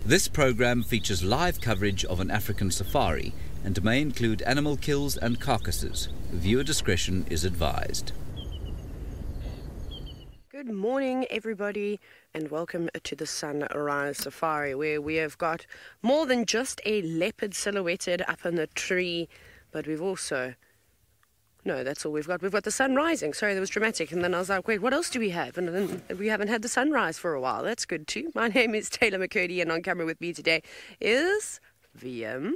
This program features live coverage of an African safari and may include animal kills and carcasses. Viewer discretion is advised. Good morning, everybody, and welcome to the Sunrise Safari, where we have got more than just a leopard silhouetted up in the tree, but we've also... No, that's all we've got. We've got the sun rising. Sorry, that was dramatic. And then I was like, wait, what else do we have? And then we haven't had the sunrise for a while. That's good too. My name is Taylor McCurdy, and on camera with me today is VM.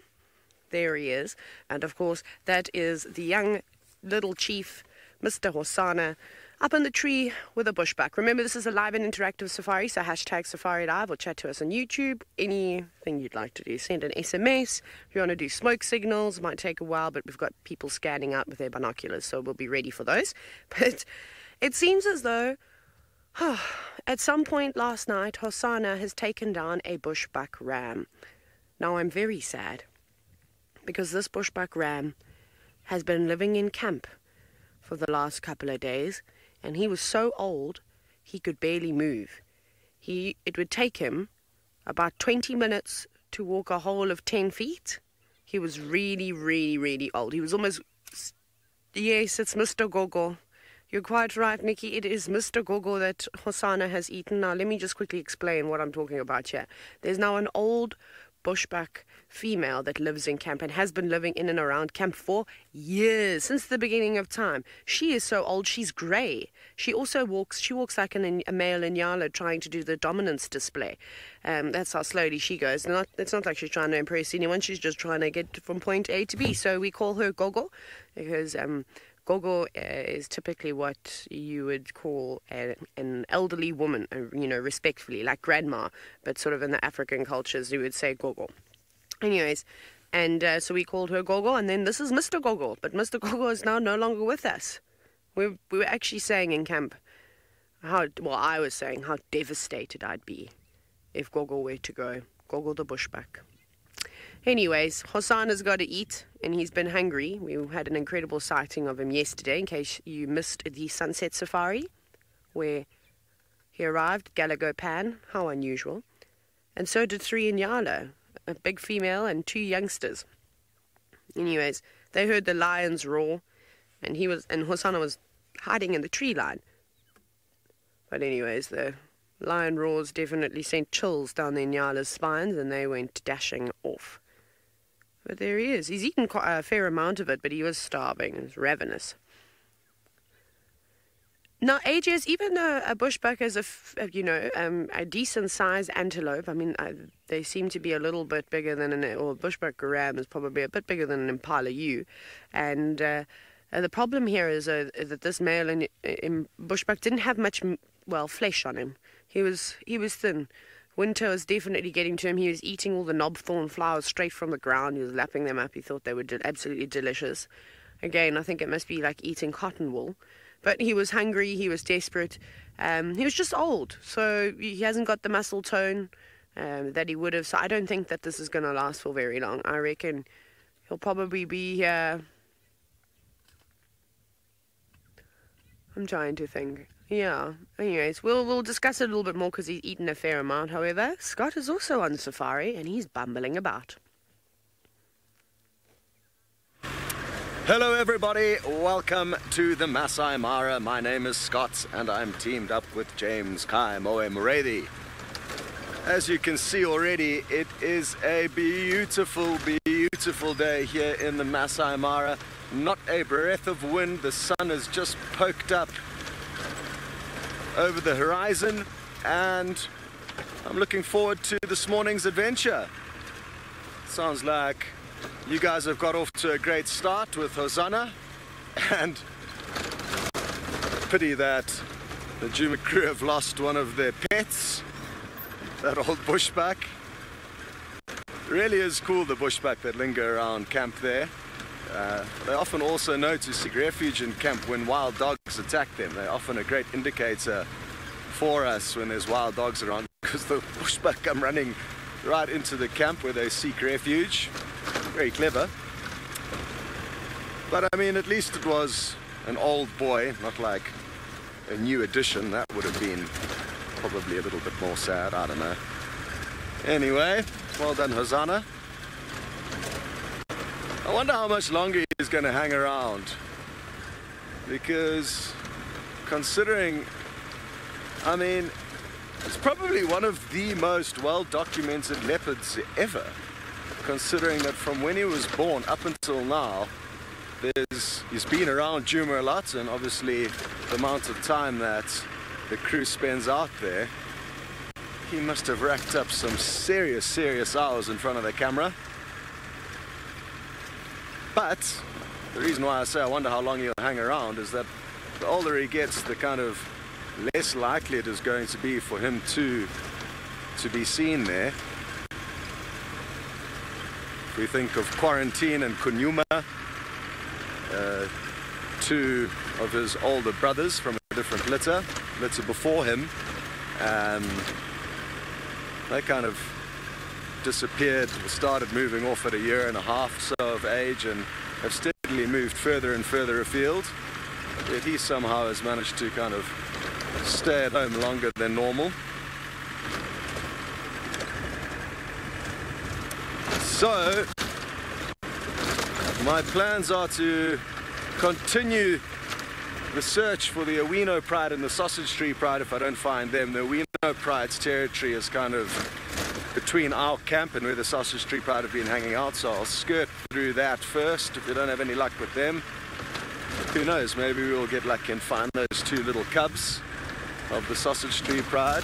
There he is. And of course, that is the young little chief, Mr. Hosana, up in the tree with a bushbuck. Remember, this is a live and interactive safari, so hashtag SafariLive or chat to us on YouTube. Anything you'd like to do, send an SMS. If you want to do smoke signals, it might take a while, but we've got people scanning out with their binoculars, so we'll be ready for those. But it seems as though at some point last night, Hosana has taken down a bushbuck ram. Now, I'm very sad because this bushbuck ram has been living in camp for the last couple of days. And he was so old, he could barely move. It would take him about 20 minutes to walk a whole of 10 feet. He was really, really, really old. He was almost... Yes, it's Mr. Gogo. You're quite right, Nikki. It is Mr. Gogo that Hosana has eaten. Now, let me just quickly explain what I'm talking about here. There's now an old bushbuck female that lives in camp and has been living in and around camp for years, since the beginning of time. She is so old, she's grey. She also walks like a male Inyala trying to do the dominance display. That's how slowly she goes. It's not like she's trying to impress anyone, she's just trying to get from point A to B. So we call her Gogo because Gogo is typically what you would call an elderly woman, respectfully, like grandma, but sort of in the African cultures, you would say Gogo. Anyways, and so we called her Gogo, and then this is Mr. Gogo, but Mr. Gogo is now no longer with us. We were actually saying in camp I was saying how devastated I'd be if Gogo were to go. Gogo the bushbuck. Anyways, Hosana's got to eat, and he's been hungry. We had an incredible sighting of him yesterday, in case you missed the sunset safari, where he arrived, Galago Pan, how unusual. And so did 3 Inyala, a big female and 2 youngsters. Anyways, they heard the lions roar, and Hosana was hiding in the tree line. But anyways, the lion roars definitely sent chills down the Inyala's spines, and they went dashing off. But there he is. He's eaten quite a fair amount of it, but he was starving. He was ravenous. Now, ages, even though a bushbuck is a decent-sized antelope, I mean, they seem to be a little bit bigger than or bushbuck ram is probably a bit bigger than an impala ewe. And the problem here is that this male in bushbuck didn't have much, flesh on him. He was thin. Winter was definitely getting to him. He was eating all the knobthorn flowers straight from the ground. He was lapping them up. He thought they were absolutely delicious. Again, I think it must be like eating cotton wool. But he was hungry. He was desperate. He was just old. So he hasn't got the muscle tone that he would have. So I don't think that this is going to last for very long. I reckon he'll probably be here. I'm trying to think. Yeah, anyways, we'll discuss it a little bit more because he's eaten a fair amount. However, Scott is also on safari and he's bumbling about. Hello everybody, welcome to the Masai Mara. My name is Scott and I'm teamed up with James Kai Moe Muredi. As you can see already, it is a beautiful, beautiful day here in the Masai Mara. Not a breath of wind, the sun has just poked up over the horizon, and I'm looking forward to this morning's adventure. Sounds like you guys have got off to a great start with Hosana, and pity that the Juma crew have lost one of their pets, that old bushbuck. Really is cool, the bushbuck that linger around camp there. They often also know to seek refuge in camp when wild dogs attack them. They're often a great indicator for us when there's wild dogs around, because the bushbuck come running right into the camp where they seek refuge. Very clever. But I mean, at least it was an old boy, not like a new addition. That would have been probably a little bit more sad, I don't know. Anyway, well done, Hosanna. I wonder how much longer he's going to hang around. Because, considering, I mean, it's probably one of the most well-documented leopards ever. Considering that from when he was born up until now, he's been around Djuma a lot, and obviously the amount of time that the crew spends out there, he must have racked up some serious hours in front of the camera. But the reason why I say I wonder how long he'll hang around is that the older he gets, the kind of less likely it is going to be for him to be seen there. If we think of Quarantine and Kunyuma, two of his older brothers from a different litter before him, they kind of disappeared, started moving off at a year and a half or so of age, and have steadily moved further and further afield. Yet he somehow has managed to kind of stay at home longer than normal. So my plans are to continue the search for the Owino Pride and the Sausage Tree Pride if I don't find them. The Owino Pride's territory is kind of between our camp and where the Sausage Tree Pride have been hanging out, so I'll skirt through that first. If we don't have any luck with them, who knows, maybe we'll get lucky and find those two little cubs of the Sausage Tree Pride.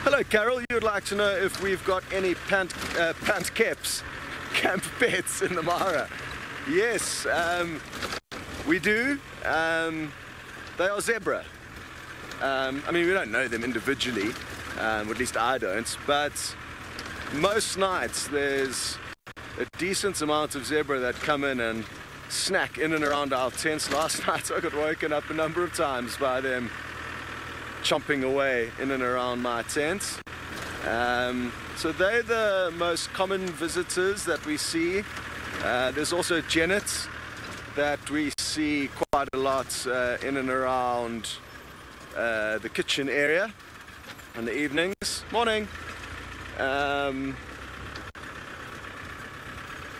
Hello Carol, you'd like to know if we've got any pant caps, camp pets in the Mara. Yes, we do. They are zebra. I mean, we don't know them individually, at least I don't, but most nights there's a decent amount of zebra that come in and snack in and around our tents. Last night I got woken up a number of times by them chomping away in and around my tent. So they're the most common visitors that we see. There's also genets that we see quite a lot in and around the kitchen area in the evenings. Morning.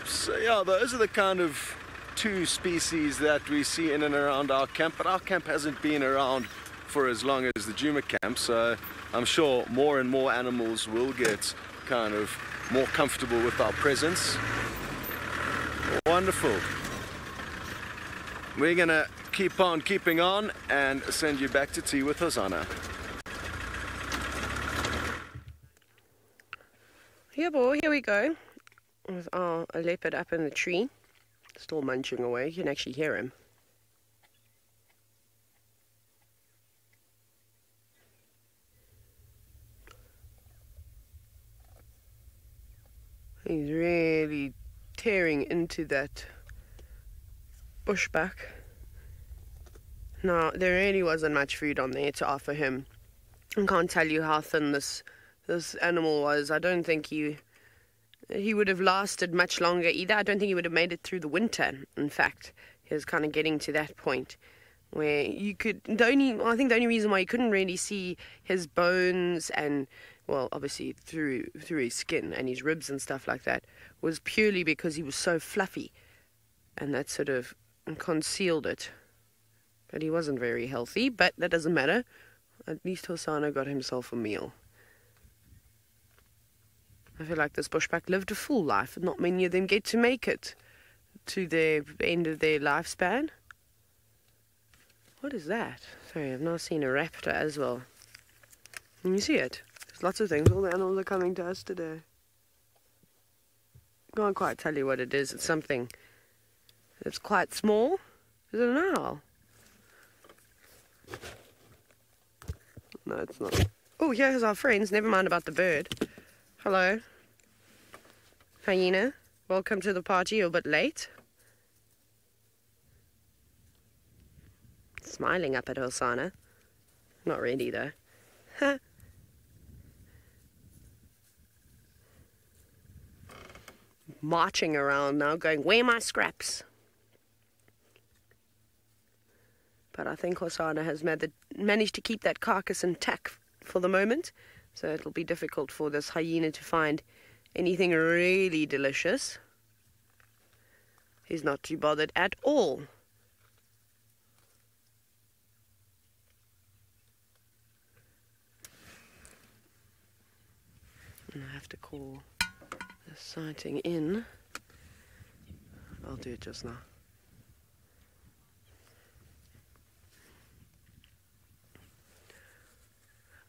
So yeah, those are the kind of two species that we see in and around our camp, but our camp hasn't been around for as long as the Djuma camp, so I'm sure more and more animals will get kind of more comfortable with our presence. Wonderful. We're gonna keep on keeping on and send you back to tea with Hosanna. Yeah, boy, here we go. With a leopard up in the tree, still munching away. You can actually hear him. He's really tearing into that bushback. Now, there really wasn't much food on there to offer him. I can't tell you how thin this animal was. I don't think he would have lasted much longer either. I don't think he would have made it through the winter. In fact, he was kind of getting to that point where you could, I think the only reason why you couldn't really see his bones and, well, obviously through his skin and his ribs and stuff like that, was purely because he was so fluffy, and that sort of concealed it. But he wasn't very healthy, but that doesn't matter. At least Hosanna got himself a meal. I feel like this bushback lived a full life, and not many of them get to make it to the end of their lifespan. What is that? Sorry, I've now seen a raptor as well. Can you see it? There's lots of things. All the animals are coming to us today. I can't quite tell you what it is. It's something that's quite small. Is it an owl? No, it's not. Oh, here's our friends. Never mind about the bird. Hello. Hyena. Welcome to the party. You're a bit late. Smiling up at Hosanna. Not really, though. Marching around now, going, where are my scraps? But I think Hosanna has managed to keep that carcass intact for the moment, so it'll be difficult for this hyena to find anything really delicious. He's not too bothered at all. And I have to call the sighting in. I'll do it just now.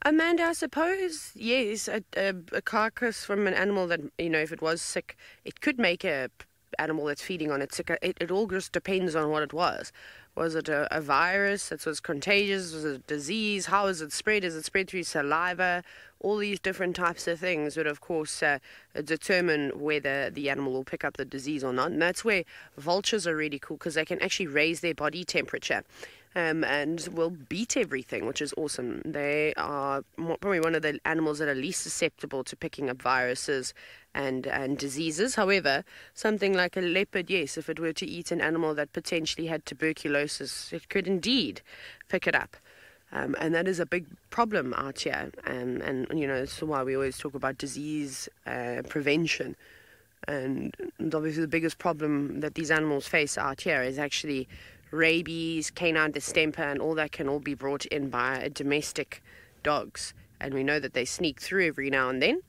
Amanda, I suppose, yes, a carcass from an animal that, you know, if it was sick, it could make a animal that's feeding on it sick. It all just depends on what it was. Was it a virus that was contagious? Was it a disease? How is it spread? Is it spread through saliva? All these different types of things would, of course, determine whether the animal will pick up the disease or not. And that's where vultures are really cool, because they can actually raise their body temperature. And will beat everything, which is awesome. They are probably one of the animals that are least susceptible to picking up viruses and diseases. However, something like a leopard, yes, if it were to eat an animal that potentially had tuberculosis, it could indeed pick it up. And that is a big problem out here. And you know, that's why we always talk about disease prevention. And obviously the biggest problem that these animals face out here is actually rabies, canine distemper, and all that can all be brought in by domestic dogs. And we know that they sneak through every now and then.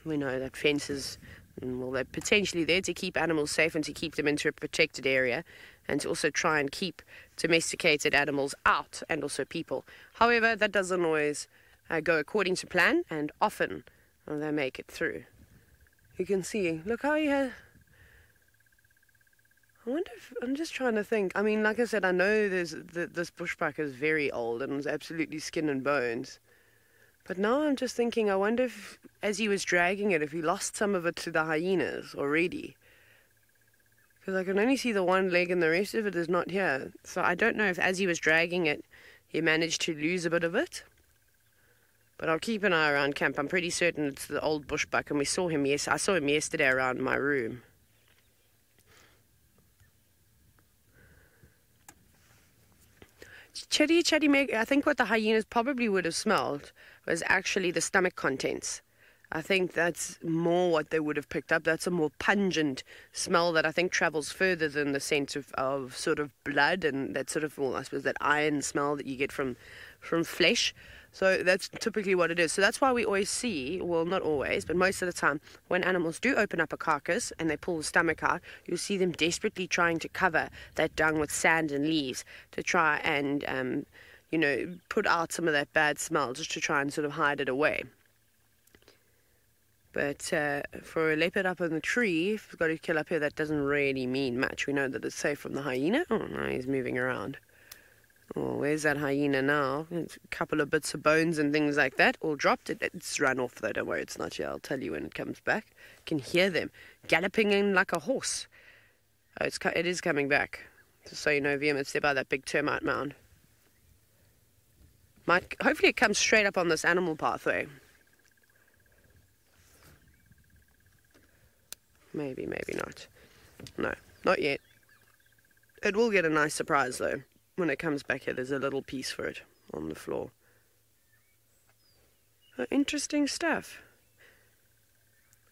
We know that fences, well, they're potentially there to keep animals safe and to keep them into a protected area, and to also try and keep domesticated animals out, and also people. However, that doesn't always go according to plan, and often they make it through. You can see, look how he has... I wonder if, I'm just trying to think. I mean, like I said, I know this bushbuck is very old and was absolutely skin and bones. But now I'm just thinking, I wonder if, as he was dragging it, if he lost some of it to the hyenas already. Because I can only see the one leg and the rest of it is not here. So I don't know if, as he was dragging it, he managed to lose a bit of it. But I'll keep an eye around camp. I'm pretty certain it's the old bushbuck, and we saw him, I saw him yesterday around my room. Chatty Meg, I think what the hyenas probably would have smelled was actually the stomach contents. I think that's more what they would have picked up. That's a more pungent smell that I think travels further than the scent of sort of blood and that sort of, well, I suppose that iron smell that you get from flesh. So that's typically what it is. So that's why we always see, well, not always, but most of the time, when animals do open up a carcass and they pull the stomach out, you'll see them desperately trying to cover that dung with sand and leaves to try and, you know, put out some of that bad smell, just to try and sort of hide it away. But for a leopard up in the tree, if we've got to kill up here, that doesn't really mean much. We know that it's safe from the hyena. Oh, no, he's moving around. Oh, where's that hyena now? A couple of bits of bones and things like that, all dropped. It's run off though, don't worry, it's not here. I'll tell you when it comes back. You can hear them galloping in like a horse. Oh, it is coming back. Just so you know, VM, it's there by that big termite mound. Hopefully it comes straight up on this animal pathway. Maybe, maybe not. No, not yet. It will get a nice surprise though. When it comes back here, there's a little piece for it on the floor. Oh, interesting stuff.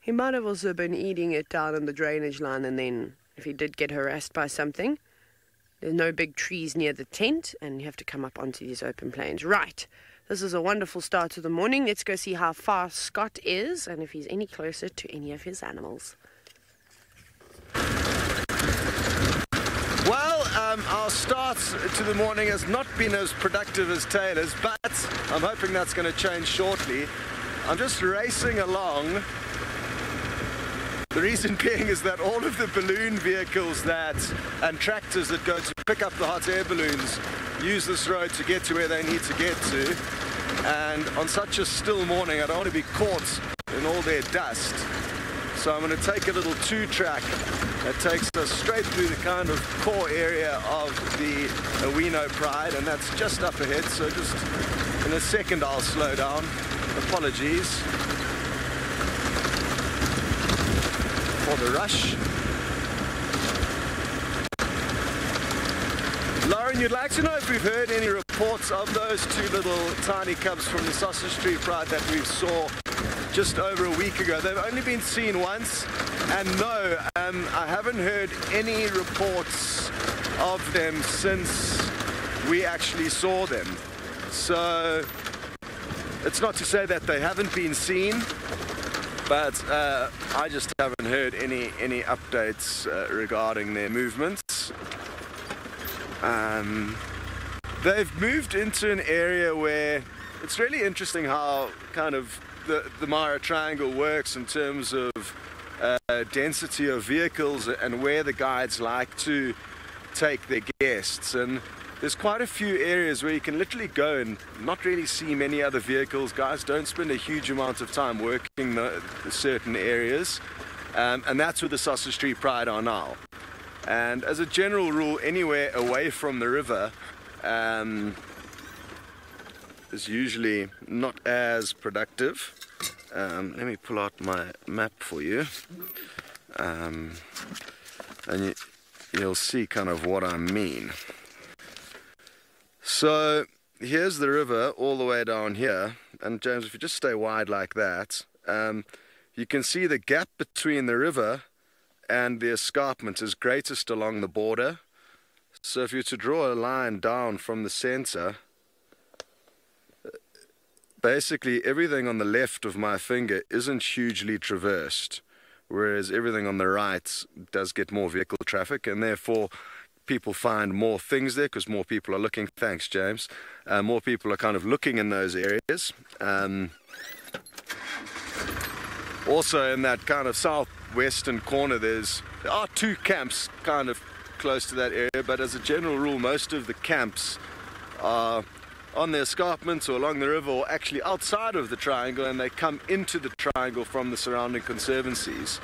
He might have also been eating it down in the drainage line, and then if he did get harassed by something, there's no big trees near the tent, and you have to come up onto these open plains. Right, this is a wonderful start to the morning. Let's go see how far Scott is, and if he's any closer to any of his animals. Our start to the morning has not been as productive as Taylor's, but I'm hoping that's going to change shortly. I'm just racing along. The reason being is that all of the balloon vehicles and tractors that go to pick up the hot air balloons use this road to get to where they need to get to. And on such a still morning, I don't want to be caught in all their dust. So I'm going to take a little two-track that takes us straight through the kind of core area of the Owino Pride, and that's just up ahead, so just in a second I'll slow down. Apologies for the rush. Lauren, you'd like to know if we've heard any reports reports of those two little tiny cubs from the Sausage Tree Pride that we saw just over a week ago. They've only been seen once, and no, I haven't heard any reports of them since we actually saw them. So it's not to say that they haven't been seen, but I just haven't heard any updates regarding their movements. They've moved into an area where it's really interesting how kind of the Mara Triangle works in terms of density of vehicles and where the guides like to take their guests. And there's quite a few areas where you can literally go and not really see many other vehicles. Guys don't spend a huge amount of time working the certain areas, and that's where the Sausage Tree Pride are now. And as a general rule, anywhere away from the river is usually not as productive. Let me pull out my map for you, and you'll see kind of what I mean. So here's the river all the way down here, and James, if you just stay wide like that, you can see the gap between the river and the escarpment is greatest along the border. So if you were to draw a line down from the center, basically everything on the left of my finger isn't hugely traversed, whereas everything on the right does get more vehicle traffic, and therefore people find more things there because more people are looking. Thanks, James. More people are kind of looking in those areas. Also in that kind of southwestern corner there are two camps kind of close to that area, but as a general rule most of the camps are on the escarpments or along the river or actually outside of the triangle, and they come into the triangle from the surrounding conservancies.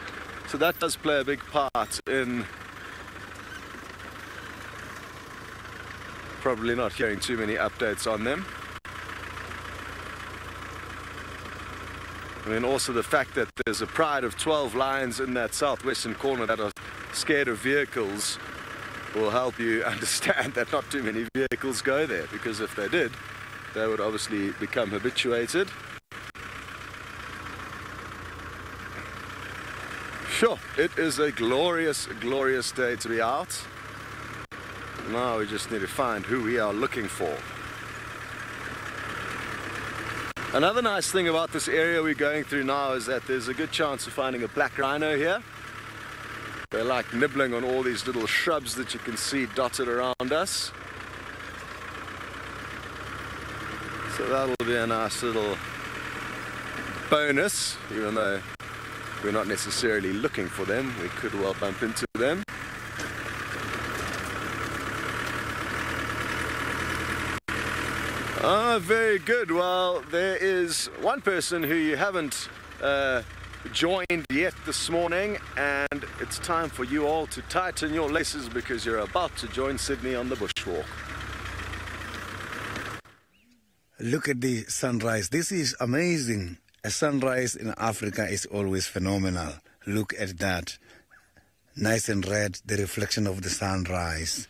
So that does play a big part in probably not hearing too many updates on them. I mean, also the fact that there's a pride of 12 lions in that southwestern corner that are scared of vehicles will help you understand that not too many vehicles go there, because if they did, they would obviously become habituated. Sure, it is a glorious, glorious day to be out. Now we just need to find who we are looking for. Another nice thing about this area we're going through now is that there's a good chance of finding a black rhino here. They like nibbling on all these little shrubs that you can see dotted around us. So that'll be a nice little bonus, even though we're not necessarily looking for them. We could well bump into them. Ah, very good. Well, there is one person who you haven't joined yet this morning, and it's time for you all to tighten your laces because you're about to join Sydney on the bushwalk. Look at the sunrise. This is amazing. A sunrise in Africa is always phenomenal. Look at that. Nice and red, the reflection of the sunrise.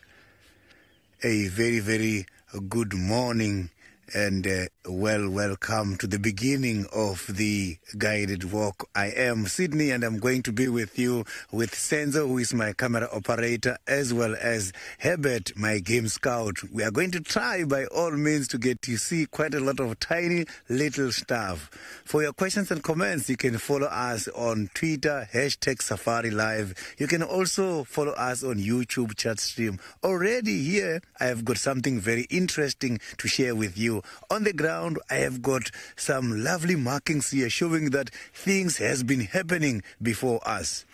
A very, very good morning and welcome to the beginning of the guided walk. I am Sydney, and I'm going to be with you with Senzo, who is my camera operator, as well as Herbert, my game scout. We are going to try by all means to get to see quite a lot of tiny little stuff. For your questions and comments, you can follow us on Twitter, #SafariLive. You can also follow us on YouTube chat stream. Already here, I have got something very interesting to share with you. On the ground, I have got some lovely markings here showing that things has been happening before us.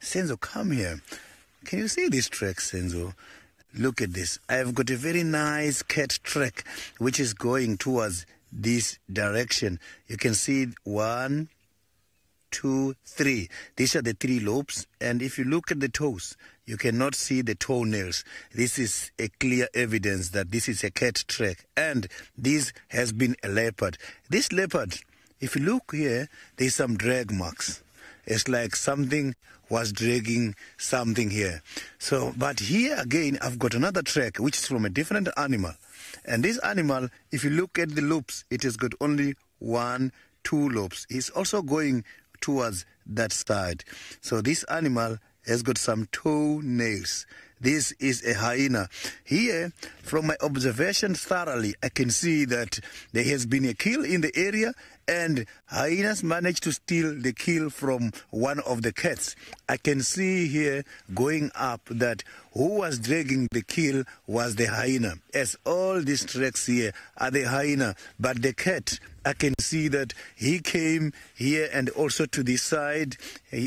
Senzo, come here. Can you see this track, Senzo? Look at this. I have got a very nice cat track which is going towards this direction. You can see 1, 2, 3. These are the 3 lobes, and if you look at the toes, you cannot see the toenails. This is a clear evidence that this is a cat track, and this has been a leopard. This leopard, if you look here, there's some drag marks. It's like something was dragging something here. So, but here again, I've got another track, which is from a different animal. And this animal, if you look at the loops, it has got only 1, 2 loops. It's also going towards that side. So this animal has got some toenails. This is a hyena. Here, from my observation thoroughly, I can see that there has been a kill in the area, and hyenas managed to steal the kill from one of the cats. I can see here going up that who was dragging the kill was the hyena, as all these tracks here are the hyena. But the cat, I can see that he came here and also to the side,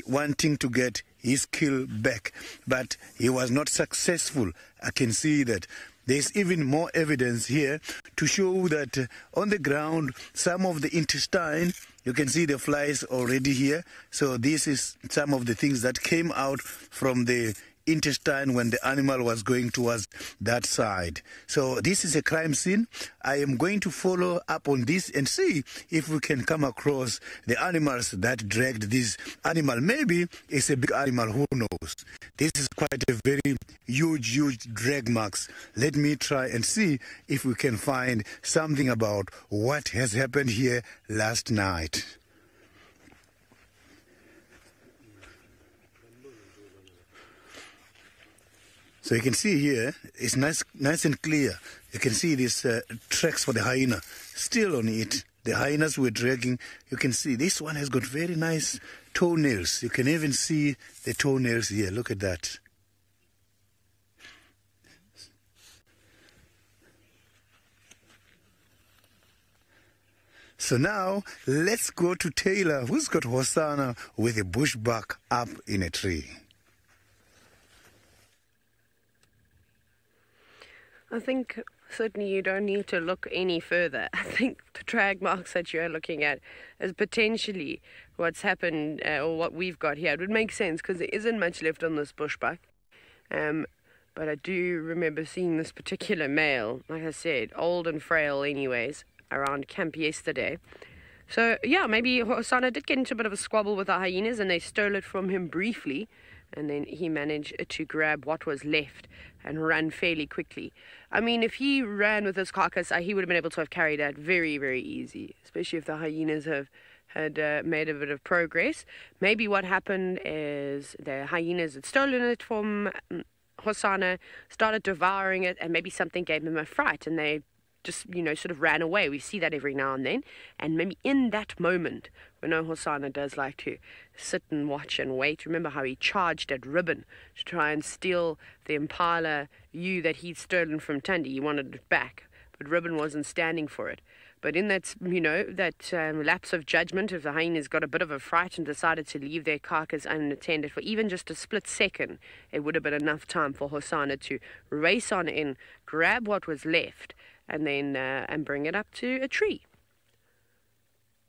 wanting to get his kill back, but he was not successful. I can see that. There's even more evidence here to show that on the ground, some of the intestine, you can see the flies already here. So this is some of the things that came out from the intestine when the animal was going towards that side. So this is a crime scene. I am going to follow up on this and see if we can come across the animals that dragged this animal. Maybe it's a big animal, who knows. This is quite a very huge drag marks. Let me try and see if we can find something about what has happened here last night. So you can see here, it's nice and clear. You can see these tracks for the hyena still on it. The hyenas were dragging. You can see this one has got very nice toenails. You can even see the toenails here. Look at that. So now, let's go to Taylor, who's got Hosanna with a bushbuck up in a tree. I think certainly you don't need to look any further. I think the drag marks that you're looking at is potentially what's happened or what we've got here. It would make sense because there isn't much left on this bushbuck. But I do remember seeing this particular male, like I said, old and frail anyways, around camp yesterday. So yeah, maybe Hosanna did get into a bit of a squabble with the hyenas and they stole it from him briefly. And then he managed to grab what was left and run fairly quickly. I mean, if he ran with his carcass, he would have been able to have carried that very, very easy, especially if the hyenas had made a bit of progress. Maybe what happened is the hyenas had stolen it from Hosanna, started devouring it, and maybe something gave them a fright, and they just, sort of ran away. We see that every now and then. And maybe in that moment, we know Hosanna does like to sit and watch and wait. Remember how he charged at Ribbon to try and steal the impala ewe that he'd stolen from Tundi. He wanted it back, but Ribbon wasn't standing for it. But in that, lapse of judgment, if the hyenas got a bit of a fright and decided to leave their carcass unattended for even just a split second, it would have been enough time for Hosanna to race on in, grab what was left, and then and bring it up to a tree.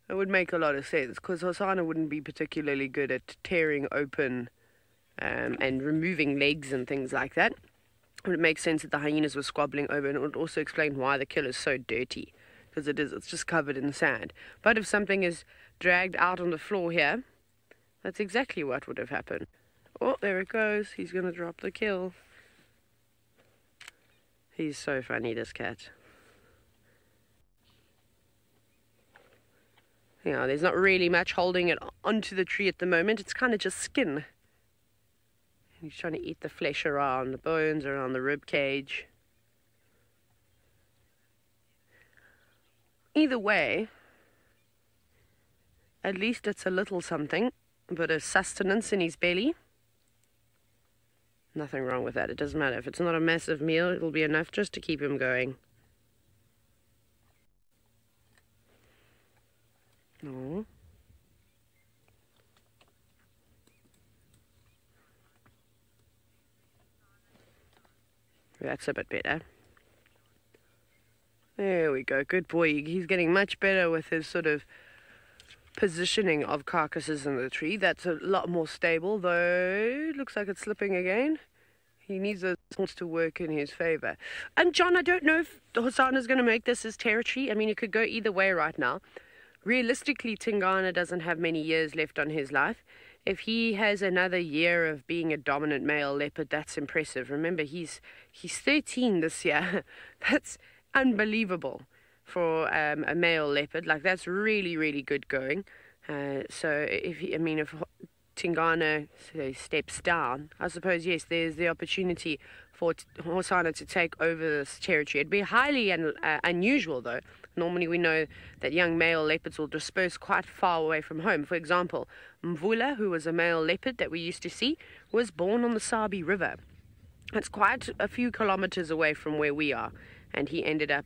It would make a lot of sense because Hosanna wouldn't be particularly good at tearing open and removing legs and things like that. It would make sense that the hyenas were squabbling over, and it would also explain why the kill is so dirty, because it's just covered in sand. But if something is dragged out on the floor here, that's exactly what would have happened. Oh, there it goes. He's going to drop the kill. He's so funny, this cat. There's not really much holding it onto the tree at the moment. It's kind of just skin. He's trying to eat the flesh around the bones, around the rib cage. Either way, at least it's a little something, a bit of sustenance in his belly. Nothing wrong with that. It doesn't matter. If it's not a massive meal, it'll be enough just to keep him going. No. That's a bit better. There we go. Good boy. He's getting much better with his sort of positioning of carcasses in the tree. That's a lot more stable, though. Looks like it's slipping again. He needs those things to work in his favor. John, I don't know if Hosanna's going to make this his territory. I mean, it could go either way right now. Realistically, Tingana doesn't have many years left on his life. if he has another year of being a dominant male leopard, that's impressive. Remember, he's 13 this year. That's unbelievable for a male leopard. Like, that's really, really good going. So if Tingana steps down, I suppose, yes, there's the opportunity for Hosana to take over this territory. It'd be highly unusual, though. Normally we know that young male leopards will disperse quite far away from home. For example, Mvula, who was a male leopard that we used to see, was born on the Sabi River. It's quite a few kilometers away from where we are, and he ended up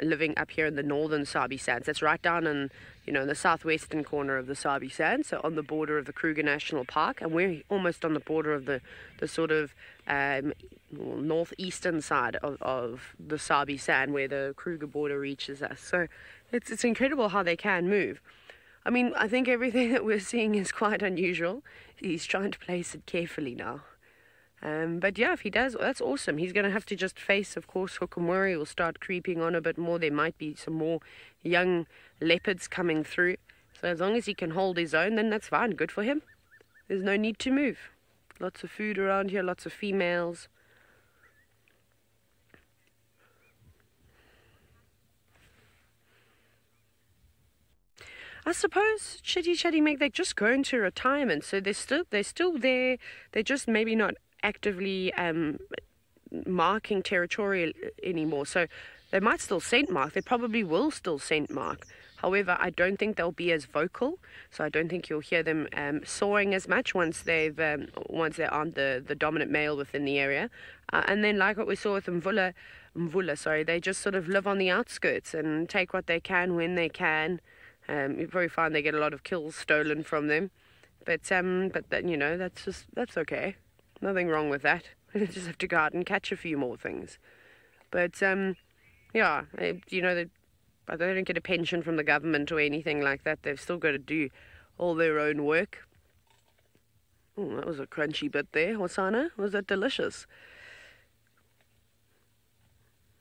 living up here in the northern Sabi Sands. That's right down in, in the southwestern corner of the Sabi Sands, so on the border of the Kruger National Park, and we're almost on the border of the sort of northeastern side of the Sabi Sand, where the Kruger border reaches us. So it's incredible how they can move. I mean, I think everything that we're seeing is quite unusual. He's trying to place it carefully now. But yeah, if he does, that's awesome. He's going to have to just face, of course, Hukumuri will start creeping on a bit more. There might be some more young leopards coming through. So as long as he can hold his own, then that's fine. Good for him. There's no need to move. Lots of food around here, lots of females. I suppose Chitty make, they just go into retirement, so they're still there. They're just maybe not actively marking territorial anymore. So they might still scent mark. They probably will still scent mark. However, I don't think they'll be as vocal. So I don't think you'll hear them sawing as much once they aren't the dominant male within the area. And then, like what we saw with Mvula, they just sort of live on the outskirts and take what they can when they can. You probably find they get a lot of kills stolen from them, but that, that's okay. Nothing wrong with that. They just have to go out and catch a few more things. But yeah, they don't get a pension from the government or anything like that. They've still got to do all their own work. Oh, that was a crunchy bit there, Hosana. Was that delicious?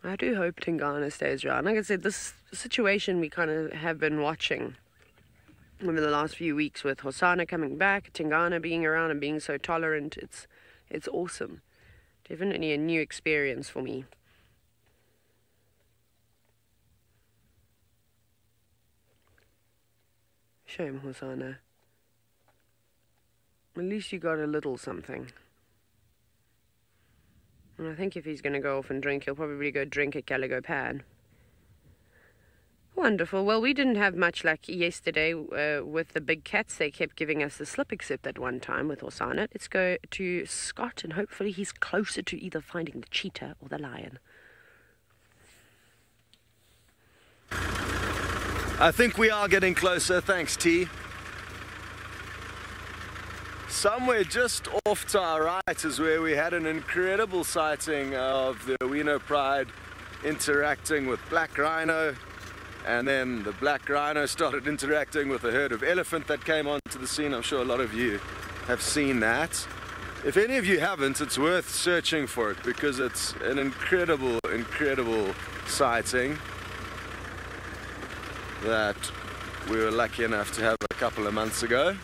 I do hope Tingana stays around. Like I said, this situation we kind of have been watching over the last few weeks with Hosana coming back, Tingana being around and being so tolerant. It's awesome. Definitely a new experience for me. Shame, Hosana. At least you got a little something. And I think if he's going to go off and drink, he'll probably go drink at Caligo Pan. Wonderful. Well, we didn't have much luck yesterday with the big cats. They kept giving us the slip except at one time with Hosana. Let's go to Scott, and hopefully he's closer to either finding the cheetah or the lion. I think we are getting closer, thanks T. Somewhere just off to our right is where we had an incredible sighting of the Owino Pride interacting with black rhino, and then the black rhino started interacting with a herd of elephant that came onto the scene. I'm sure a lot of you have seen that. If any of you haven't, it's worth searching for it because it's an incredible sighting that we were lucky enough to have a couple of months ago.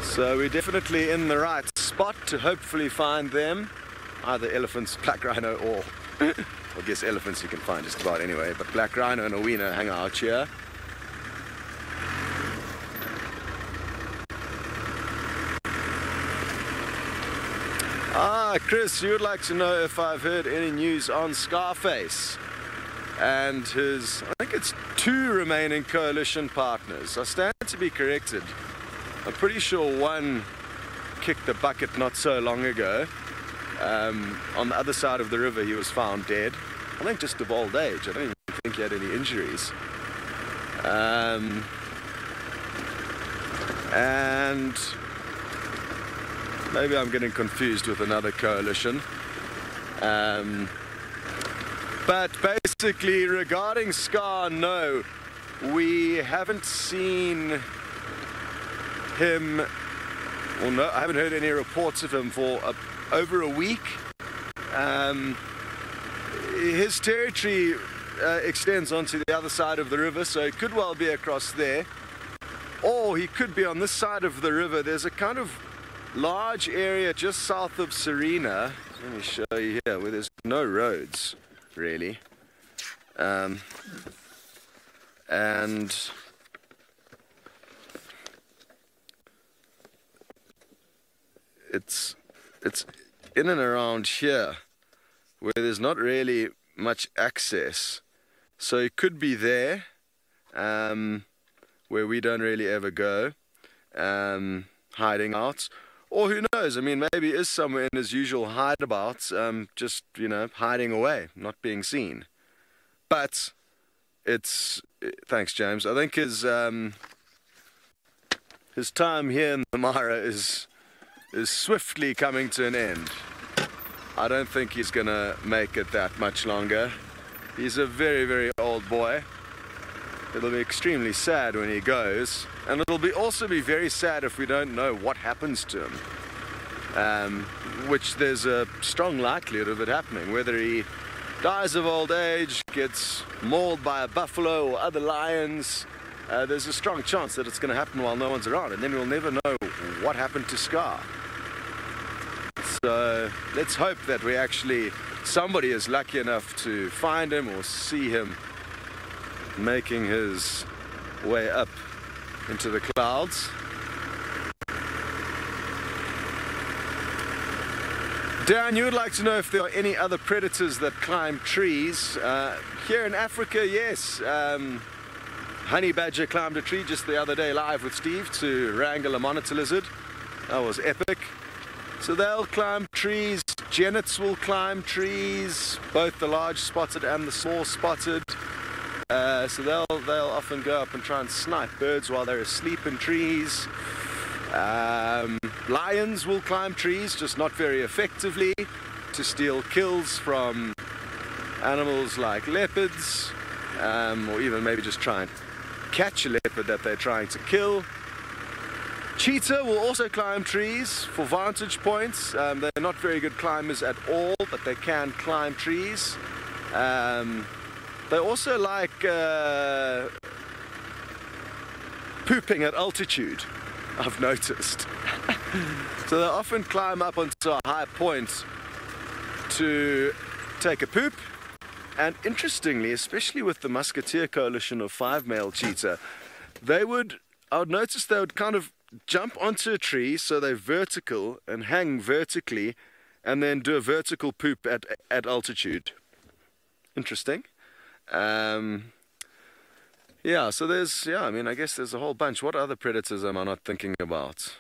So we're definitely in the right spot to hopefully find them, either elephants, black rhino, or I guess elephants you can find just about anyway, but black rhino and Owino hang out here. Chris, you would like to know if I've heard any news on Scarface and his, I think it's 2 remaining coalition partners. I stand to be corrected. I'm pretty sure one kicked the bucket not so long ago. On the other side of the river he was found dead. I think just of old age. I don't even think he had any injuries. And maybe I'm getting confused with another coalition. But basically regarding Scar, no, we haven't seen him, well no, I haven't heard any reports of him for over a week. His territory extends onto the other side of the river, so it could well be across there. Or he could be on this side of the river. There's a kind of large area just south of Serena. Let me show you here, where there's no roads, really. And it's in and around here where there's not really much access. So it could be there, where we don't really ever go, hiding out. Or who knows, I mean, maybe he is somewhere in his usual hideabouts, just, you know, hiding away, not being seen. But it's, thanks James, I think his time here in the Mara is swiftly coming to an end. I don't think he's gonna make it that much longer. He's a very, very old boy. It'll be extremely sad when he goes, and it'll also be very sad if we don't know what happens to him, which there's a strong likelihood of it happening, whether he dies of old age, gets mauled by a buffalo or other lions. There's a strong chance that it's going to happen while no one's around, and then we'll never know what happened to Scar. So let's hope that somebody is lucky enough to find him or see him making his way up into the clouds. Dan, you would like to know if there are any other predators that climb trees. Here in Africa, yes. Honey badger climbed a tree just the other day live with Steve to wrangle a monitor lizard. That was epic. So they'll climb trees. Genets will climb trees, both the large spotted and the small spotted. So they'll often go up and try and snipe birds while they're asleep in trees. Lions will climb trees, just not very effectively, to steal kills from animals like leopards, or even maybe just try and catch a leopard that they're trying to kill. Cheetah will also climb trees for vantage points. They're not very good climbers at all, but they can climb trees. They also like pooping at altitude, I've noticed. So they often climb up onto a high point to take a poop. And interestingly, especially with the musketeer coalition of 5 male cheetah, I would notice they would kind of jump onto a tree, so they're vertical and hang vertically, and then do a vertical poop at altitude. Interesting. Yeah, so I mean, I guess there's a whole bunch. What other predators am I not thinking about?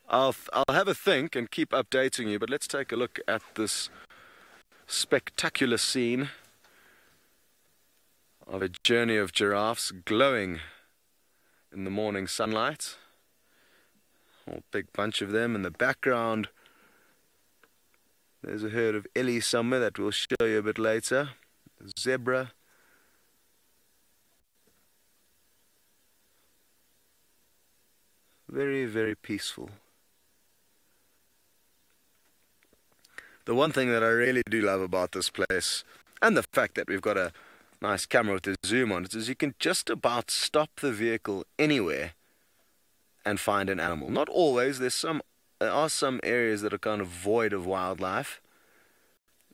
I'll have a think and keep updating you, but let's take a look at this spectacular scene of a journey of giraffes glowing in the morning sunlight. A whole big bunch of them in the background. There's a herd of ellie somewhere that we'll show you a bit later. A zebra. Very, very peaceful. The one thing that I really do love about this place, and the fact that we've got a nice camera with a zoom on it, is you can just about stop the vehicle anywhere and find an animal. Not always. There are some areas that are kind of void of wildlife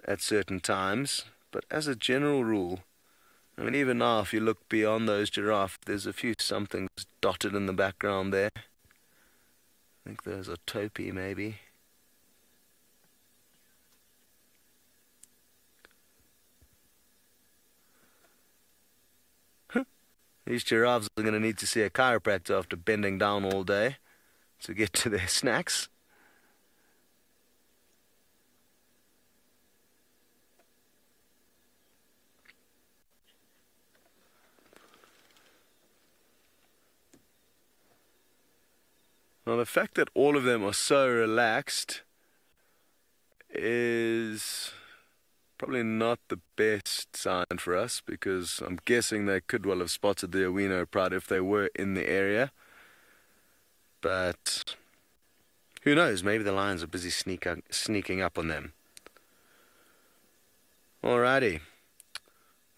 at certain times, but as a general rule, I mean, even now, if you look beyond those giraffe, there's a few somethings dotted in the background there. I think those are topi, maybe. These giraffes are going to need to see a chiropractor after bending down all day to get to their snacks. Now, the fact that all of them are so relaxed is probably not the best sign for us, because I'm guessing they could well have spotted the Owino pride if they were in the area. But who knows, maybe the lions are busy sneaking up on them. Alrighty.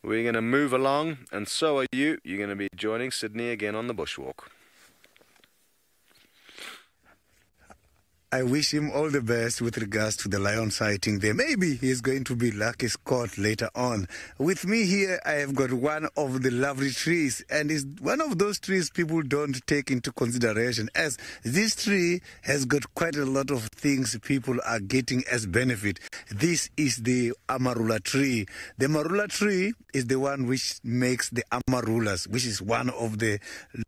We're going to move along, and so are you. You're going to be joining Sydney again on the bushwalk. I wish him all the best with regards to the lion sighting there. Maybe he's going to be lucky Scott later on. With me here, I have got one of the lovely trees, and it's one of those trees people don't take into consideration, as this tree has got quite a lot of things people are getting as benefit. This is the amarula tree. The marula tree is the one which makes the amarulas, which is one of the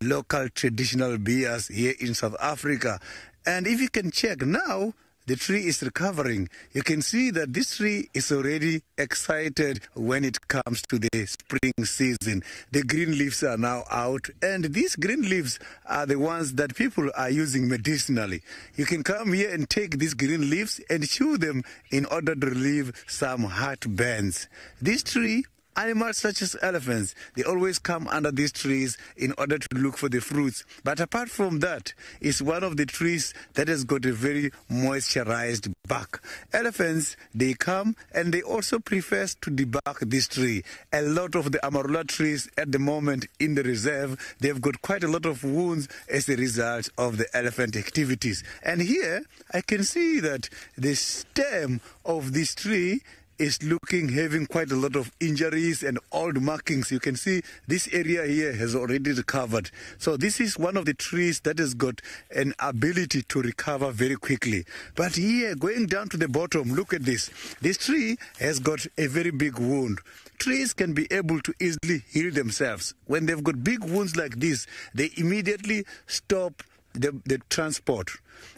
local traditional beers here in South Africa. And if you can check now, the tree is recovering. You can see that this tree is already excited when it comes to the spring season. The green leaves are now out, and these green leaves are the ones that people are using medicinally. You can come here and take these green leaves and chew them in order to relieve some heartburns. This tree, animals such as elephants, they always come under these trees in order to look for the fruits. But apart from that, it's one of the trees that has got a very moisturized bark. Elephants, they come and they also prefer to debark this tree. A lot of the amarula trees at the moment in the reserve, they've got quite a lot of wounds as a result of the elephant activities. And here, I can see that the stem of this tree is having quite a lot of injuries and old markings. You can see this area here has already recovered. So this is one of the trees that has got an ability to recover very quickly. But here, going down to the bottom, look at this. This tree has got a very big wound. Trees can be able to easily heal themselves. When they've got big wounds like this, they immediately stop the transport.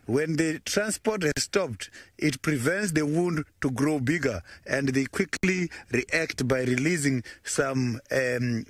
When the transport has stopped, it prevents the wound to grow bigger, and they quickly react by releasing some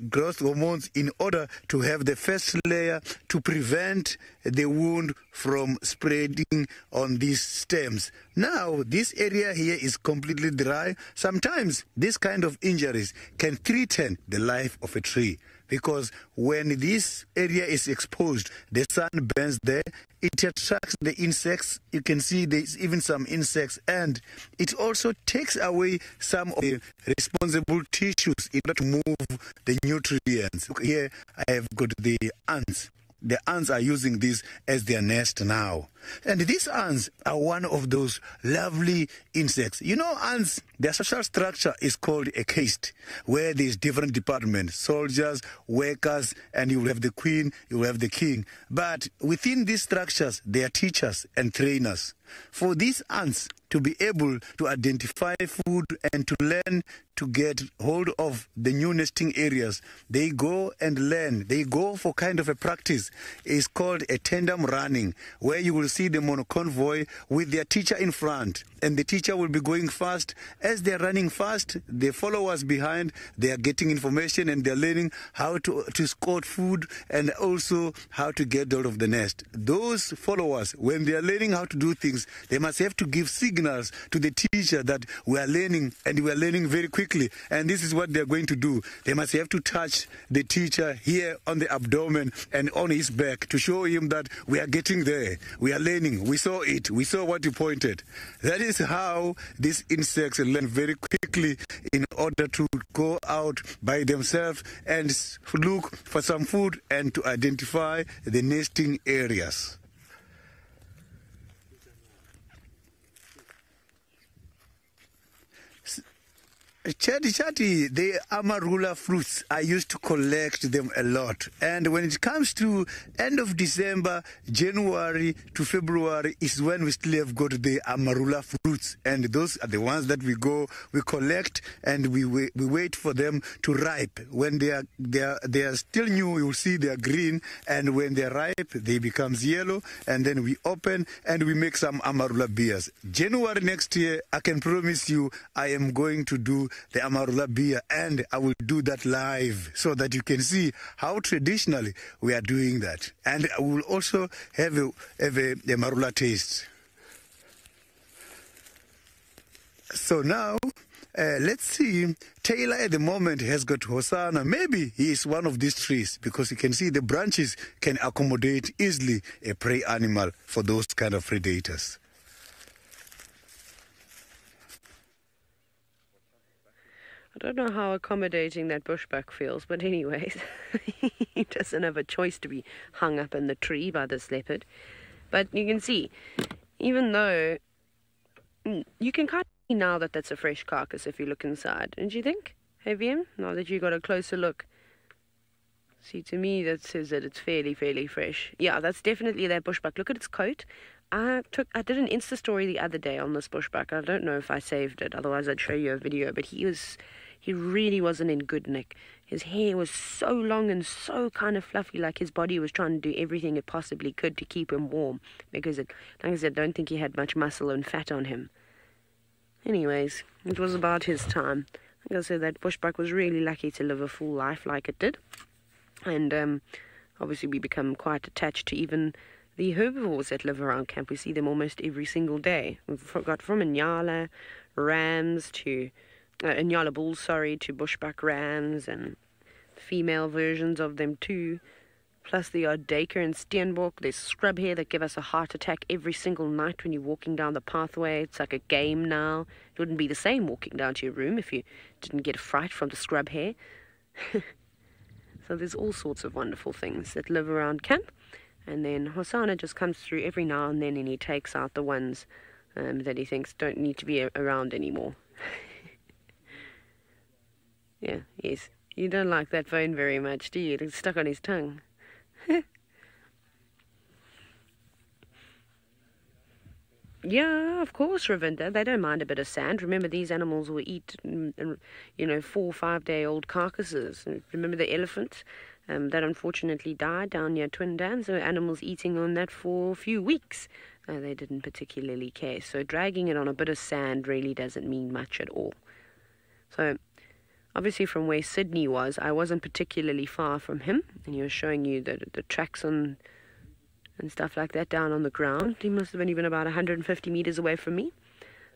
growth hormones in order to have the first layer to prevent the wound from spreading on these stems. Now, this area here is completely dry. Sometimes this kind of injuries can threaten the life of a tree, because when this area is exposed, the sun burns there, it attracts the insects. You can see there's even some insects, and it also takes away some of the responsible tissues in order to move the nutrients. Look here, I have got the ants. The ants are using this as their nest now. And these ants are one of those lovely insects. You know, ants, their social structure is called a caste, where there's different departments, soldiers, workers, and you will have the queen, you will have the king. But within these structures, they are teachers and trainers. For these ants to be able to identify food and to learn to get hold of the new nesting areas, they go and learn. They go for kind of a practice. It's called a tandem running, where you will see them on a convoy with their teacher in front, and the teacher will be going fast. As they're running fast, the followers behind, they are getting information and they're learning how to scout food and also how to get out of the nest. Those followers, when they are learning how to do things, they must have to give signals to the teacher that we are learning, and we are learning very quickly, and this is what they are going to do. They must have to touch the teacher here on the abdomen and on his back to show him that we are getting there, we are learning, we saw it, we saw what you pointed. That is how these insects learn very quickly in order to go out by themselves and look for some food and to identify the nesting areas. Chati, the amarula fruits, I used to collect them a lot. And when it comes to end of December, January to February is when we still have got the amarula fruits. And those are the ones that we collect, and we wait for them to ripe. When they are still new, you will see they are green. And when they are ripe, they become yellow. And then we open and we make some amarula beers. January next year, I can promise you, I am going to do the amarula beer, and I will do that live so that you can see how traditionally we are doing that. And I will also have a amarula taste. So now, let's see. Taylor at the moment has got Hosanna. Maybe he is one of these trees, because you can see the branches can accommodate easily a prey animal for those kind of predators. I don't know how accommodating that bushbuck feels, but anyways, he doesn't have a choice to be hung up in the tree by this leopard. But you can see, even though you can kind of see now that that's a fresh carcass if you look inside, don't you think? Hey, VM, now that you got a closer look. See, to me, that says that it's fairly fresh. Yeah, that's definitely that bushbuck. Look at its coat. I did an Insta story the other day on this bushbuck. I don't know if I saved it, otherwise I'd show you a video. But he really wasn't in good nick. His hair was so long and so kind of fluffy, like his body was trying to do everything it possibly could to keep him warm. Because, like I said, I don't think he had much muscle and fat on him. Anyways, it was about his time. Like I said, that bushbuck was really lucky to live a full life like it did. And obviously we become quite attached to even the herbivores that live around camp. We see them almost every single day. We've got from Inyala rams to Inyala bulls, to bushbuck rams and female versions of them too. Plus the odd Daker and Steenbok. There's scrub here that give us a heart attack every single night when you're walking down the pathway. It's like a game now. It wouldn't be the same walking down to your room if you didn't get a fright from the scrub hair. So there's all sorts of wonderful things that live around camp. And then Hosanna just comes through every now and then, and he takes out the ones that he thinks don't need to be around anymore. Yeah, yes. You don't like that phone very much, do you? It's stuck on his tongue. Yeah, of course, Ravinda. They don't mind a bit of sand. Remember, these animals will eat, 4 or 5 day old carcasses. Remember the elephant that unfortunately died down near Twin Dam? So animals eating on that for a few weeks. They didn't particularly care. So dragging it on a bit of sand really doesn't mean much at all. So obviously from where Sydney was, I wasn't particularly far from him. And he was showing you the tracks on and stuff like that down on the ground. He must have only been about 150 meters away from me.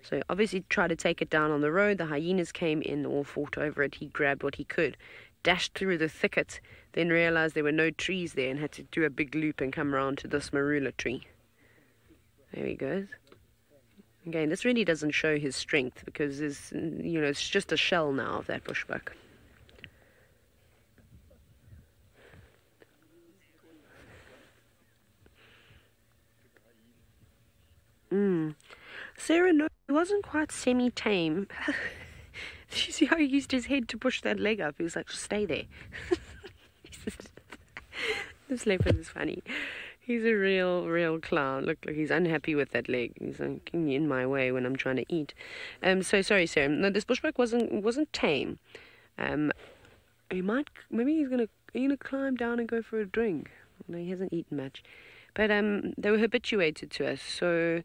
So obviously tried to take it down on the road. The hyenas came in, all fought over it. He grabbed what he could, dashed through the thicket, then realized there were no trees there and had to do a big loop and come around to this marula tree. There he goes. Again, this really doesn't show his strength because there's, it's just a shell now of that bushbuck. Sarah, no, he wasn't quite semi-tame. Did you see how he used his head to push that leg up? He was like, just stay there. This leopard is funny. He's a real clown. Look, he's unhappy with that leg. He's like, in my way when I'm trying to eat. So sorry, Sarah. No, this bushbuck wasn't tame. Maybe he's gonna climb down and go for a drink. No, he hasn't eaten much. But they were habituated to us, so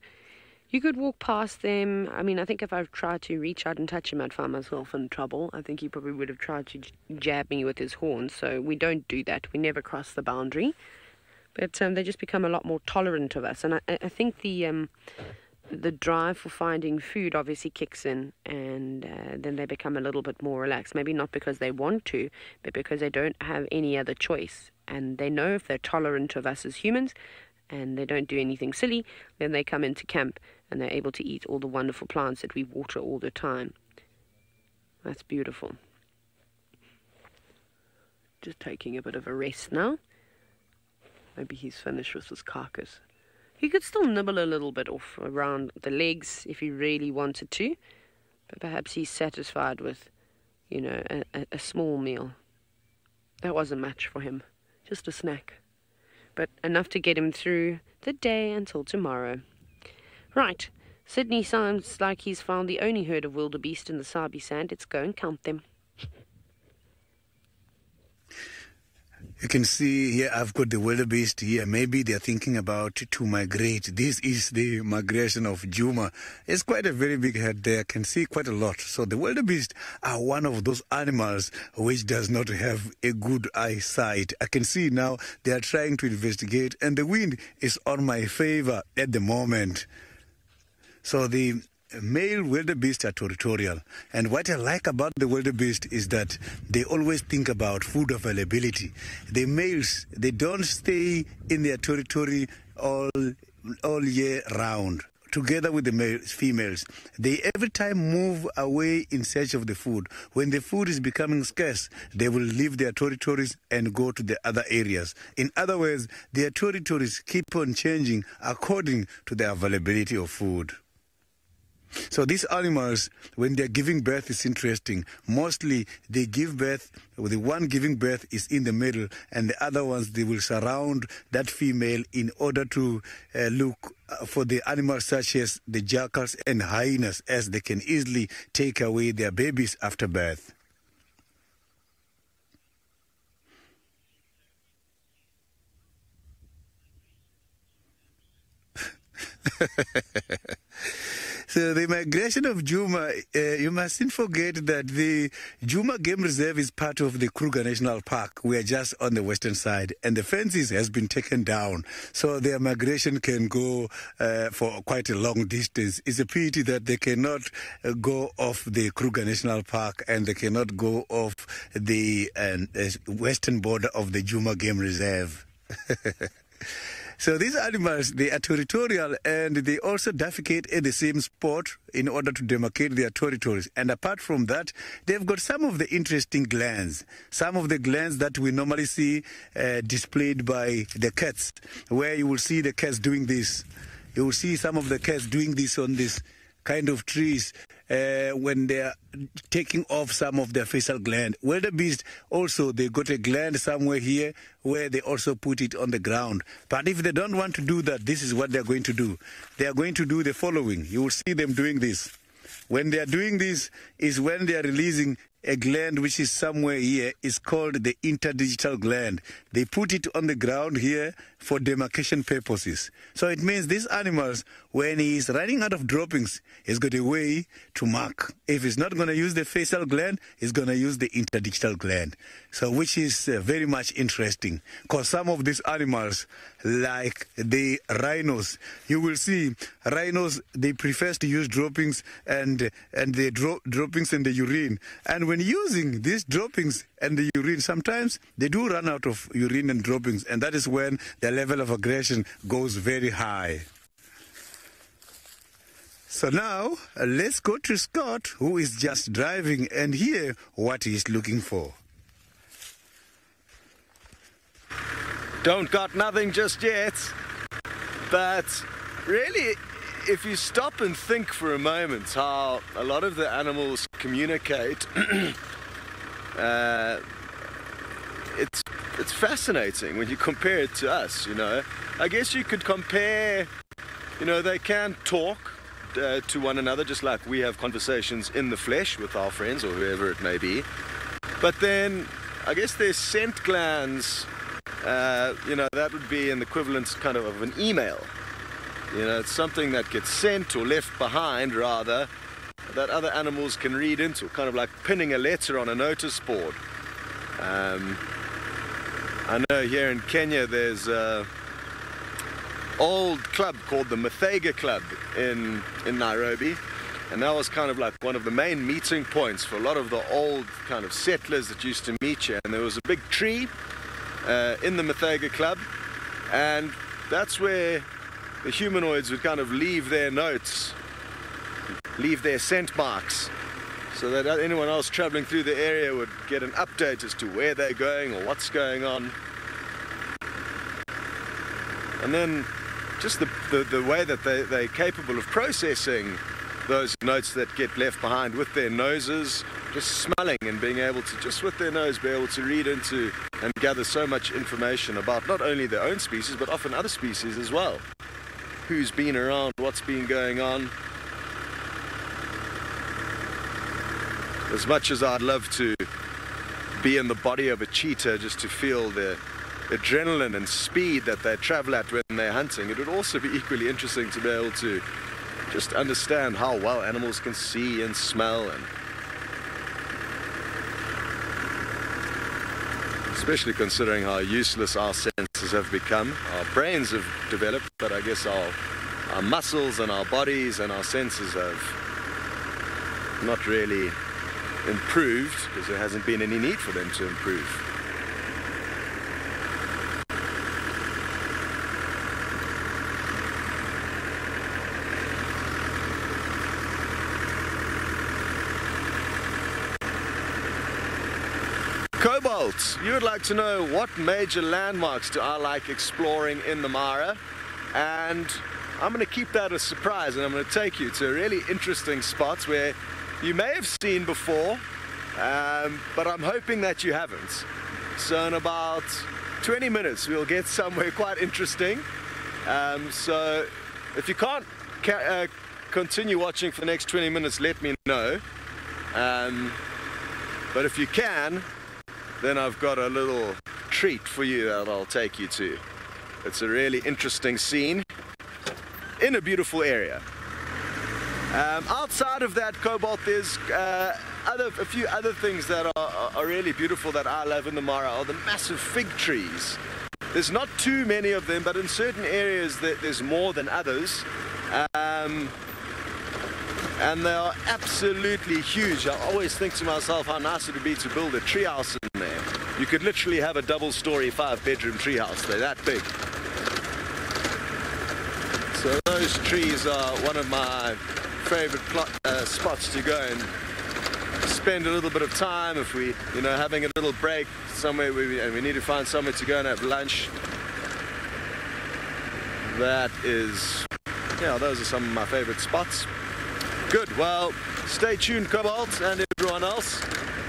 you could walk past them. I mean, I think if I tried to reach out and touch him, I'd find myself in trouble. I think he probably would have tried to jab me with his horns, so we don't do that. We never cross the boundary. But they just become a lot more tolerant of us. And I think the drive for finding food obviously kicks in, and then they become a little bit more relaxed. Maybe not because they want to, but because they don't have any other choice. And they know if they're tolerant of us as humans and they don't do anything silly, then they come into camp and they're able to eat all the wonderful plants that we water all the time. That's beautiful. Just taking a bit of a rest now. Maybe he's finished with his carcass. He could still nibble a little bit off around the legs if he really wanted to, but perhaps he's satisfied with, a small meal. That wasn't much for him, just a snack, but enough to get him through the day until tomorrow. Right, Sydney sounds like he's found the only herd of wildebeest in the Sabi Sand. Let's go and count them. You can see here I've got the wildebeest here. Maybe they're thinking about to migrate. This is the migration of Juma. It's quite a very big herd there. I can see quite a lot. So the wildebeest are one of those animals which does not have a good eyesight. I can see now they are trying to investigate, and the wind is on my favor at the moment. So the male wildebeest are territorial, and what I like about the wildebeest is that they always think about food availability. The males, they don't stay in their territory all year round. together with the females. They every time move away in search of the food. When the food is becoming scarce, they will leave their territories and go to the other areas. In other words, their territories keep on changing according to the availability of food. So these animals, when they're giving birth, is interesting. Mostly they give birth, the one giving birth is in the middle, and the other ones, they will surround that female in order to look for the animals such as the jackals and hyenas, as they can easily take away their babies after birth. So the migration of Djuma, you mustn't forget that the Djuma Game Reserve is part of the Kruger National Park. We are just on the western side, and the fences has been taken down, so their migration can go for quite a long distance. It's a pity that they cannot go off the Kruger National Park, and they cannot go off the western border of the Djuma Game Reserve. So these animals, they are territorial, and they also defecate at the same spot in order to demarcate their territories. And apart from that, they've got some of the interesting glands. Some of the glands that we normally see displayed by the cats, where you will see the cats doing this. You will see some of the cats doing this on this kind of trees when they are taking off some of their facial gland. Wildebeest also, they got a gland somewhere here where they also put it on the ground. But if they don't want to do that, this is what they are going to do. They are going to do the following. You will see them doing this. When they are doing this is when they are releasing a gland which is somewhere here. Is called the interdigital gland. They put it on the ground here for demarcation purposes. So it means these animals, when he is running out of droppings, he's got a way to mark. If he's not going to use the facial gland, he's going to use the interdigital gland. So which is very much interesting, because some of these animals, like the rhinos, you will see rhinos, they prefer to use droppings and the droppings in the urine. And when using these droppings and the urine, sometimes they do run out of urine and droppings, and that is when the level of aggression goes very high. So now, let's go to Scott, who is just driving, and hear what he's looking for. Don't got nothing just yet, but really, if you stop and think for a moment how a lot of the animals communicate, it's fascinating when you compare it to us, you know. I guess you could compare, you know, they can talk to one another just like we have conversations in the flesh with our friends or whoever it may be. But then I guess their scent glands, you know, that would be an equivalent kind of an email. You know, it's something that gets sent or left behind, rather, that other animals can read into, kind of like pinning a letter on a notice board. I know here in Kenya there's an old club called the Muthaiga Club in Nairobi, and that was kind of like one of the main meeting points for a lot of the old kind of settlers that used to meet here. And there was a big tree in the Muthaiga Club, and that's where the humanoids would kind of leave their notes, leave their scent marks, so that anyone else traveling through the area would get an update as to where they're going or what's going on. And then just the way that they're capable of processing those notes that get left behind with their noses, just smelling and being able to, just with their nose, be able to read into and gather so much information about not only their own species, but often other species as well. Who's been around, what's been going on. As much as I'd love to be in the body of a cheetah just to feel the adrenaline and speed that they travel at when they're hunting, it would also be equally interesting to be able to just understand how well animals can see and smell, and especially considering how useless our senses have become. Our brains have developed, but I guess our muscles and our bodies and our senses have not really improved, because there hasn't been any need for them to improve. Cobalt, you would like to know what major landmarks do I like exploring in the Mara, and I'm going to keep that a surprise, and I'm going to take you to really interesting spots where you may have seen before, but I'm hoping that you haven't. So in about 20 minutes we'll get somewhere quite interesting. So if you can't continue watching for the next 20 minutes, let me know. But if you can, then I've got a little treat for you that I'll take you to. It's a really interesting scene in a beautiful area. Outside of that, Cobalt, there's a few other things that are really beautiful that I love in the Mara are the massive fig trees. There's not too many of them, but in certain areas there's more than others. And they are absolutely huge. I always think to myself how nice it would be to build a treehouse in there. You could literally have a double-story 5-bedroom treehouse. They're that big. So those trees are one of my favorite spots to go and spend a little bit of time if we, having a little break somewhere and we need to find somewhere to go and have lunch. That is, those are some of my favorite spots. Good, well, stay tuned, Cobalt, and everyone else.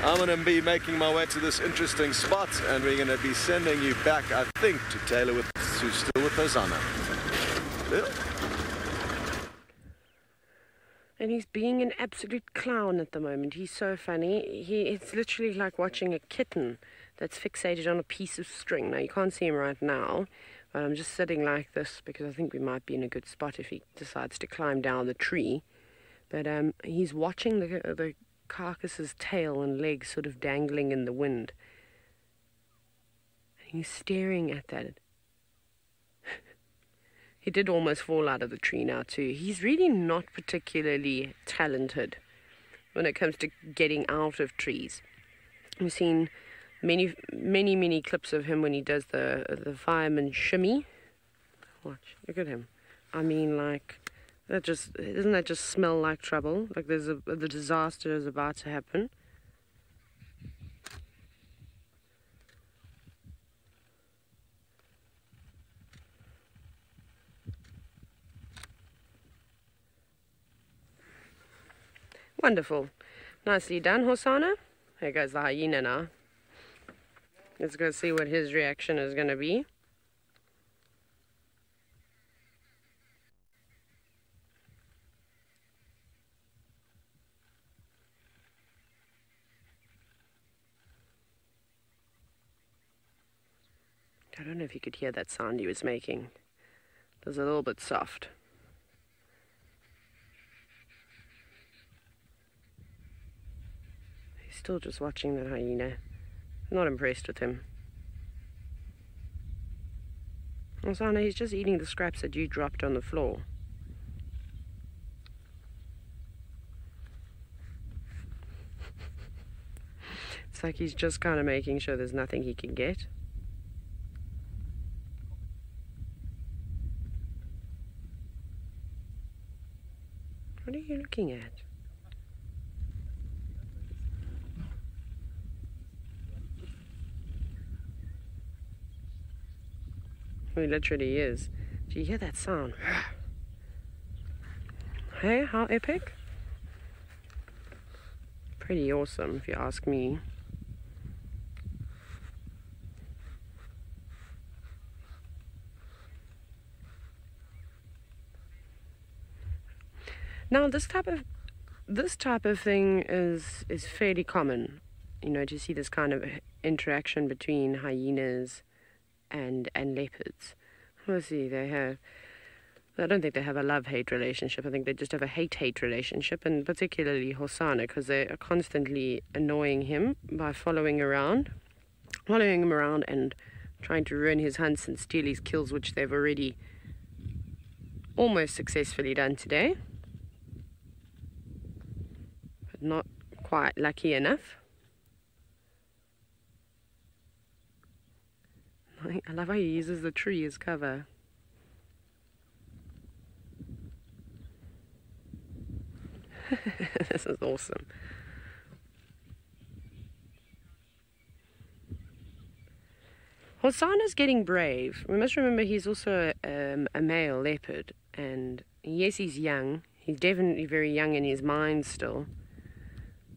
I'm going to be making my way to this interesting spot, and we're going to be sending you back, I think, to Taylor, who's still with Hosanna. And he's being an absolute clown at the moment. He's so funny. It's literally like watching a kitten that's fixated on a piece of string. Now, you can't see him right now, but I'm just sitting like this because I think we might be in a good spot if he decides to climb down the tree. But he's watching the carcass's tail and legs sort of dangling in the wind. And he's staring at that. He did almost fall out of the tree now too. He's really not particularly talented when it comes to getting out of trees. We've seen many clips of him when he does the fireman shimmy. Watch, look at him. I mean, like, doesn't that just smell like trouble? Like the disaster is about to happen. Wonderful. Nicely done, Hosanna. There goes the hyena now. Let's go see what his reaction is going to be. I don't know if you could hear that sound he was making. It was a little bit soft. He's still just watching that hyena. Not impressed with him. Hosanna, he's just eating the scraps that you dropped on the floor. It's like he's just kind of making sure there's nothing he can get. What are you looking at? He literally is. Do you hear that sound? Hey, how epic? Pretty awesome, if you ask me. Now, this type of thing is fairly common, to see this kind of interaction between hyenas and leopards. Obviously, I don't think they have a love-hate relationship. I think they just have a hate-hate relationship, and particularly Hosanna, because they are constantly annoying him by following him around and trying to ruin his hunts and steal his kills, which they've already almost successfully done today. But not quite lucky enough. I love how he uses the tree as cover. This is awesome. Hosanna's getting brave. We must remember he's also a male leopard, and yes, he's young. He's definitely very young in his mind still,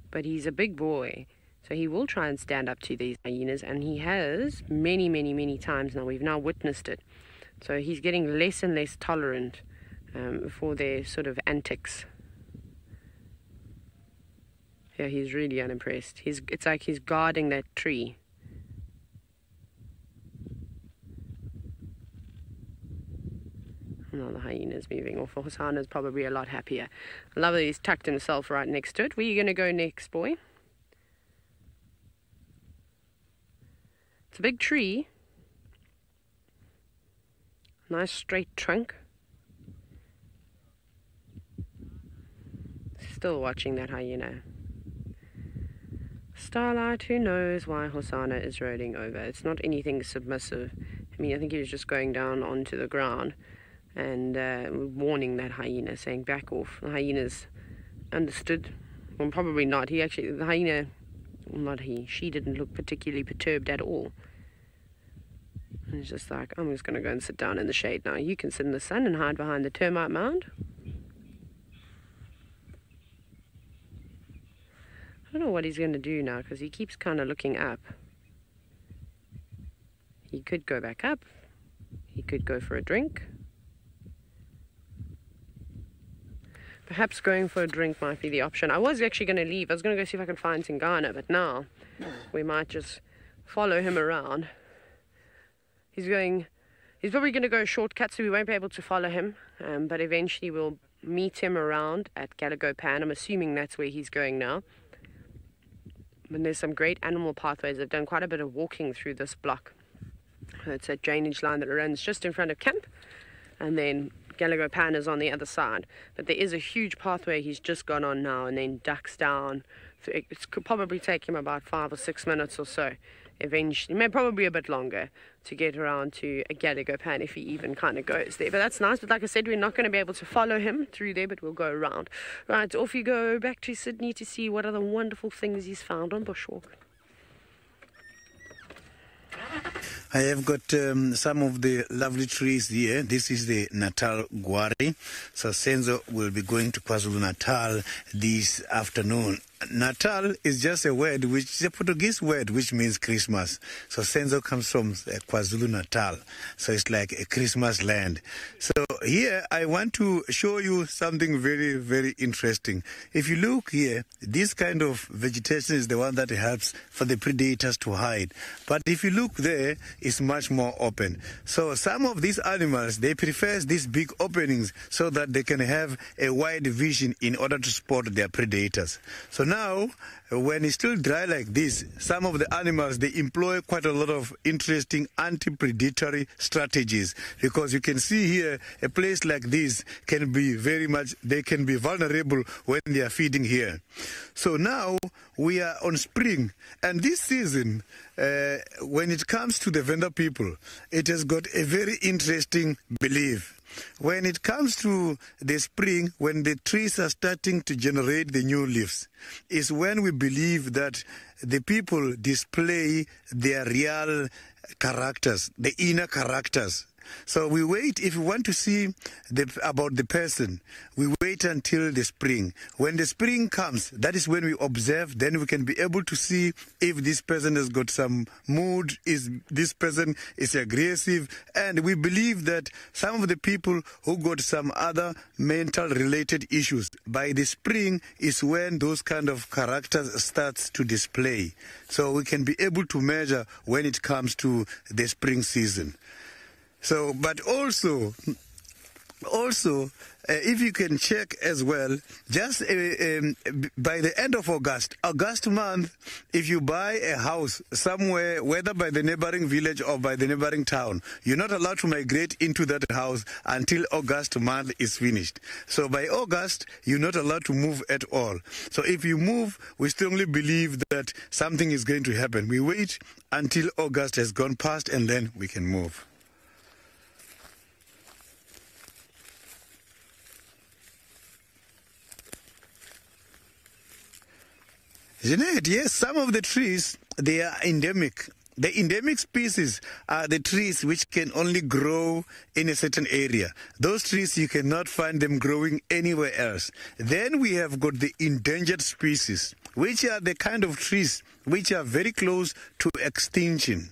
but he's a big boy, so he will try and stand up to these hyenas, and he has many, many, many times now. We've now witnessed it. So he's getting less and less tolerant for their sort of antics. Yeah, he's really unimpressed. It's like he's guarding that tree. Now the hyena's moving off. Hosanna's probably a lot happier. I love that he's tucked himself right next to it. Where are you going to go next, boy? It's a big tree. Nice straight trunk. Still watching that hyena. Starlight, who knows why Hosanna is rolling over. It's not anything submissive. I mean, I think he was just going down onto the ground and warning that hyena, saying back off. The hyena's understood. Well, probably not. The hyena, well, not he, she didn't look particularly perturbed at all. And it's just like, I'm just going to go and sit down in the shade now. You can sit in the sun and hide behind the termite mound. I don't know what he's going to do now, because he keeps kind of looking up. He could go back up. He could go for a drink. Perhaps going for a drink might be the option. I was actually going to leave. I was going to go see if I can find Tingana, but now we might just follow him around. He's probably going to go a shortcut, so we won't be able to follow him. But eventually we'll meet him around at Galago Pan. I'm assuming that's where he's going now. And there's some great animal pathways. I've done quite a bit of walking through this block. It's a drainage line that runs just in front of camp, and then Galago Pan is on the other side. But there is a huge pathway he's just gone on now, and then ducks down. It could probably take him about 5 or 6 minutes or so. Eventually, maybe probably a bit longer to get around to a Galago Pan if he even kind of goes there. But that's nice. But like I said, we're not going to be able to follow him through there, but we'll go around. Right, off you go back to Sydney to see what other wonderful things he's found on bushwalk. I have got some of the lovely trees here. This is the Natal Guari. So Senzo will be going to KwaZulu-Natal this afternoon. Natal is just a word, which is a Portuguese word, which means Christmas. So Senzo comes from KwaZulu-Natal. So it's like a Christmas land. So here I want to show you something very, very interesting. If you look here, this kind of vegetation is the one that helps for the predators to hide. But if you look there, it's much more open. So some of these animals, they prefer these big openings so that they can have a wide vision in order to spot their predators. So now, when it's still dry like this, some of the animals, they employ quite a lot of interesting anti-predatory strategies, because you can see here a place like this can be they can be vulnerable when they are feeding here. So now we are on spring, and this season, when it comes to the Venda people, it has got a very interesting belief. When it comes to the spring, when the trees are starting to generate the new leaves, is when we believe that the people display their real characters, the inner characters. So we wait, if we want to see about the person, we wait until the spring. When the spring comes, that is when we observe, then we can be able to see if this person has got some mood, this person is aggressive, and we believe that some of the people who got some other mental related issues, by the spring is when those kind of characters starts to display. So we can be able to measure when it comes to the spring season. So, but also, if you can check as well, just by the end of August month, if you buy a house somewhere, whether by the neighboring village or by the neighboring town, you're not allowed to migrate into that house until August month is finished. So by August, you're not allowed to move at all. So if you move, we strongly believe that something is going to happen. We wait until August has gone past and then we can move. Jeanette, yes, some of the trees, they are endemic. The endemic species are the trees which can only grow in a certain area. Those trees, you cannot find them growing anywhere else. Then we have got the endangered species, which are the kind of trees which are very close to extinction.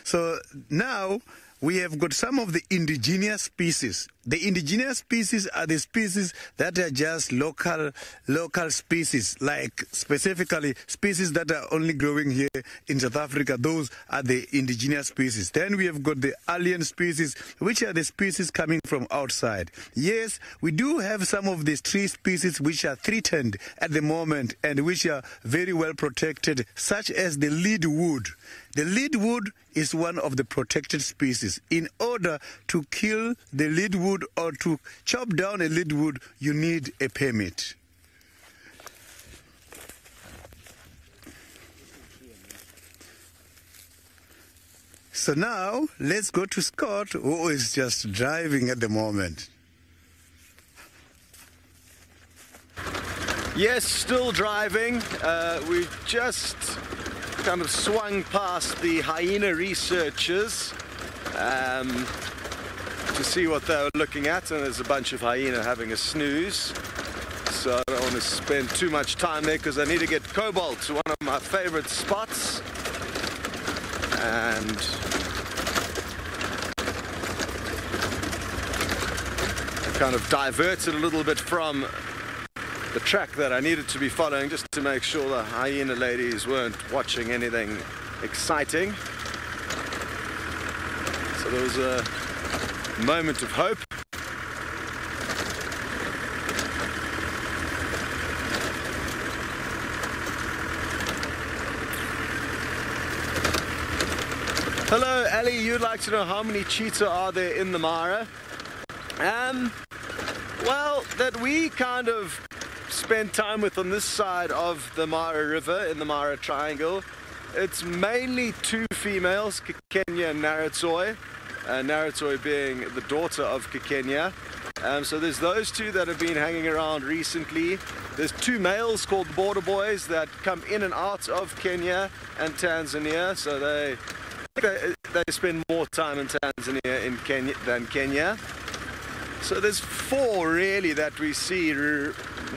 So now we have got some of the indigenous species. The indigenous species are the species that are just local species, like specifically species that are only growing here in South Africa. Those are the indigenous species. Then we have got the alien species, which are the species coming from outside. Yes, we do have some of these tree species which are threatened at the moment and which are very well protected, such as the leadwood. The leadwood is one of the protected species. In order to kill the leadwood or to chop down a leadwood, you need a permit. So now, let's go to Scott, who is just driving at the moment. Yes, still driving. We just kind of swung past the hyena researchers to see what they were looking at, and there's a bunch of hyena having a snooze. So I don't want to spend too much time there because I need to get cobalt to one of my favorite spots. And I kind of diverted a little bit from the track that I needed to be following just to make sure the hyena ladies weren't watching anything exciting. So there was a moment of hope. Hello, Ali, you'd like to know how many cheetah are there in the Mara? Well, that we kind of spend time with on this side of the Mara River, in the Mara Triangle, it's mainly two females, Kikenya and Naratoi. Naratoi being the daughter of Kikenya. So there's those two that have been hanging around recently. There's two males called border boys that come in and out of Kenya and Tanzania. So they spend more time in Tanzania than Kenya. So there's four really that we see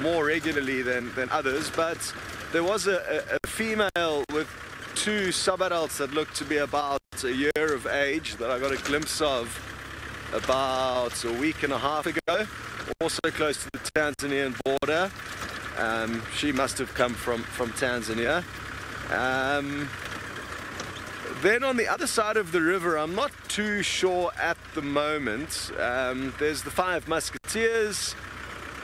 more regularly than others. But there was a female with two sub-adults that looked to be about a year of age that I got a glimpse of about a week and a half ago, also close to the Tanzanian border. She must have come from Tanzania. Then on the other side of the river, I'm not too sure at the moment. There's the 5 Musketeers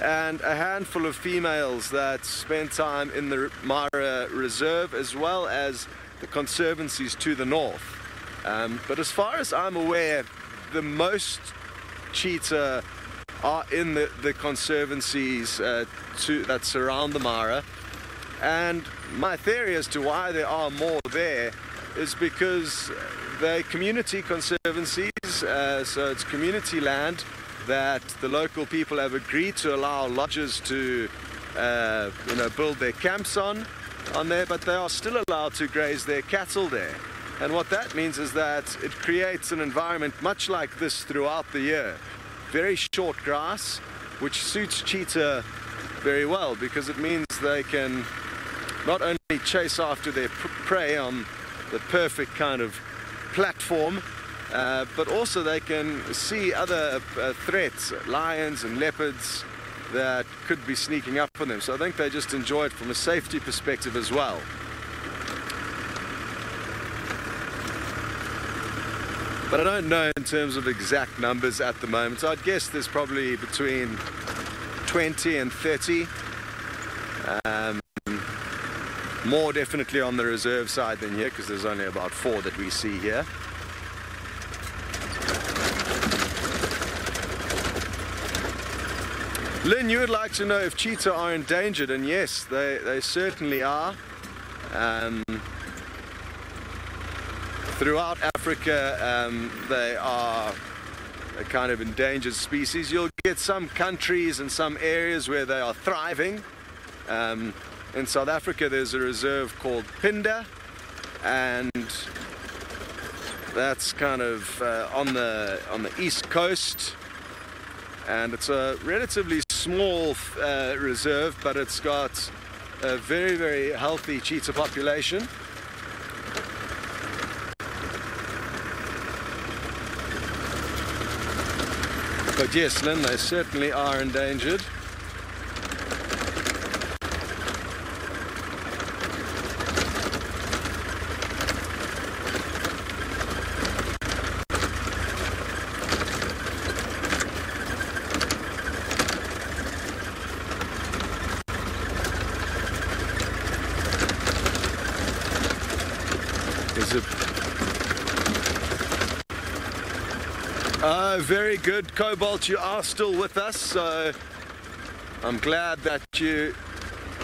and a handful of females that spend time in the Mara Reserve, as well as the conservancies to the north. But as far as I'm aware, the most cheetah are in the conservancies that surround the Mara. And my theory as to why there are more there is because they're community conservancies, so it's community land that the local people have agreed to allow lodges to build their camps on there, but they are still allowed to graze their cattle there. And what that means is that it creates an environment much like this throughout the year. Very short grass, which suits cheetah very well, because it means they can not only chase after their prey on the perfect kind of platform, but also they can see other threats, lions and leopards that could be sneaking up on them. So I think they just enjoy it from a safety perspective as well. But I don't know in terms of exact numbers at the moment. So I'd guess there's probably between 20 and 30. More definitely on the reserve side than here, because there's only about 4 that we see here. Lynn, you would like to know if cheetah are endangered, and yes, they certainly are. Throughout Africa, they are a kind of endangered species. You'll get some countries and some areas where they are thriving. In South Africa, there's a reserve called Pinda, and That's kind of on the east coast, and it's a relatively small reserve, but it's got a very, very healthy cheetah population. But yes, Lynn, they certainly are endangered. Very good, Cobalt, you are still with us, so I'm glad that you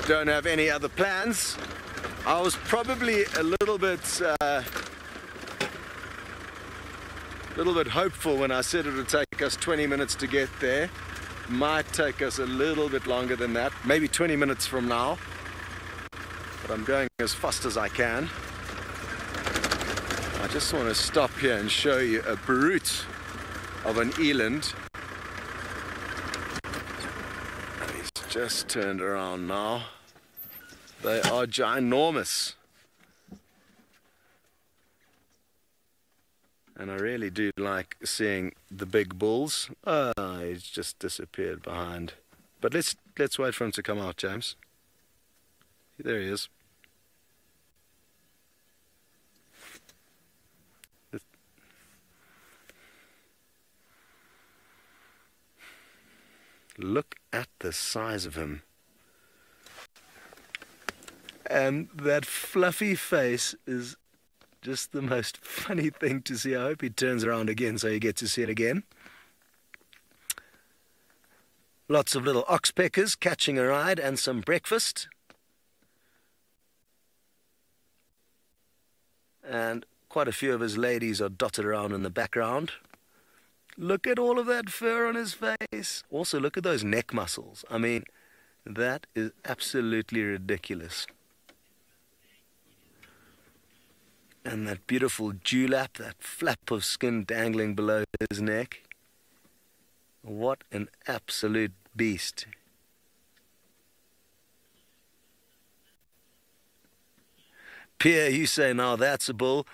don't have any other plans. I was probably a little bit hopeful when I said it would take us 20 minutes to get there. Might take us a little bit longer than that, maybe 20 minutes from now, but I'm going as fast as I can. I just want to stop here and show you a brute of an eland. And he's just turned around now. They are ginormous. And I really do like seeing the big bulls. He's just disappeared behind. But let's wait for him to come out, James. There he is. Look at the size of him. And that fluffy face is just the most funny thing to see. I hope he turns around again so you get to see it again. Lots of little oxpeckers catching a ride and some breakfast. And quite a few of his ladies are dotted around in the background. Look at all of that fur on his face. Also, look at those neck muscles. I mean, that is absolutely ridiculous. And that beautiful dewlap, that flap of skin dangling below his neck. What an absolute beast. Pierre, you say, now that's a bull.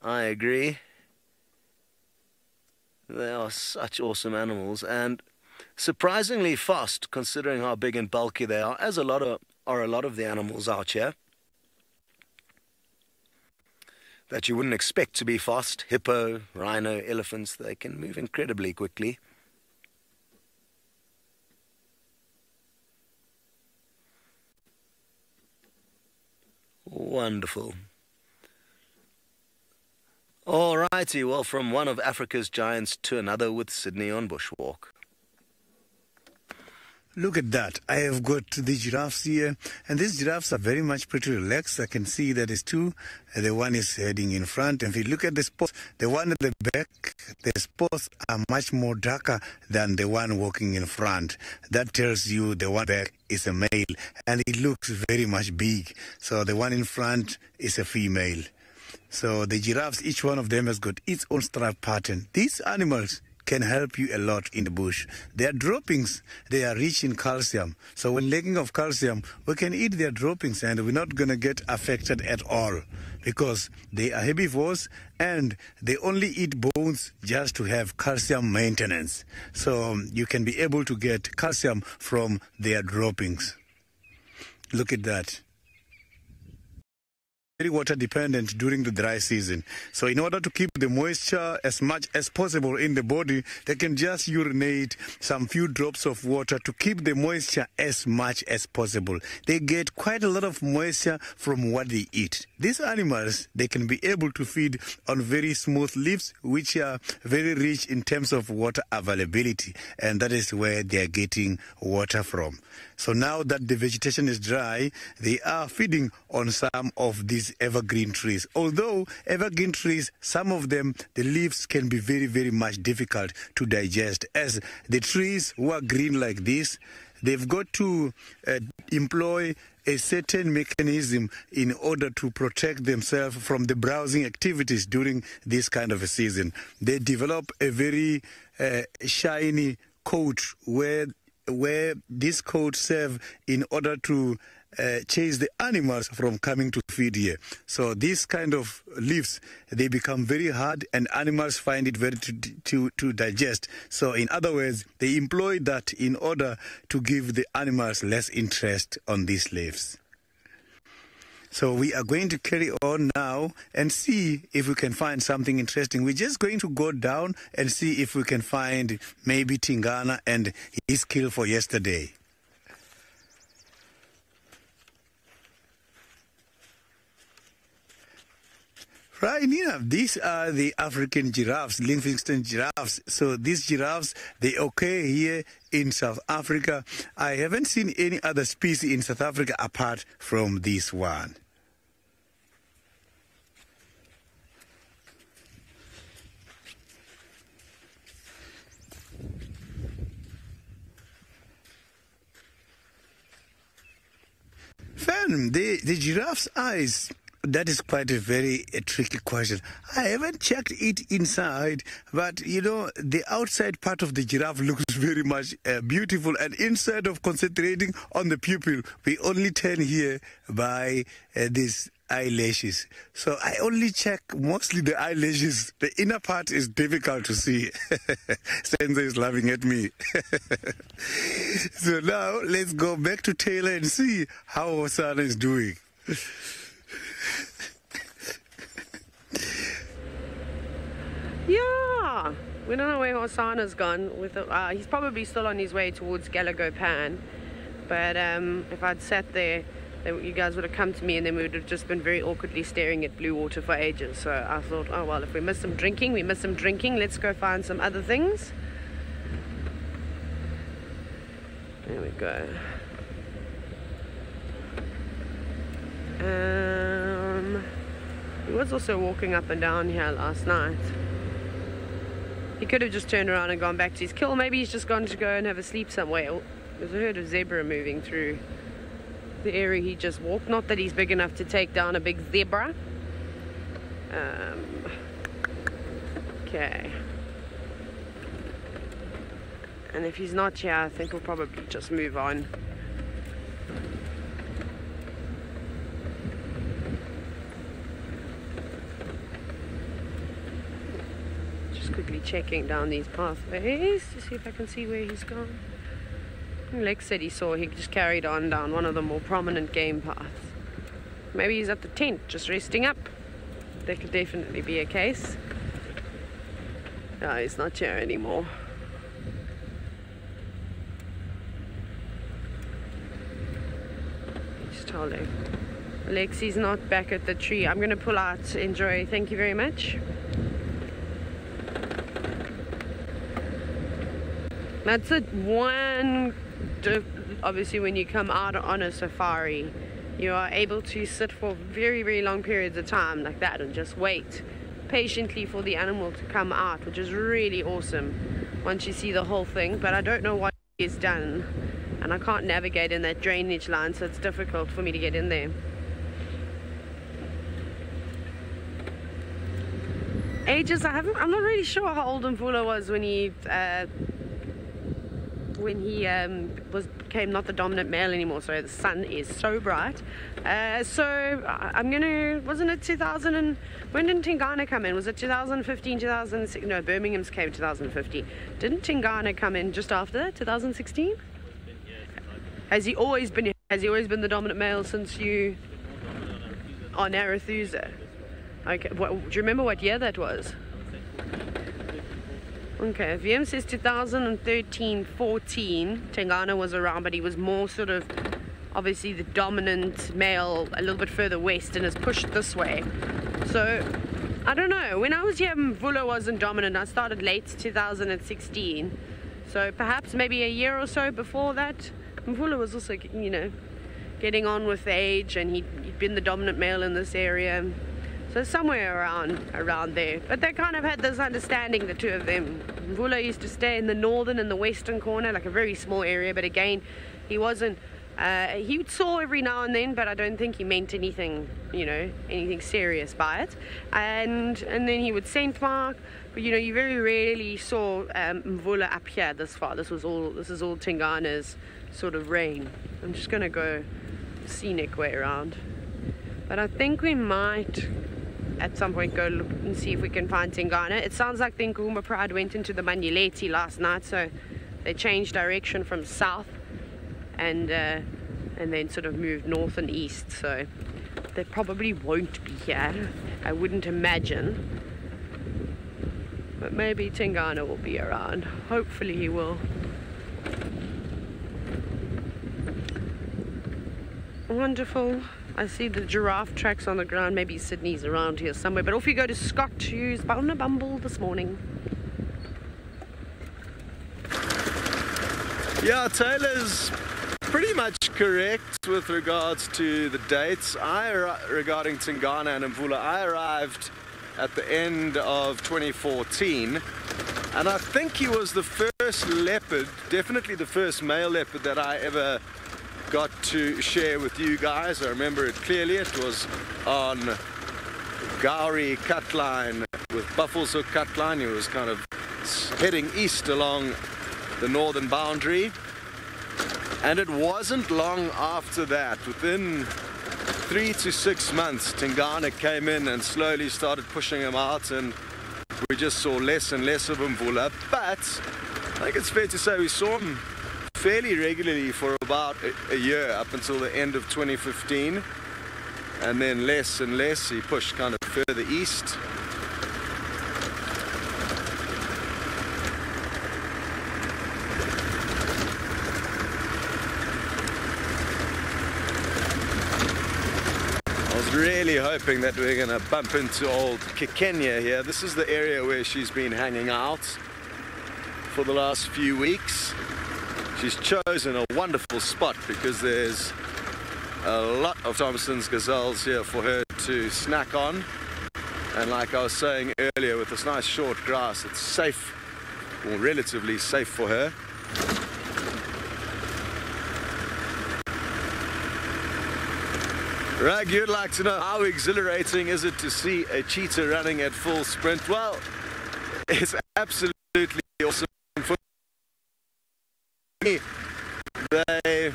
I agree. They are such awesome animals and surprisingly fast considering how big and bulky they are, as a lot of the animals out here that you wouldn't expect to be fast. Hippo, rhino, elephants, they can move incredibly quickly. Wonderful. Alrighty, well, from one of Africa's giants to another with Sydney on Bushwalk. Look at that. I have got the giraffes here, and these giraffes are very much pretty relaxed. I can see that is two. The one is heading in front, and if you look at the spots, the one at the back, the spots are much more darker than the one walking in front. That tells you the one back is a male, and it looks very much big. So the one in front is a female. So the giraffes, each one of them has got its own stripe pattern. These animals can help you a lot in the bush. Their droppings, they are rich in calcium. So when lacking of calcium, we can eat their droppings and we're not going to get affected at all because they are herbivores and they only eat bones just to have calcium maintenance. So you can be able to get calcium from their droppings. Look at that. Very water dependent during the dry season. So in order to keep the moisture as much as possible in the body, they can just urinate some few drops of water to keep the moisture as much as possible. They get quite a lot of moisture from what they eat. These animals, they can be able to feed on very smooth leaves, which are very rich in terms of water availability. And that is where they are getting water from. So now that the vegetation is dry, they are feeding on some of these evergreen trees. Although evergreen trees, some of them, the leaves can be very, very much difficult to digest. As the trees who are green like this, they've got to employ a certain mechanism in order to protect themselves from the browsing activities during this kind of a season. They develop a very shiny coat where this coat serve in order to chase the animals from coming to feed here. So these kind of leaves, they become very hard and animals find it very to digest. So in other words, they employ that in order to give the animals less interest on these leaves. So we are going to carry on now and see if we can find something interesting. We're just going to go down and see if we can find maybe Tingana and his kill for yesterday. Right, Nina, these are the African giraffes, Livingstone giraffes. So these giraffes, they occur here in South Africa. I haven't seen any other species in South Africa apart from this one. Fan, the giraffe's eyes, that is quite a very tricky question. I haven't checked it inside, but you know, the outside part of the giraffe looks very much beautiful, and instead of concentrating on the pupil, we only turn here by these eyelashes. So I only check mostly the eyelashes. The inner part is difficult to see. Senza is laughing at me. So now let's go back to Taylor and see how Hosanna is doing. Yeah, we don't know where Hosanna's gone. He's probably still on his way towards Gallagher Pan. But if I'd sat there, you guys would have come to me and then we would have just been very awkwardly staring at blue water for ages. So I thought, oh well, if we miss some drinking, we miss some drinking. Let's go find some other things. There we go. He was also walking up and down here last night. He could have just turned around and gone back to his kill. Maybe he's just gone to go and have a sleep somewhere. There's a herd of zebra moving through the area he just walked. Not that he's big enough to take down a big zebra. Okay. And if he's not here, I think we'll probably just move on. Just quickly checking down these pathways to see if I can see where he's gone. Lex said he just carried on down one of the more prominent game paths. Maybe he's at the tent, just resting up. That could definitely be a case. No, he's not here anymore. Just told him. Lexi's not back at the tree. I'm going to pull out. Enjoy. Thank you very much. That's it. Obviously when you come out on a safari, you are able to sit for very, very long periods of time like that and just wait patiently for the animal to come out, which is really awesome once you see the whole thing. But I don't know what is done, and I can't navigate in that drainage line, so it's difficult for me to get in there. Ages, I'm not really sure how old Mvula was when he became not the dominant male anymore. So the sun is so bright. So I'm gonna, wasn't it 2000 and when did Tingana come in? Was it 2015, 2016? No, Birmingham's came 2015. Didn't Tingana come in just after that, 2016? Has he always been the dominant male since you on Arathusa? Okay, do you remember what year that was? Okay, VM says 2013-14, Tingana was around, but he was more sort of, obviously the dominant male a little bit further west and is pushed this way. So, I don't know, when I was here, Mvula wasn't dominant. I started late 2016, so perhaps maybe a year or so before that. Mvula was also, you know, getting on with age, and he'd been the dominant male in this area. So somewhere around there. But they kind of had this understanding, the two of them. Mvula used to stay in the northern and the western corner, like a very small area, but again, He wasn't. He saw every now and then, but I don't think he meant anything, anything serious by it. And then he would scent mark, but you very rarely saw Mvula up here this far. This is all Tingana's sort of reign. I'm just gonna go scenic way around, but I think we might at some point go look and see if we can find Tingana. It sounds like the Nkuhuma Pride went into the Manyeleti last night, so they changed direction from south and then sort of moved north and east, so they probably won't be here, I wouldn't imagine, but maybe Tingana will be around. Hopefully he will. Wonderful. I see the giraffe tracks on the ground. Maybe Sydney's around here somewhere, but off you go to Scott, who's on a bumble this morning. Yeah, Taylor's pretty much correct with regards to the dates. Regarding Tingana and Mvula, I arrived at the end of 2014, and I think he was the first leopard, definitely the first male leopard that I ever got to share with you guys. I remember it clearly. It was on Gowrie cut line with Buffels Hook cut line. He was kind of heading east along the northern boundary, and it wasn't long after that, within 3 to 6 months, Tingana came in and slowly started pushing him out, and we just saw less and less of Mvula. But I think it's fair to say we saw him fairly regularly for about a year up until the end of 2015, and then less and less. He pushed kind of further east. I was really hoping that we're going to bump into old Kikenya here. This is the area where she's been hanging out for the last few weeks. She's chosen a wonderful spot because there's a lot of Thompson's gazelles here for her to snack on. And like I was saying earlier, with this nice short grass, it's safe, or relatively safe for her. Rag, you'd like to know how exhilarating is it to see a cheetah running at full sprint? Well, it's absolutely awesome. For me, they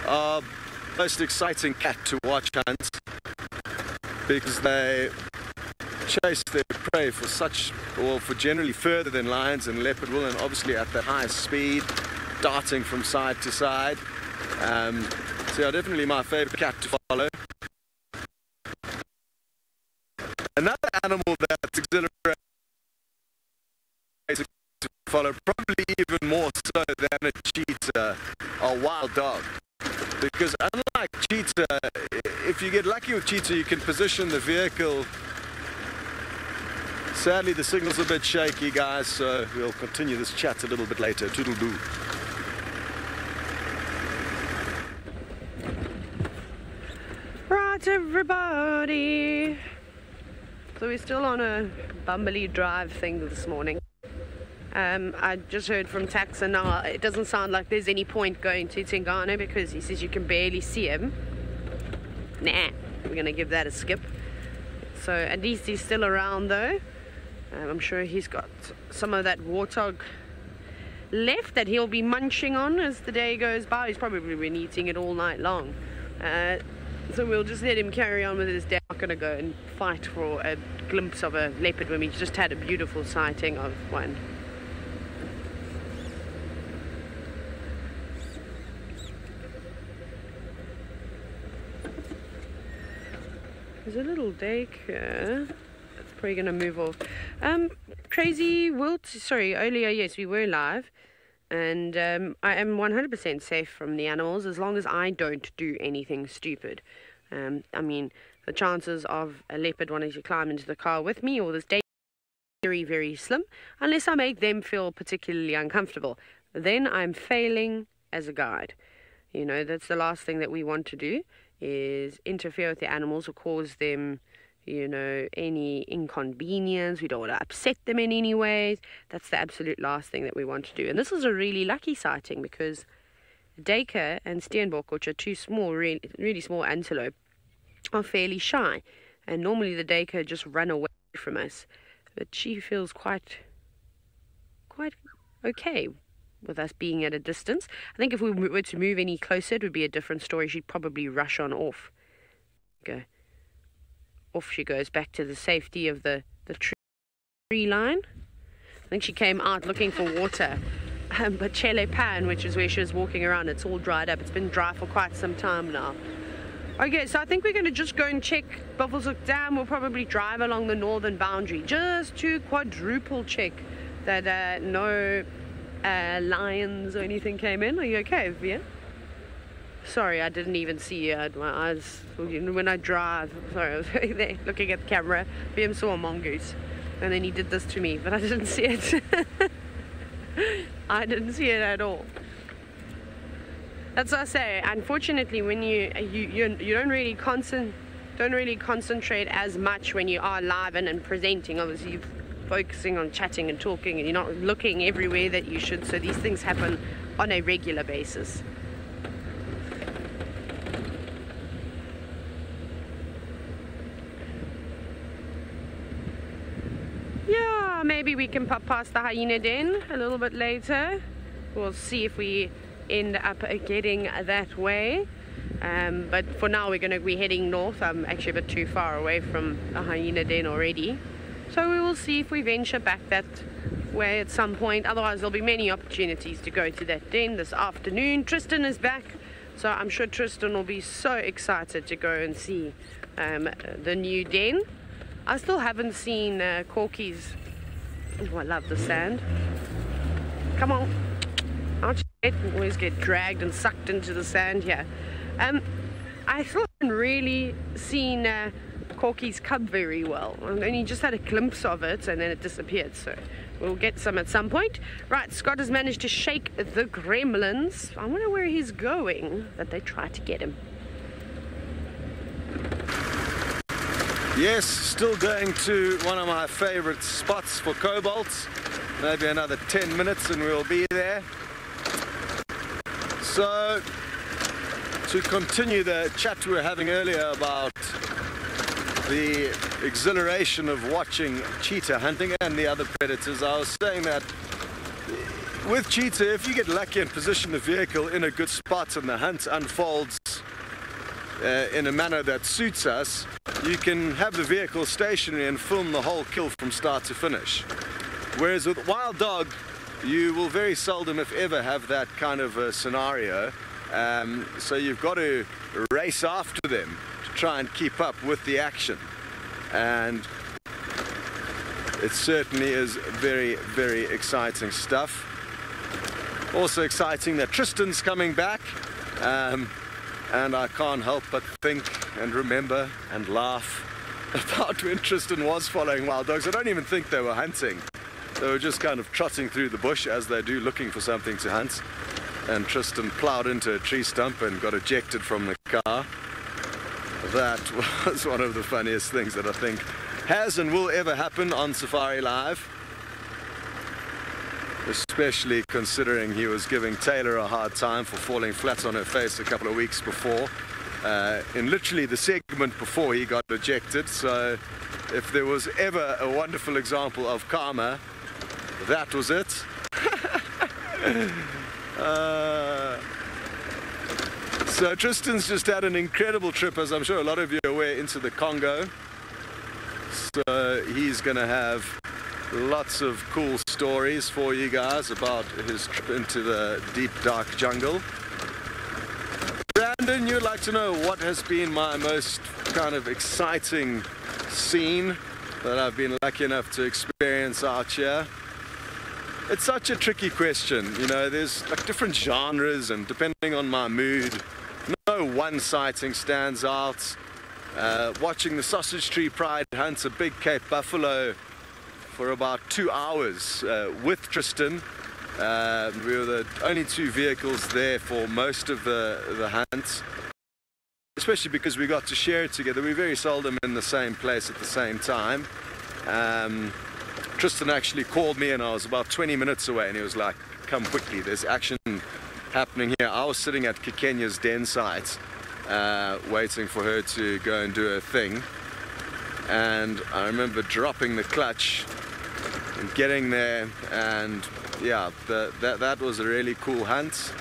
are most exciting cat to watch hunt because they chase their prey for generally further than lions and leopard will, and obviously at that high speed, darting from side to side. So yeah, definitely my favorite cat to follow. Another animal that's exhilarating to follow, probably even more so than a cheetah, a wild dog. Because unlike cheetah, if you get lucky with cheetah, you can position the vehicle. Sadly, the signal's a bit shaky, guys, so we'll continue this chat a little bit later. Toodle-doo. Right, everybody. So we're still on a bumbly drive thing this morning. I just heard from Taxa now, it doesn't sound like there's any point going to Tingana because he says you can barely see him. Nah, we're going to give that a skip. So at least he's still around though. I'm sure he's got some of that warthog left that he'll be munching on as the day goes by. He's probably been eating it all night long. So we'll just let him carry on with his day. I'm not going to go and fight for a glimpse of a leopard when we just had a beautiful sighting of one. There's a little dake here. That's probably going to move off. Crazy Wilt, sorry, earlier, yes, we were live. And I am 100% safe from the animals as long as I don't do anything stupid. I mean, the chances of a leopard wanting to climb into the car with me or this day are very, very slim, unless I make them feel particularly uncomfortable. Then I'm failing as a guide. You know, that's the last thing that we want to do, is interfere with the animals or cause them, you know, any inconvenience. We don't want to upset them in any ways. That's the absolute last thing that we want to do. And this was a really lucky sighting because Duiker and Steenbok, which are two small, really small antelope, are fairly shy. And normally the Duiker just run away from us. But she feels quite okay with us being at a distance. I think if we were to move any closer, it would be a different story. She'd probably rush on off. Go. Off she goes back to the safety of the tree line. I think she came out looking for water. But Chele Pan, which is where she was walking around, it's all dried up. It's been dry for quite some time now. Okay, so I think we're going to just go and check Buffelshoek Dam. We'll probably drive along the northern boundary just to quadruple check that no lions or anything came in. Are you okay, Vian? Sorry, I didn't even see you. I had my eyes when I drive. Sorry, I was there looking at the camera. Vian saw a mongoose, and then he did this to me, but I didn't see it. I didn't see it at all. That's what I say. Unfortunately, when you don't really concentrate as much when you are live and presenting. Obviously, you're focusing on chatting and talking, and you're not looking everywhere that you should. So these things happen on a regular basis. Yeah, maybe we can pop past the hyena den a little bit later. We'll see if we end up getting that way. But for now, we're going to be heading north. I'm actually a bit too far away from the hyena den already. So we will see if we venture back that way at some point. Otherwise, there'll be many opportunities to go to that den this afternoon. Tristan is back, so I'm sure Tristan will be so excited to go and see the new den. I still haven't seen Corky's. Oh, I love the sand. Come on. Aren't you always get dragged and sucked into the sand here? I still haven't really seen Corky's cub very well. I only just had a glimpse of it and then it disappeared. So we'll get some at some point. Right, Scott has managed to shake the gremlins. I wonder where he's going, that they try to get him. Yes, still going to one of my favorite spots for cobalts. Maybe another 10 minutes and we'll be there. So, to continue the chat we were having earlier about the exhilaration of watching cheetah hunting and the other predators, I was saying that with cheetah, if you get lucky and position the vehicle in a good spot and the hunt unfolds in a manner that suits us, you can have the vehicle stationary and film the whole kill from start to finish. Whereas with wild dog, you will very seldom, if ever, have that kind of a scenario. So you've got to race after them to try and keep up with the action. And it certainly is very, very exciting stuff. Also exciting that Tristan's coming back. And I can't help but think and remember and laugh about when Tristan was following wild dogs. I don't even think they were hunting. They were just kind of trotting through the bush as they do, looking for something to hunt. And Tristan plowed into a tree stump and got ejected from the car. That was one of the funniest things that I think has and will ever happen on SafariLive. Especially considering he was giving Taylor a hard time for falling flat on her face a couple of weeks before. In literally the segment before he got ejected. So if there was ever a wonderful example of karma, that was it. So Tristan's just had an incredible trip, as I'm sure a lot of you are aware, into the Congo. So he's going to have lots of cool stories for you guys about his trip into the deep, dark jungle. Brandon, you'd like to know what has been my most kind of exciting scene that I've been lucky enough to experience out here? It's such a tricky question, you know, there's like different genres and depending on my mood, no one sighting stands out. Watching the Sausage Tree Pride hunt a big Cape buffalo for about 2 hours with Tristan. We were the only two vehicles there for most of the hunt, especially because we got to share it together. We're very seldom in the same place at the same time. Tristan actually called me and I was about 20 minutes away and he was like, come quickly, there's action happening here. I was sitting at Kikenya's den site, waiting for her to go and do her thing. And I remember dropping the clutch and getting there, and yeah, that was a really cool hunt.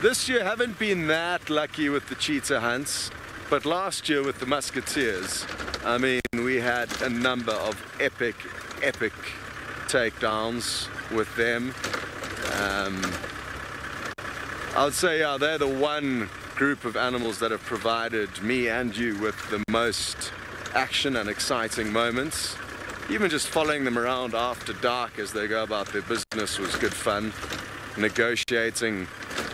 This year haven't been that lucky with the cheetah hunts, but last year with the musketeers, I mean, we had a number of epic takedowns with them. I would say, yeah, they're the one group of animals that have provided me and you with the most action and exciting moments. Even just following them around after dark as they go about their business was good fun. Negotiating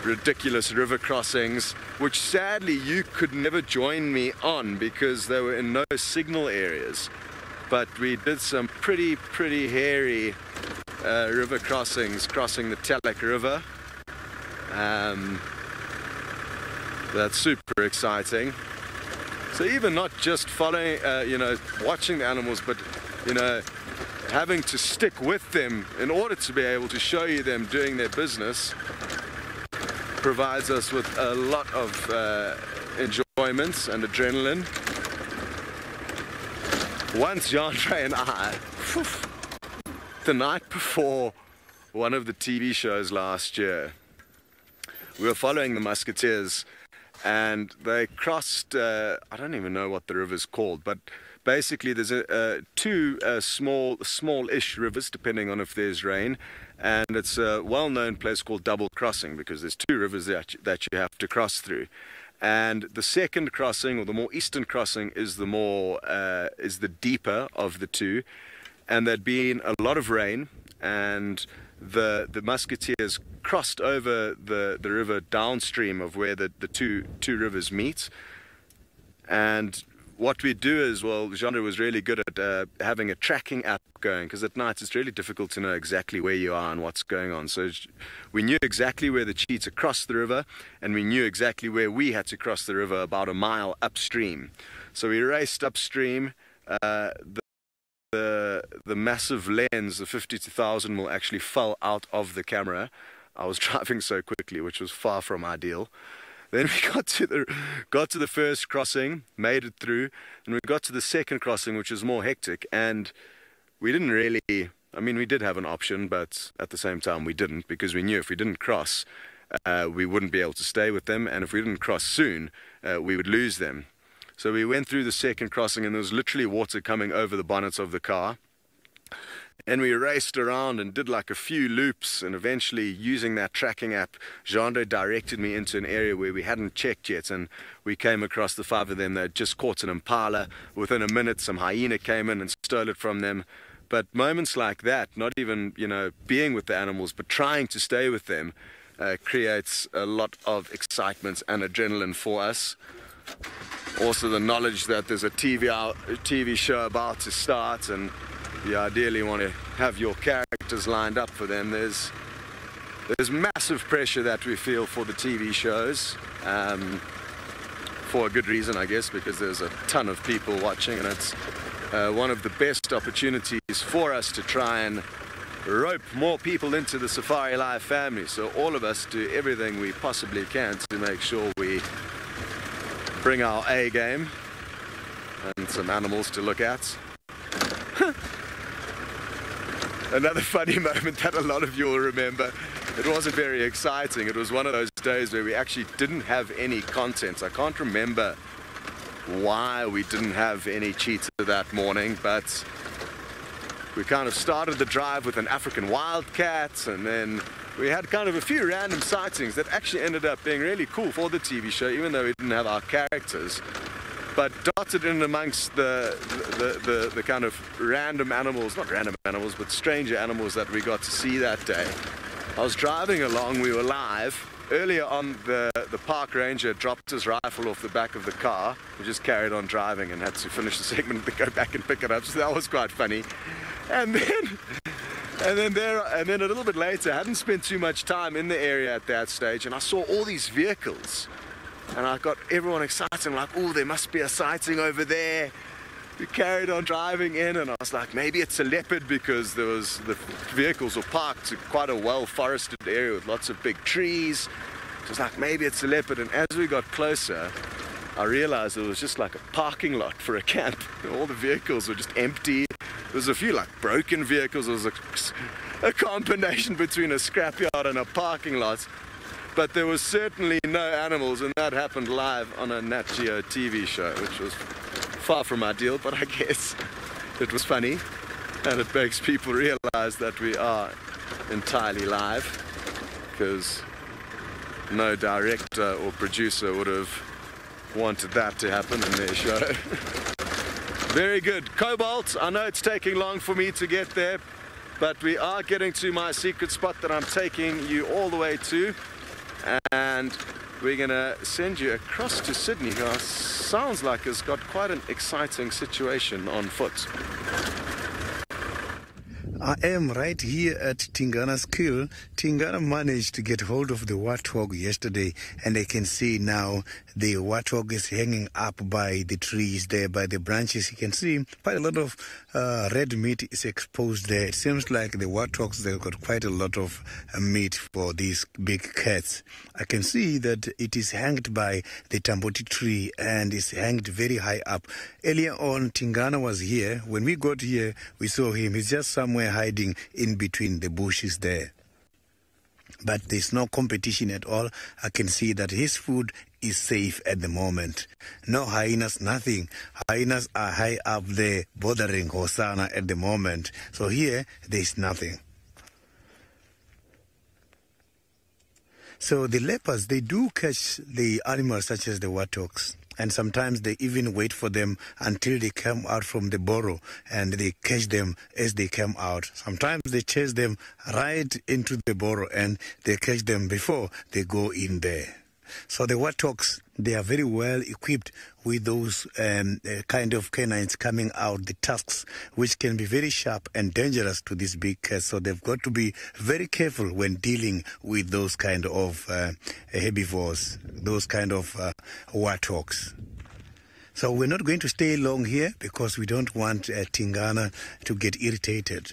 ridiculous river crossings, which sadly you could never join me on because they were in no signal areas. But we did some pretty hairy river crossings, crossing the Telek River. That's super exciting. So even not just following, you know, watching the animals, but, you know, having to stick with them in order to be able to show you them doing their business provides us with a lot of enjoyment and adrenaline. Once Jandre and I, the night before one of the TV shows last year, we were following the musketeers and they crossed, I don't even know what the river's called, but basically there's two small-ish rivers depending on if there's rain, and it's a well-known place called Double Crossing because there's two rivers that you have to cross through. And the second crossing, or the more eastern crossing, is the deeper of the two, and there'd been a lot of rain, and the musketeers crossed over the river downstream of where the two rivers meet. And what we do is, well, Jandre was really good at having a tracking app going, because at night it's really difficult to know exactly where you are and what's going on. So we knew exactly where the cheetah crossed the river, and we knew exactly where we had to cross the river about a mile upstream. So we raced upstream. The massive lens, the 52,000mm, actually fell out of the camera. I was driving so quickly, which was far from ideal. Then we got to the first crossing, made it through, and we got to the second crossing, which was more hectic, and we didn't really, I mean, we did have an option, but at the same time we didn't, because we knew if we didn't cross, we wouldn't be able to stay with them, and if we didn't cross soon, we would lose them. So we went through the second crossing, and there was literally water coming over the bonnets of the car. And we raced around and did like a few loops, and eventually, using that tracking app, Jandre directed me into an area where we hadn't checked yet, and we came across the five of them. They'd just caught an impala. Within a minute, some hyena came in and stole it from them. But moments like that, not even, you know, being with the animals, but trying to stay with them, creates a lot of excitement and adrenaline for us. Also the knowledge that there's a TV show about to start, and you ideally want to have your characters lined up for them. There's massive pressure that we feel for the TV shows, for a good reason, I guess, because there's a ton of people watching, and it's one of the best opportunities for us to try and rope more people into the SafariLive family. So all of us do everything we possibly can to make sure we bring our A game and some animals to look at. Another funny moment that a lot of you will remember. It wasn't very exciting. It was one of those days where we actually didn't have any content. I can't remember why we didn't have any cheetah that morning, but we kind of started the drive with an African wildcat, and then we had kind of a few random sightings that actually ended up being really cool for the TV show, even though we didn't have our characters. But dotted in amongst the kind of random animals, not random animals, but stranger animals that we got to see that day. I was driving along, we were live. Earlier on, the park ranger dropped his rifle off the back of the car. We just carried on driving and had to finish the segment to go back and pick it up, so that was quite funny. And then a little bit later, I hadn't spent too much time in the area at that stage, and I saw all these vehicles. And I got everyone excited. I'm like, oh, there must be a sighting over there. we carried on driving in, and I was like, maybe it's a leopard, because the vehicles were parked in quite a well-forested area with lots of big trees. So I was like, maybe it's a leopard. And as we got closer, I realized it was just like a parking lot for a camp. All the vehicles were just empty. There was a few like broken vehicles. It was a combination between a scrapyard and a parking lot. But there was certainly no animals, and that happened live on a Nat Geo TV show, which was far from ideal, but I guess it was funny, and it makes people realize that we are entirely live, because no director or producer would have wanted that to happen in their show. Very good. Cobalt, I know it's taking long for me to get there, but we are getting to my secret spot that I'm taking you all the way to, and we're going to send you across to Sydney. Sounds like it's got quite an exciting situation on foot. I am right here at Tingana's kill. Tingana managed to get hold of the warthog yesterday, and I can see now the warthog is hanging up by the trees there, by the branches. You can see quite a lot of red meat is exposed there. It seems like the warthogs, they've got quite a lot of meat for these big cats. I can see that it is hanged by the tamboti tree and is hanged very high up. Earlier on, Tingana was here. When we got here, we saw him. He's just somewhere hiding in between the bushes there. But there's no competition at all. I can see that his food is safe at the moment. No hyenas, nothing. Hyenas are high up there bothering Hosanna at the moment. So here, there's nothing. So the leopards, they do catch the animals such as the warthogs. And sometimes they even wait for them until they come out from the burrow, and they catch them as they come out. Sometimes they chase them right into the burrow, and they catch them before they go in there. So the warthogs, they are very well equipped with those kind of canines coming out, the tusks, which can be very sharp and dangerous to these big cats. So they've got to be very careful when dealing with those kind of herbivores, those kind of warthogs. So we're not going to stay long here because we don't want Tingana to get irritated.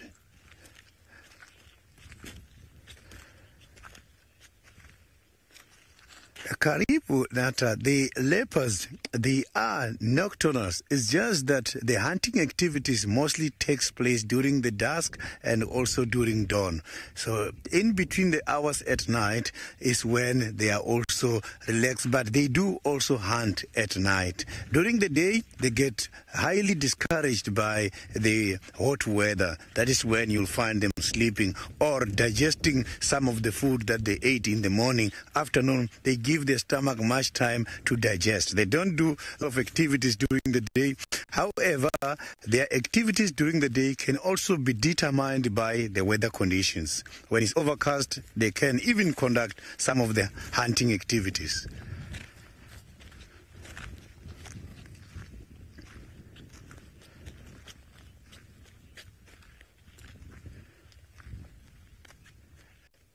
Karibu Nata, the leopards, they are nocturnal. It's just that the hunting activities mostly takes place during the dusk and also during dawn. So in between the hours at night is when they are also relaxed, but they do also hunt at night. During the day, they get highly discouraged by the hot weather. That is when you'll find them sleeping or digesting some of the food that they ate in the morning. Afternoon, they give their stomach much time to digest. They don't do a lot of activities during the day. However, their activities during the day can also be determined by the weather conditions. When it's overcast, they can even conduct some of the hunting activities.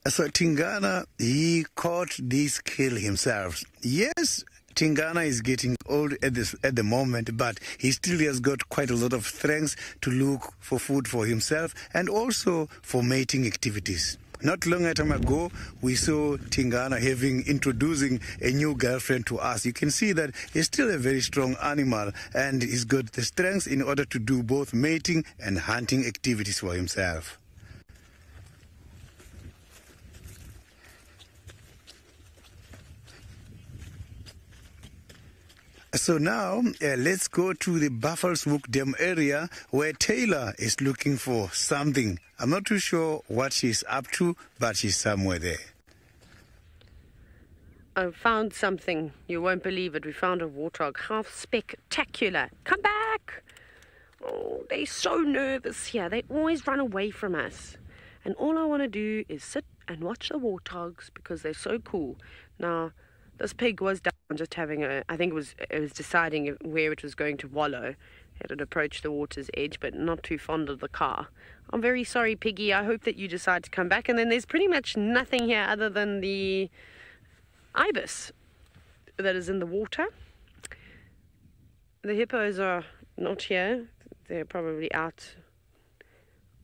So Tingana, he caught this kill himself. Yes, Tingana is getting old at the moment, but he still has got quite a lot of strength to look for food for himself and also for mating activities. Not long a time ago, we saw Tingana introducing a new girlfriend to us. You can see that he's still a very strong animal and he's got the strength in order to do both mating and hunting activities for himself. So now, let's go to the Buffelshoek Dam area where Taylor is looking for something. I'm not too sure what she's up to, but she's somewhere there. I found something. You won't believe it. We found a warthog. How spectacular. Come back! Oh, they're so nervous here. They always run away from us. And all I want to do is sit and watch the warthogs because they're so cool. Now, this pig was down just having I think it was deciding where it was going to wallow. It had approached the water's edge, but not too fond of the car. I'm very sorry, Piggy. I hope that you decide to come back. And then there's pretty much nothing here other than the ibis that is in the water. The hippos are not here. They're probably out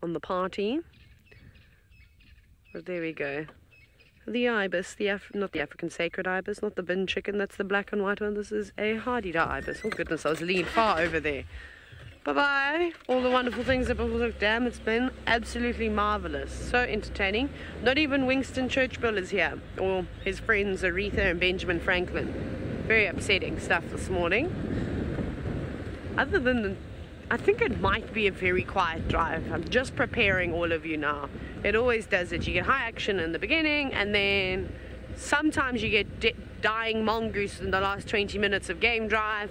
on the party. But there we go. The ibis, not the African sacred ibis, not the bin chicken, that's the black and white one. This is a hardy ibis. Oh goodness, I was leaning far over there. Bye-bye. All the wonderful things that people look. Damn, it's been absolutely marvelous. So entertaining. Not even Winston Churchill is here, or his friends Aretha and Benjamin Franklin. Very upsetting stuff this morning. Other than I think it might be a very quiet drive. I'm just preparing all of you now. It always does it. You get high action in the beginning, and then sometimes you get dying mongoose in the last 20 minutes of game drive,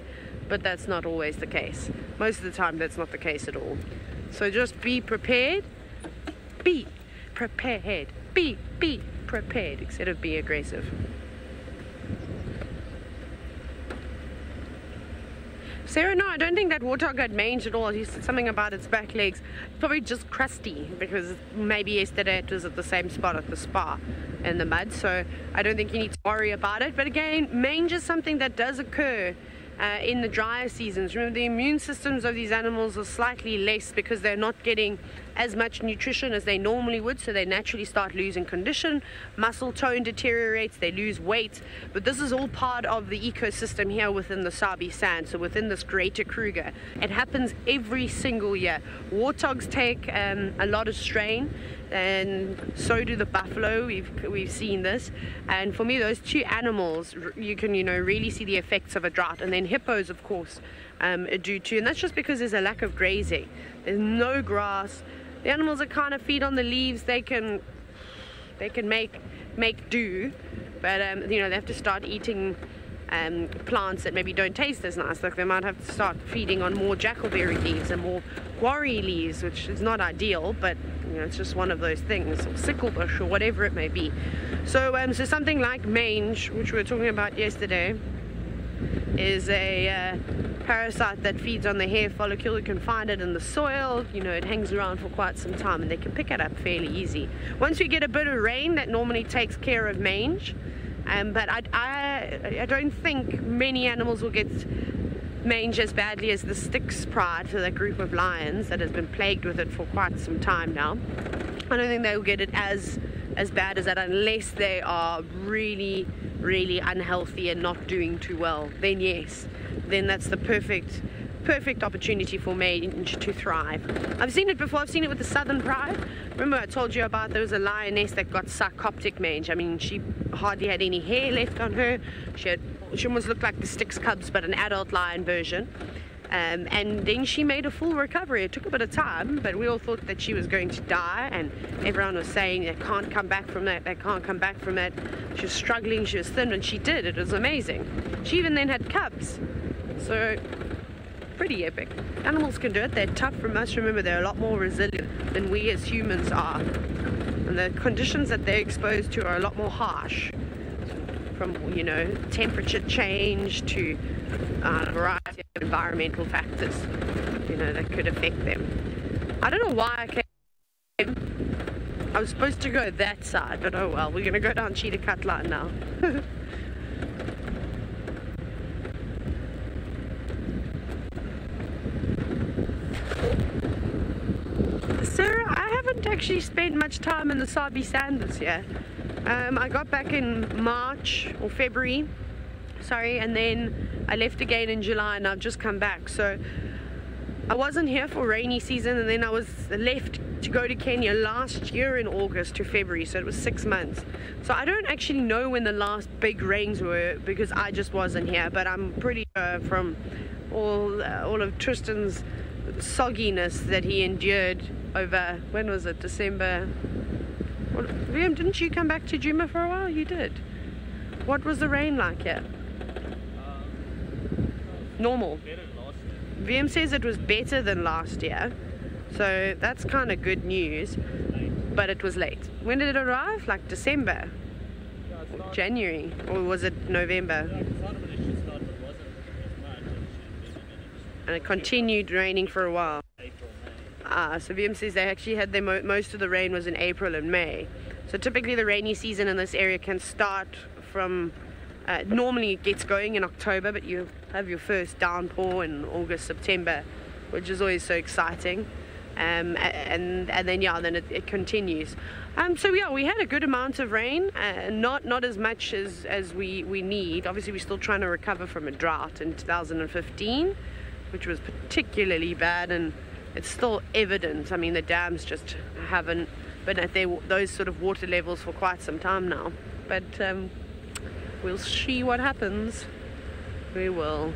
but that's not always the case. Most of the time that's not the case at all. So just be prepared. Be prepared. Be prepared instead of be aggressive. Sarah, no, I don't think that warthog had mange at all. He said something about its back legs. Probably just crusty, because maybe yesterday it was at the same spot at the spa in the mud. So I don't think you need to worry about it. But again, mange is something that does occur in the drier seasons. Remember, the immune systems of these animals are slightly less because they're not getting as much nutrition as they normally would, so they naturally start losing condition, muscle tone deteriorates, they lose weight. But this is all part of the ecosystem here within the Sabi Sand, so within this greater Kruger. It happens every single year. Warthogs take a lot of strain, and so do the buffalo. We've seen this, and for me, those two animals, you can really see the effects of a drought. And then hippos, of course, do too, and that's just because there's a lack of grazing. There's no grass. The animals that kind of feed on the leaves, they can make do, but they have to start eating plants that maybe don't taste as nice. Like they might have to start feeding on more jackalberry leaves and more quarry leaves, which is not ideal, but it's just one of those things, or sickle bush or whatever it may be. So so something like mange, which we were talking about yesterday, is a parasite that feeds on the hair follicle. You can find it in the soil. It hangs around for quite some time, and they can pick it up fairly easy. Once we get a bit of rain, that normally takes care of mange. But I don't think many animals will get mange as badly as the Styx pride, so that group of lions that has been plagued with it for quite some time now. I don't think they'll get it as bad as that, unless they are really unhealthy and not doing too well. Then yes, then that's the perfect opportunity for mange to thrive. I've seen it before. I've seen it with the southern pride. Remember I told you about there was a lioness that got sarcoptic mange. I mean, she hardly had any hair left on her. She almost looked like the Styx cubs, but an adult lion version. And then she made a full recovery. It took a bit of time, but we all thought that she was going to die, and everyone was saying they can't come back from that, they can't come back from it. She was struggling, she was thin, and she did. It was amazing. She even then had cubs. So pretty epic. Animals can do it. They're tough from us. Remember, they're a lot more resilient than we as humans are, and the conditions that they're exposed to are a lot more harsh, from temperature change to a variety of environmental factors that could affect them. I don't know why I was supposed to go that side, but oh well. We're gonna go down Cheetah Cut Line now. Sarah, I haven't actually spent much time in the Sabi Sand this year. I got back in March or February, sorry, and then I left again in July, and I've just come back. So I wasn't here for rainy season, and then I was left to go to Kenya last year in August to February, so it was 6 months. So I don't actually know when the last big rains were, because I just wasn't here, but I'm pretty sure from all of Tristan's sogginess that he endured over, when was it, December? Liam, didn't you come back to Djuma for a while? You did. What was the rain like here? Normal. VM says it was better than last year, so that's kind of good news, but it was late. When did it arrive? Like December? Or January? Or was it November? And it continued raining for a while. So VM says they actually had most of the rain was in April and May. So typically the rainy season in this area can start from Normally it gets going in October, but you have your first downpour in August, September, which is always so exciting. And then it continues. So yeah, we had a good amount of rain, not as much as we need. Obviously we're still trying to recover from a drought in 2015, which was particularly bad, and it's still evident. I mean, the dams just haven't been at those sort of water levels for quite some time now, but we'll see what happens. We will.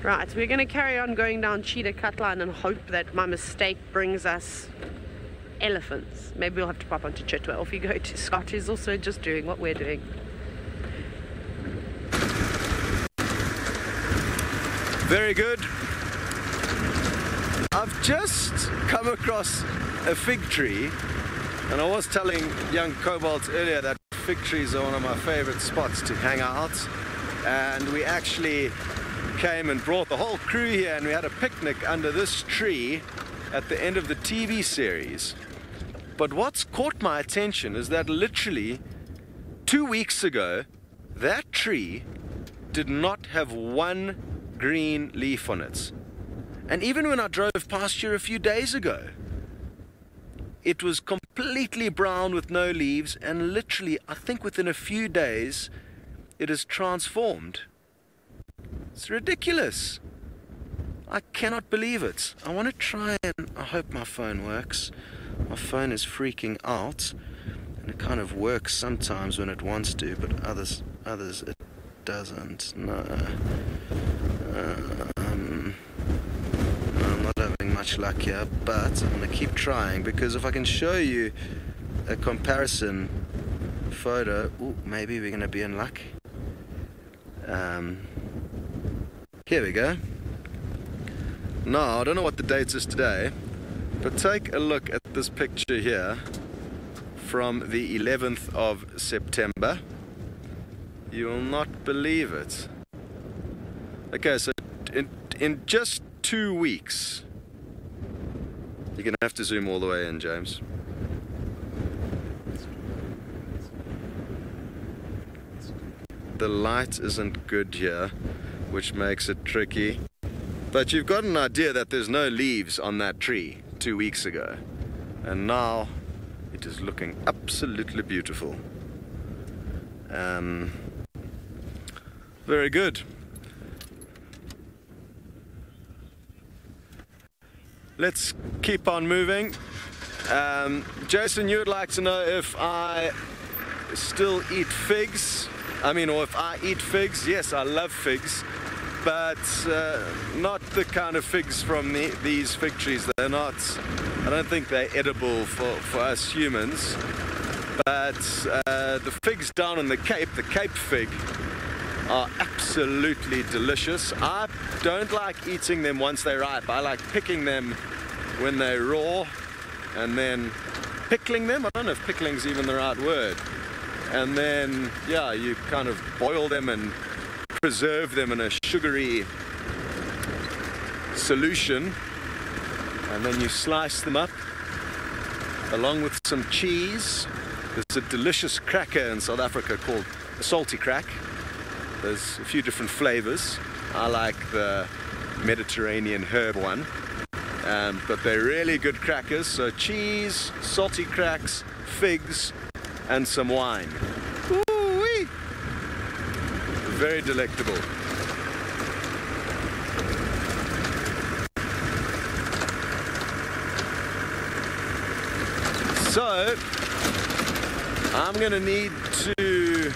Right, we're going to carry on going down Cheetah Cutline and hope that my mistake brings us elephants. Maybe we'll have to pop onto Chitwa. Or if you go to Scott, who's also just doing what we're doing. Very good. I've just come across a fig tree, and I was telling young Cobalt earlier that fig trees are one of my favorite spots to hang out, and we actually came and brought the whole crew here, and we had a picnic under this tree at the end of the TV series. But what's caught my attention is that literally 2 weeks ago, that tree did not have one green leaf on it. And even when I drove past here a few days ago, it was completely brown with no leaves, and literally, I think within a few days, it is transformed. It's ridiculous. I cannot believe it. I want to try and I hope my phone works. My phone is freaking out, and it kind of works sometimes when it wants to, but others it doesn't. No. I'm not having much luck here, but I'm going to keep trying, because if I can show you a comparison photo, ooh, maybe we're going to be in luck. Here we go. Now, I don't know what the date is today, but take a look at this picture here from the 11th of September. You will not believe it. Okay, so in just 2 weeks, you're going to have to zoom all the way in, James. The light isn't good here, which makes it tricky. But you've got an idea that there's no leaves on that tree 2 weeks ago. And now it is looking absolutely beautiful. Very good. Let's keep on moving. Jason, you would like to know if I still eat figs. Or if I eat figs. Yes, I love figs, but not the kind of figs from these fig trees. They're not, I don't think they're edible for us humans. But the figs down in the Cape fig, are absolutely delicious. I don't like eating them once they're ripe. I like picking them when they're raw and then pickling them. I don't know if pickling's even the right word. And then, yeah, you kind of boil them and preserve them in a sugary solution, and then you slice them up along with some cheese. There's a delicious cracker in South Africa called a salty crack. There's a few different flavors. I like the Mediterranean herb one, but they're really good crackers. So cheese, salty cracks, figs, and some wine. Ooh-wee! Very delectable. So, I'm gonna need to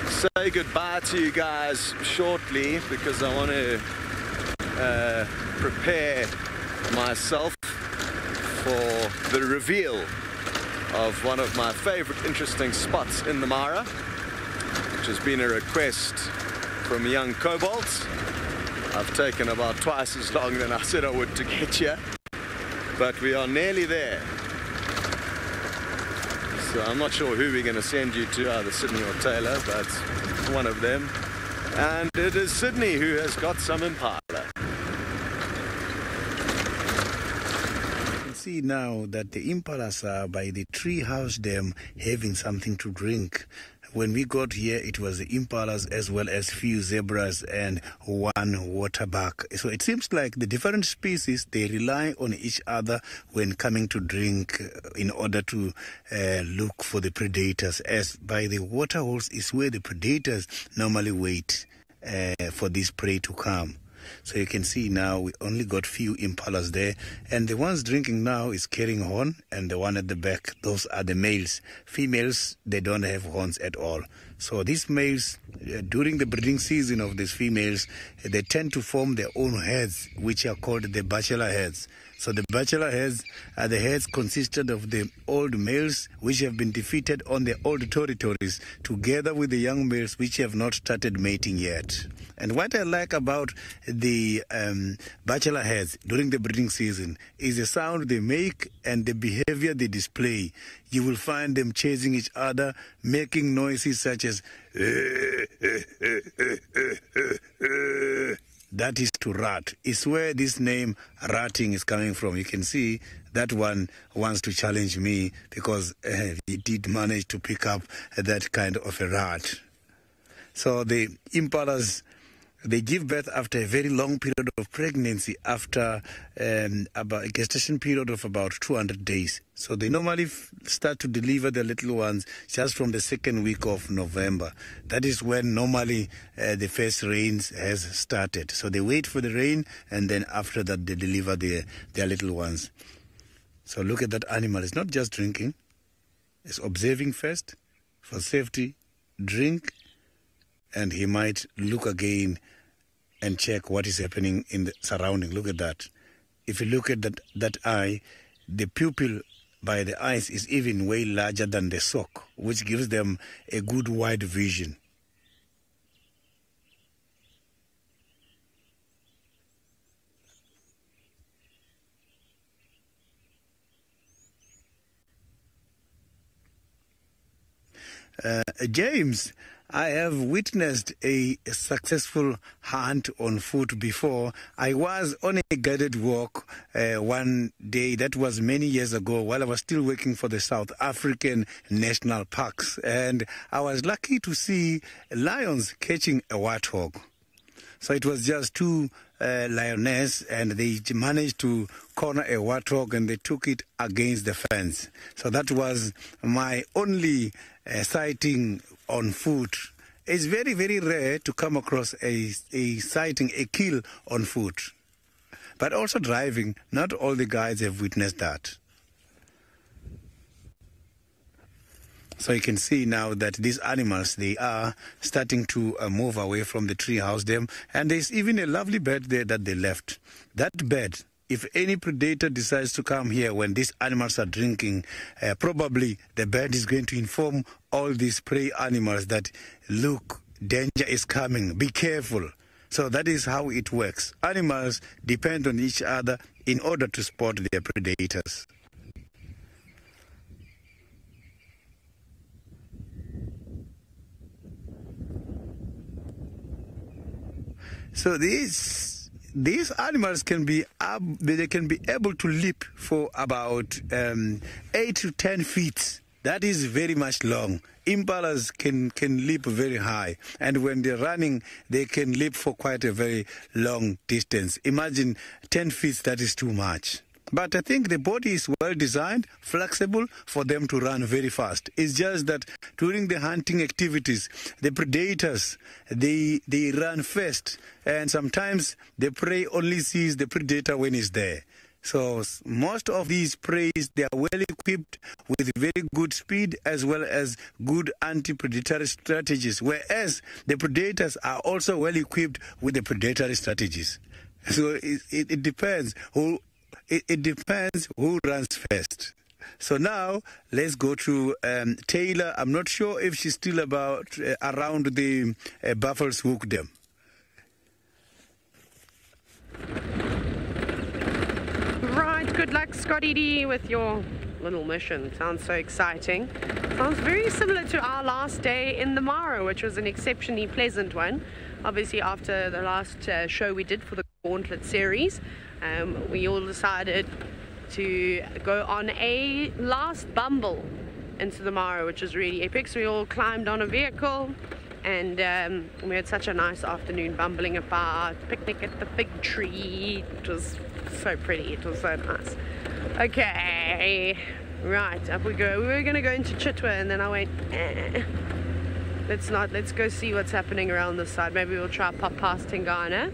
say goodbye to you guys shortly, because I want to prepare myself for the reveal of one of my favorite interesting spots in the Mara, which has been a request from young Cobalt. I've taken about twice as long than I said I would to get here, but we are nearly there. So I'm not sure who we're going to send you to, either Sydney or Taylor, but one of them. And it is Sydney who has got some impala. You can see see now that the impalas are by the tree house dam having something to drink. When we got here, it was the impalas as well as few zebras and one waterbuck. So it seems like the different species, they rely on each other when coming to drink in order to look for the predators, as by the water holes is where the predators normally wait for this prey to come. So you can see now we only got few impalas there, and the ones drinking now is carrying horn, and the one at the back, those are the males. Females, they don't have horns at all. So these males, during the breeding season of these females, they tend to form their own heads, which are called the bachelor heads. So the bachelor heads are the heads consisted of the old males which have been defeated on their old territories, together with the young males which have not started mating yet. And what I like about the bachelor heads during the breeding season is the sound they make and the behavior they display. You will find them chasing each other, making noises such as that is to rat. It's where this name ratting is coming from. You can see that one wants to challenge me because he did manage to pick up that kind of a rat. So the impalas, they give birth after a very long period of pregnancy, after about a gestation period of about 200 days. So they normally start to deliver their little ones just from the second week of November. That is when normally the first rains has started. So they wait for the rain, and then after that they deliver their little ones. So look at that animal. It's not just drinking. It's observing first for safety, drink, and he might look again and check what is happening in the surrounding. Look at that. If you look at that eye, the pupil by the eyes is even way larger than the sock, which gives them a good wide vision. James, I have witnessed a successful hunt on foot before. I was on a guided walk one day, that was many years ago, while I was still working for the South African National Parks, and I was lucky to see lions catching a warthog. So it was just two lioness, and they managed to corner a warthog and they took it against the fence. So that was my only sighting on foot. It's very, very rare to come across a sighting, a kill on foot. But also driving, not all the guides have witnessed that. So you can see now that these animals, they are starting to move away from the tree house dam. And there's even a lovely bird there that they left. That bird, if any predator decides to come here when these animals are drinking, probably the bird is going to inform all these prey animals that, look, danger is coming, be careful. So that is how it works. Animals depend on each other in order to spot their predators. So these animals can be able to leap for about 8 to 10 feet. That is very much long. Impalas can leap very high, and when they're running, they can leap for quite a very long distance. Imagine 10 feet, that is too much. But I think the body is well designed, flexible for them to run very fast. It's just that during the hunting activities, the predators, they run fast, and sometimes the prey only sees the predator when he's there. So most of these preys, they are well equipped with very good speed as well as good anti-predatory strategies, whereas the predators are also well equipped with the predatory strategies. So it depends who. It depends who runs first. So now let's go to Taylor. I'm not sure if she's still around the Buffalo's Hook Dam. Right, good luck, Scotty D, with your little mission. Sounds so exciting. Sounds very similar to our last day in the Mara, which was an exceptionally pleasant one. Obviously, after the last show we did for the Gauntlet series, we all decided to go on a last bumble into the Mara, which was really epic. So we all climbed on a vehicle, and we had such a nice afternoon bumbling about, picnic at the fig tree. It was so pretty, it was so nice. Okay, right, up we go. We were going to go into Chitwa, and then I went, let's go see what's happening around this side. Maybe we'll try pop past Tingana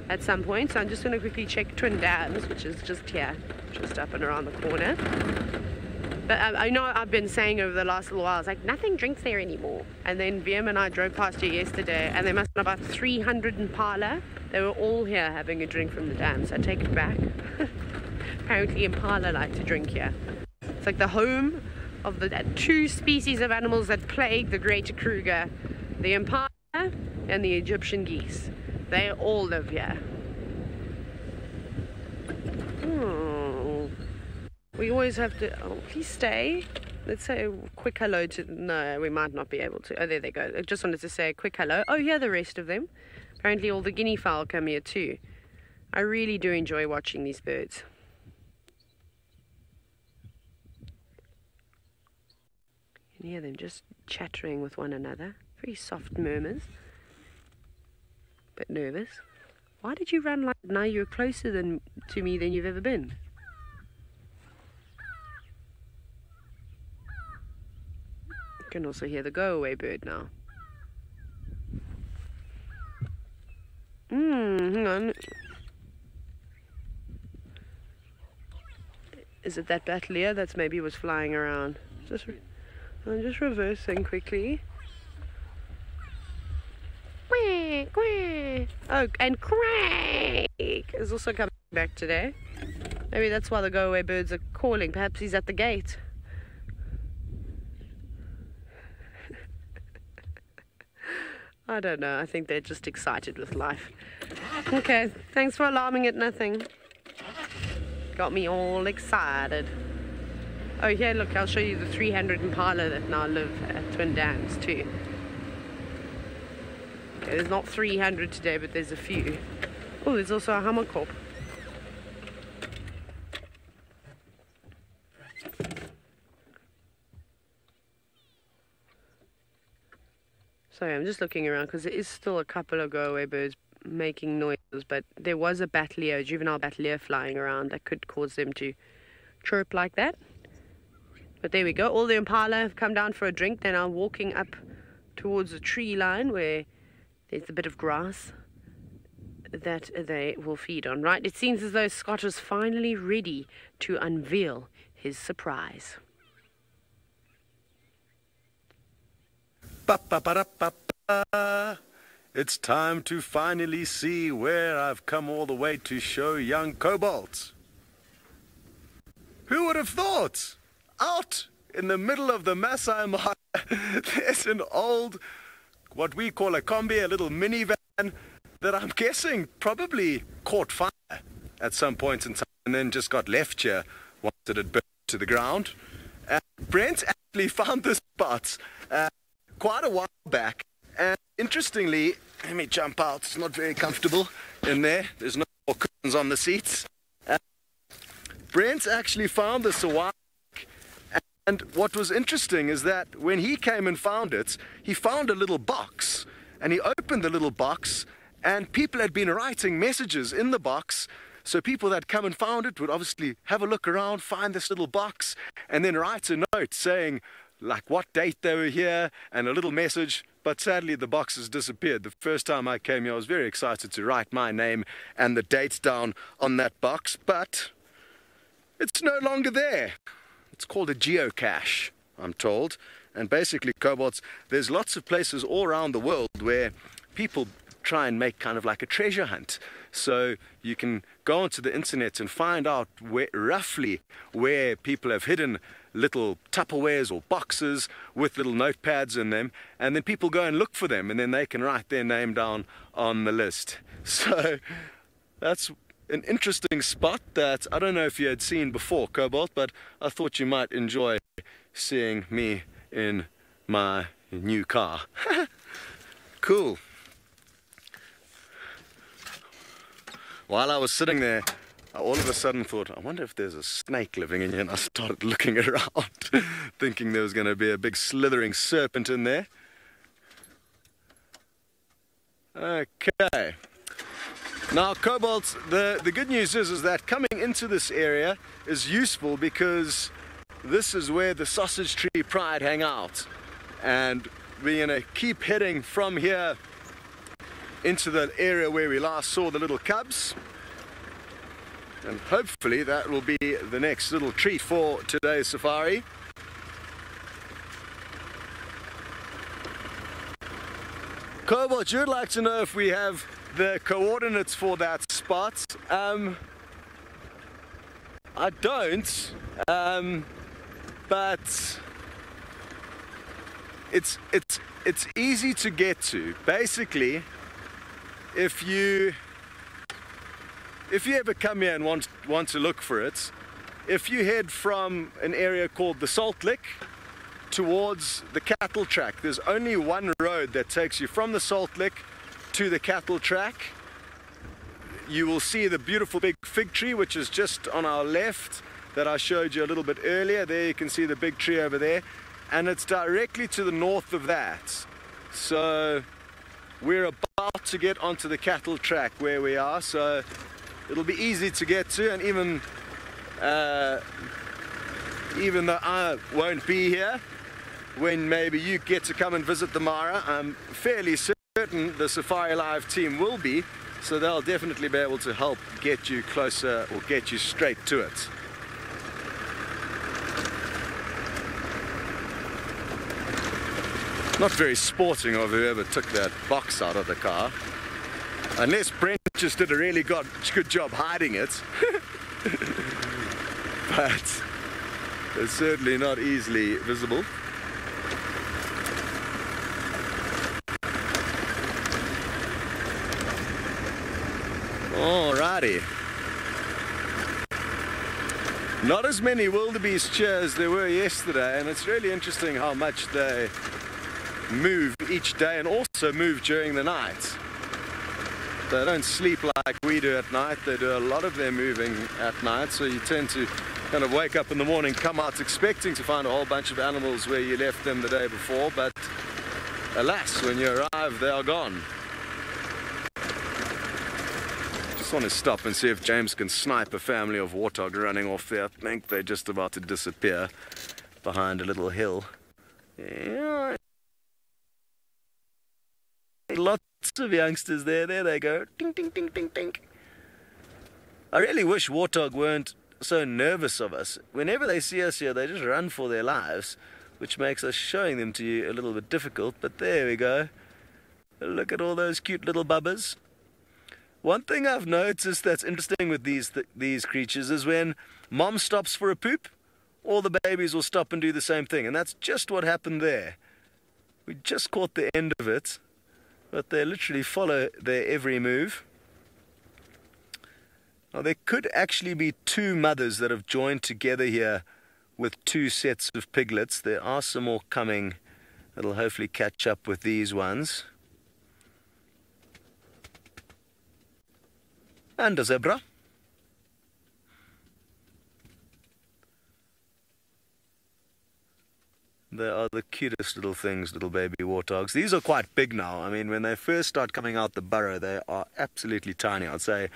at some point. So I'm just going to quickly check Twin Dams, which is just here, just up and around the corner. But I know I've been saying over the last little while, I was like, nothing drinks there anymore. And then VM and I drove past here yesterday, and there must have been about 300 Impala. They were all here having a drink from the dam, so I take it back. Apparently Impala like to drink here. It's like the home of the two species of animals that plague the Greater Kruger, the Impala and the Egyptian geese. They all live here. Oh. We always have to, oh, please stay. Let's say a quick hello to, no, we might not be able to. Oh, there they go. I just wanted to say a quick hello. Oh, here are the rest of them. Apparently all the guinea fowl come here too. I really do enjoy watching these birds. You can hear them just chattering with one another. Very soft murmurs. Bit nervous. Why did you run like now? You're closer to me than you've ever been. You can also hear the go-away bird now. Hang on. Is it that battalier that's maybe was flying around? I'm just reversing quickly. Quack, quack. Oh, and Craig is also coming back today. Maybe that's why the go-away birds are calling. Perhaps he's at the gate. I don't know. I think they're just excited with life. Okay, thanks for alarming at nothing. Got me all excited. Oh, here, look, I'll show you the 300 Impala that now live at Twin Dams too. Okay, there's not 300 today, but there's a few. Oh, there's also a hammerkop. Sorry, I'm just looking around because there is still a couple of go-away birds making noises, but there was a battalier, a juvenile battalier flying around that could cause them to chirp like that. But there we go. All the Impala have come down for a drink. They're now walking up towards the tree line where there's a bit of grass that they will feed on. Right, it seems as though Scott is finally ready to unveil his surprise. Ba-ba-ba-da-ba-ba. It's time to finally see where I've come all the way to show young Cobalt. Who would have thought? Out in the middle of the Masai Mara, there's an old, what we call a combi, a little minivan that I'm guessing probably caught fire at some point in time and then just got left here once it had burned to the ground. Brent actually found this spot quite a while back, and interestingly, let me jump out, it's not very comfortable in there, there's no more cushions on the seats. Brent actually found this a while back, and what was interesting is that when he came and found it, he found a little box, and he opened the little box, and people had been writing messages in the box, so people that come and found it would obviously have a look around, find this little box, and then write a note saying like what date they were here and a little message. But sadly the box has disappeared. The first time I came here I was very excited to write my name and the date down on that box, but it's no longer there. It's called a geocache, I'm told. And basically, Cobalts, there's lots of places all around the world where people try and make kind of like a treasure hunt. So you can go onto the internet and find out roughly where people have hidden little Tupperwares or boxes with little notepads in them, and then people go and look for them, and then they can write their name down on the list. So that's an interesting spot that I don't know if you had seen before, Cobalt, but I thought you might enjoy seeing me in my new car. Cool. While I was sitting there, I all of a sudden thought, I wonder if there's a snake living in here, and I started looking around, thinking there was going to be a big slithering serpent in there. Okay. Now, Cobalt, the good news is that coming into this area is useful because this is where the Sausage Tree Pride hang out. And we're going to keep heading from here into the area where we last saw the little cubs. And hopefully that will be the next little treat for today's safari. Cobalt, you'd like to know if we have the coordinates for that spot. I don't, but it's easy to get to. Basically, if you ever come here and want to look for it, if you head from an area called the Salt Lick towards the cattle track, there's only one road that takes you from the Salt Lick to the cattle track. You will see the beautiful big fig tree, which is just on our left, that I showed you a little bit earlier. There you can see the big tree over there, and it's directly to the north of that. So we're about to get onto the cattle track where we are, so it'll be easy to get to. And even though I won't be here when maybe you get to come and visit the Mara, I'm fairly certain the SafariLive team will be, so they'll definitely be able to help get you closer or get you straight to it. Not very sporting of whoever took that box out of the car. Unless Brent just did a really good job hiding it. But it's certainly not easily visible. Alrighty. Not as many wildebeest cheers as there were yesterday, and it's really interesting how much they move each day and also move during the night. They don't sleep like we do at night. They do a lot of their moving at night, so you tend to kind of wake up in the morning, come out expecting to find a whole bunch of animals where you left them the day before, but alas, when you arrive, they are gone. Just want to stop and see if James can snipe a family of warthog running off there. I think they're just about to disappear behind a little hill. Yeah. Lots of youngsters there. There they go. Ding, ding, ding, ding, ding. I really wish warthog weren't so nervous of us. Whenever they see us here, they just run for their lives, which makes us showing them to you a little bit difficult. But there we go. Look at all those cute little bubbers. One thing I've noticed that's interesting with these creatures is when mom stops for a poop, all the babies will stop and do the same thing. And that's just what happened there. We just caught the end of it, but they literally follow their every move. Now, there could actually be two mothers that have joined together here with two sets of piglets. There are some more coming that'll hopefully catch up with these ones. And a zebra. They are the cutest little things, little baby warthogs. These are quite big now. I mean, when they first start coming out the burrow, they are absolutely tiny. I'd say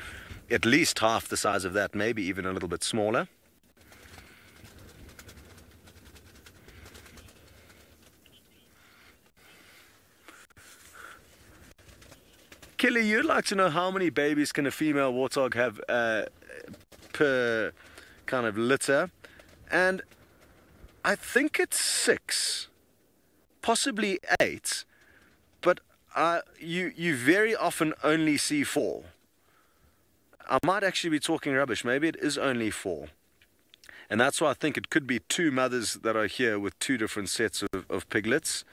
at least half the size of that, maybe even a little bit smaller. Kelly, you'd like to know how many babies can a female warthog have per kind of litter? And I think it's 6, possibly 8, but you very often only see 4. I might actually be talking rubbish. Maybe it is only 4. And that's why I think it could be 2 mothers that are here with 2 different sets of piglets.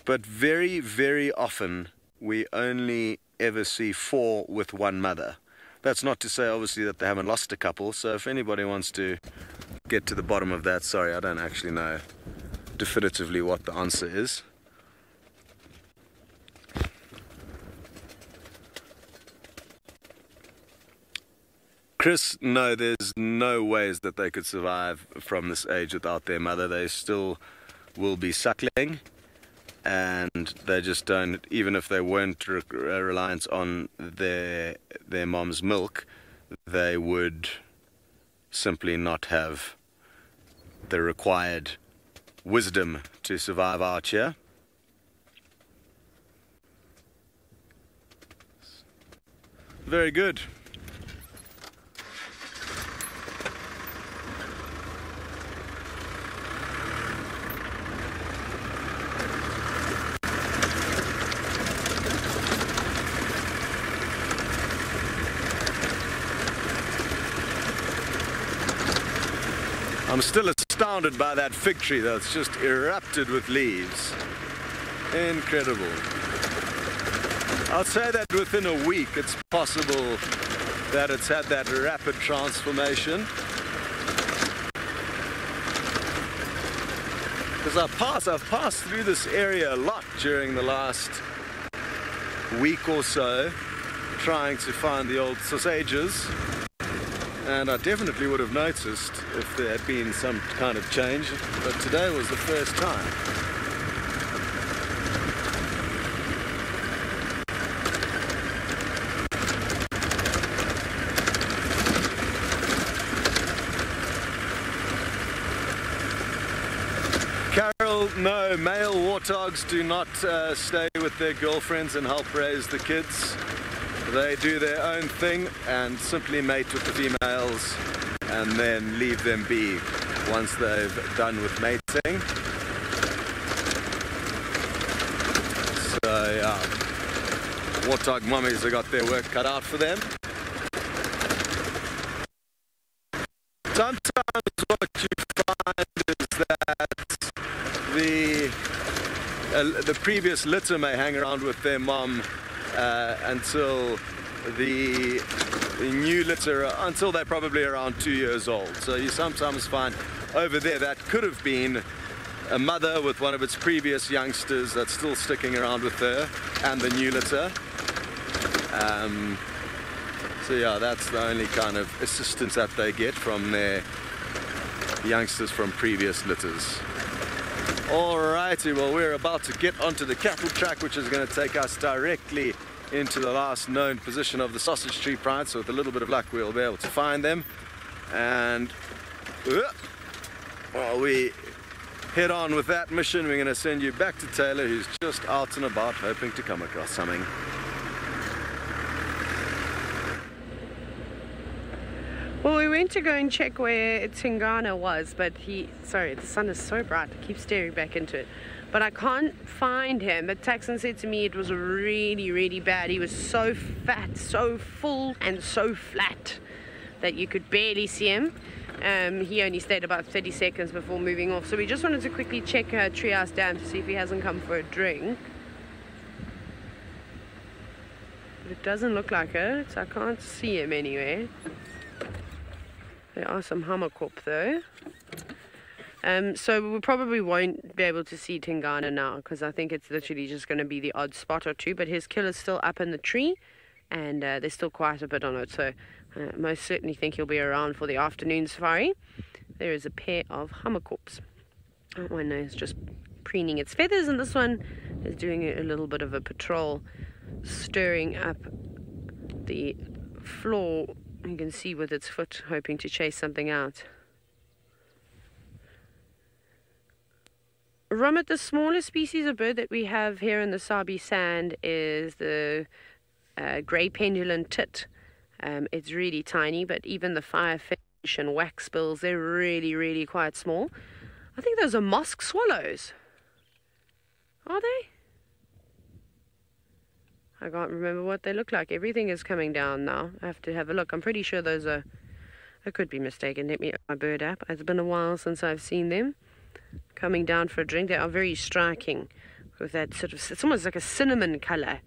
But very, very often we only ever see 4 with 1 mother. That's not to say, obviously, that they haven't lost a couple. So if anybody wants to get to the bottom of that, sorry, I don't actually know definitively what the answer is. Chris, no, there's no ways that they could survive from this age without their mother. They still will be suckling, and they just don't, even if they weren't reliant on their mom's milk, they would simply not have the required wisdom to survive out here. Very good. I'm still astounded by that fig tree that's just erupted with leaves. Incredible. I'd say that within a week it's possible that it's had that rapid transformation. Because I've passed through this area a lot during the last week or so, trying to find the old sausages. And I definitely would have noticed if there had been some kind of change, but today was the first time. Carol, no, male warthogs do not stay with their girlfriends and help raise the kids. They do their own thing and simply mate with the females and then leave them be once they've done with mating. So yeah, warthog mummies have got their work cut out for them. Sometimes what you find is that the previous litter may hang around with their mom until the new litter, until they're probably around 2 years old. So you sometimes find over there that could have been a mother with one of its previous youngsters that's still sticking around with her and the new litter. So yeah, that's the only kind of assistance that they get from their youngsters from previous litters. Alrighty, well, we're about to get onto the cattle track, which is going to take us directly into the last known position of the sausage tree pride. So with a little bit of luck, we'll be able to find them. And while we head on with that mission, we're going to send you back to Taylor, who's just out and about hoping to come across something. Well, we went to go and check where Tingana was, but sorry, the sun is so bright, I keep staring back into it. But I can't find him. But Taxon said to me it was really, really bad. He was so fat, so full, and so flat that you could barely see him. He only stayed about 30 seconds before moving off. So we just wanted to quickly check Treehouse Dam to see if he hasn't come for a drink. But it doesn't look like it, so I can't see him anywhere. There are some hammerkop though. So we probably won't be able to see Tingana now, because I think it's literally just going to be the odd spot or two. But his kill is still up in the tree, and there's still quite a bit on it. So most certainly think he'll be around for the afternoon safari. There is a pair of hammerkops. That one is just preening its feathers, and this one is doing a little bit of a patrol, stirring up the floor. You can see with its foot, hoping to chase something out. Rummet, the smallest species of bird that we have here in the Sabi Sand is the grey pendulum tit. It's really tiny, but even the firefish and waxbills, they're really, really quite small. I think those are musk swallows. Are they? I can't remember what they look like. Everything is coming down now. I have to have a look. I'm pretty sure those are... I could be mistaken. Let me open my bird app. It's been a while since I've seen them. Coming down for a drink. They are very striking with that sort of... It's almost like a cinnamon colour,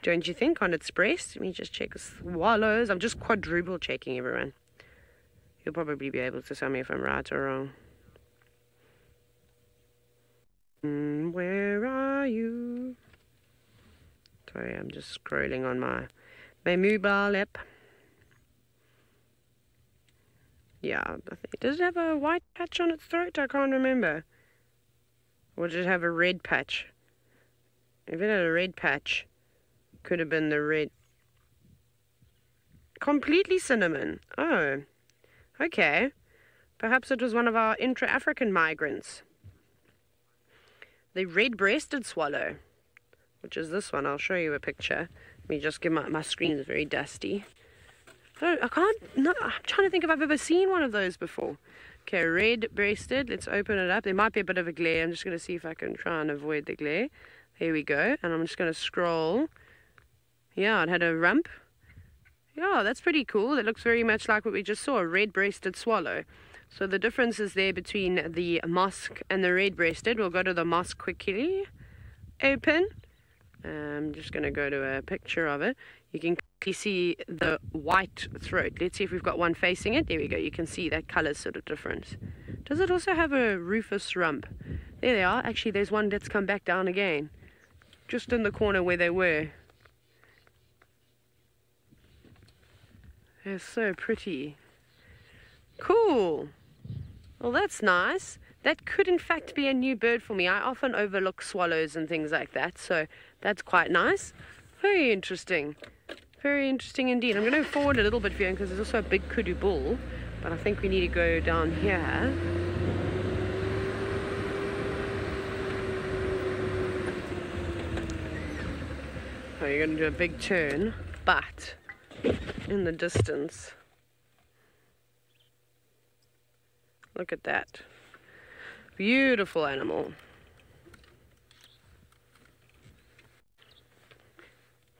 don't you think, on its breast? Let me just check. Swallows. I'm just quadruple checking, everyone. You'll probably be able to tell me if I'm right or wrong. Where are you? Sorry, I'm just scrolling on my mobile app. Yeah, does it have a white patch on its throat? I can't remember. Or did it have a red patch? If it had a red patch, could have been the red. Completely cinnamon. Oh, okay. Perhaps it was one of our intra-African migrants. The red-breasted swallow, which is this one. I'll show you a picture. Let me just give my screen is very dusty. I'm trying to think if I've ever seen one of those before. Okay, red-breasted. Let's open it up. There might be a bit of a glare. I'm just going to see if I can try and avoid the glare. Here we go. And I'm just going to scroll. Yeah, it had a rump. Yeah, that's pretty cool. It looks very much like what we just saw, a red-breasted swallow. So the difference is there between the musk and the red-breasted. We'll go to the musk quickly. Open. I'm just going to go to a picture of it. You can clearly see the white throat. Let's see if we've got one facing it. There we go. You can see that color sort of difference. Does it also have a rufous rump? There they are. Actually, there's one that's come back down again. Just in the corner where they were. They're so pretty. Cool. Well, that's nice. That could in fact be a new bird for me. I often overlook swallows and things like that, so that's quite nice. Very interesting. Very interesting indeed. I'm going to forward a little bit for you because there's also a big kudu bull, but I think we need to go down here. So you're going to do a big turn, but in the distance, look at that. Beautiful animal.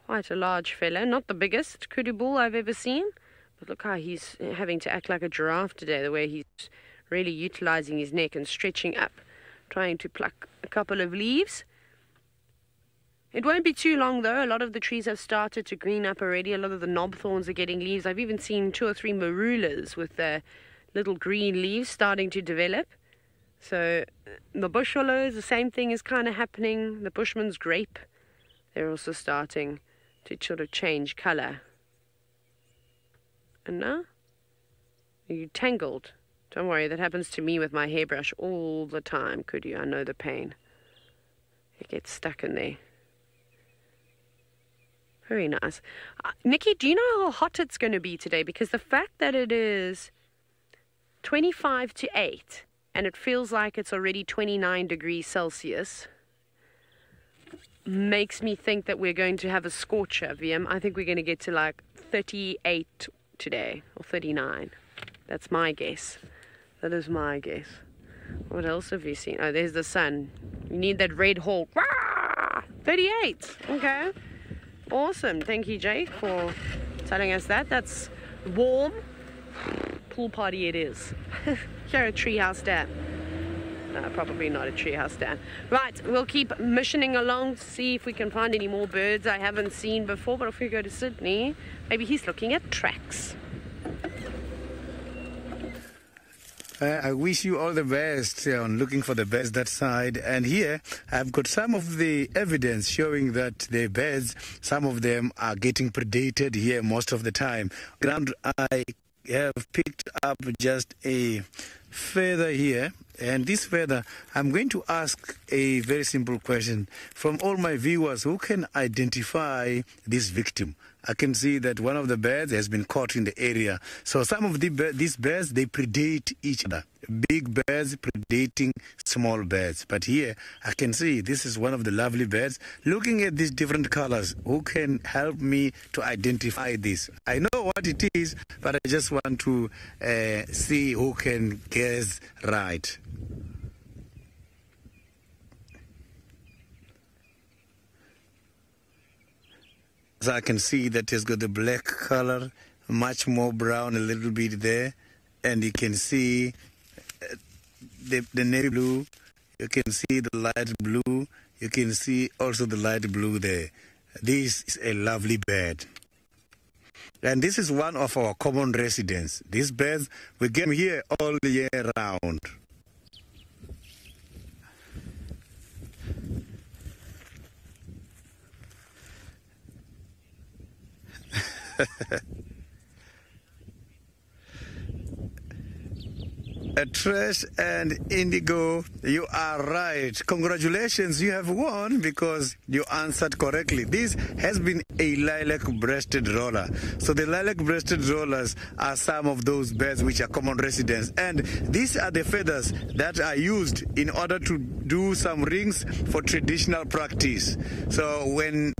Quite a large fella. Not the biggest kudu bull I've ever seen, but look how he's having to act like a giraffe today, the way he's really utilizing his neck and stretching up, trying to pluck a couple of leaves. It won't be too long though. A lot of the trees have started to green up already. A lot of the knob thorns are getting leaves. I've even seen 2 or 3 marulas with their little green leaves starting to develop. So the bush willows, the same thing is kind of happening. The bushman's grape, they're also starting to sort of change color. And now, are you tangled? Don't worry, that happens to me with my hairbrush all the time, could you? I know the pain. It gets stuck in there. Very nice. Nikki, do you know how hot it's going to be today? Because the fact that it is 25 to 8 and it feels like it's already 29 degrees Celsius makes me think that we're going to have a scorcher, VM. I think we're going to get to like 38 today, or 39. That's my guess. That is my guess. What else have you seen? Oh, there's the sun. You need that red hawk. 38. Okay. Awesome. Thank you, Jake, for telling us that. That's warm. Pool party it is. Here at Treehouse Dam. No, probably not a treehouse dam. Right, we'll keep missioning along to see if we can find any more birds I haven't seen before. But if we go to Sydney, maybe he's looking at tracks. I wish you all the best on looking for the birds that side. And here I've got some of the evidence showing that the birds, some of them are getting predated here most of the time. Ground, I have picked up just a feather here, and this feather, I'm going to ask a very simple question from all my viewers who can identify this victim. I can see that one of the birds has been caught in the area. So some of these birds, they predate each other. Big birds predating small birds. But here, I can see this is one of the lovely birds. Looking at these different colors, who can help me to identify this? I know what it is, but I just want to see who can guess right. So I can see that it's got the black color, much more brown a little bit there. And you can see the navy blue. You can see the light blue. You can see also the light blue there. This is a lovely bird. And this is one of our common residents. These birds, we get them here all the year round. Trash and Indigo, you are right. Congratulations, you have won because you answered correctly. This has been a lilac-breasted roller. So the lilac-breasted rollers are some of those birds which are common residents. And these are the feathers that are used in order to do some rings for traditional practice. So when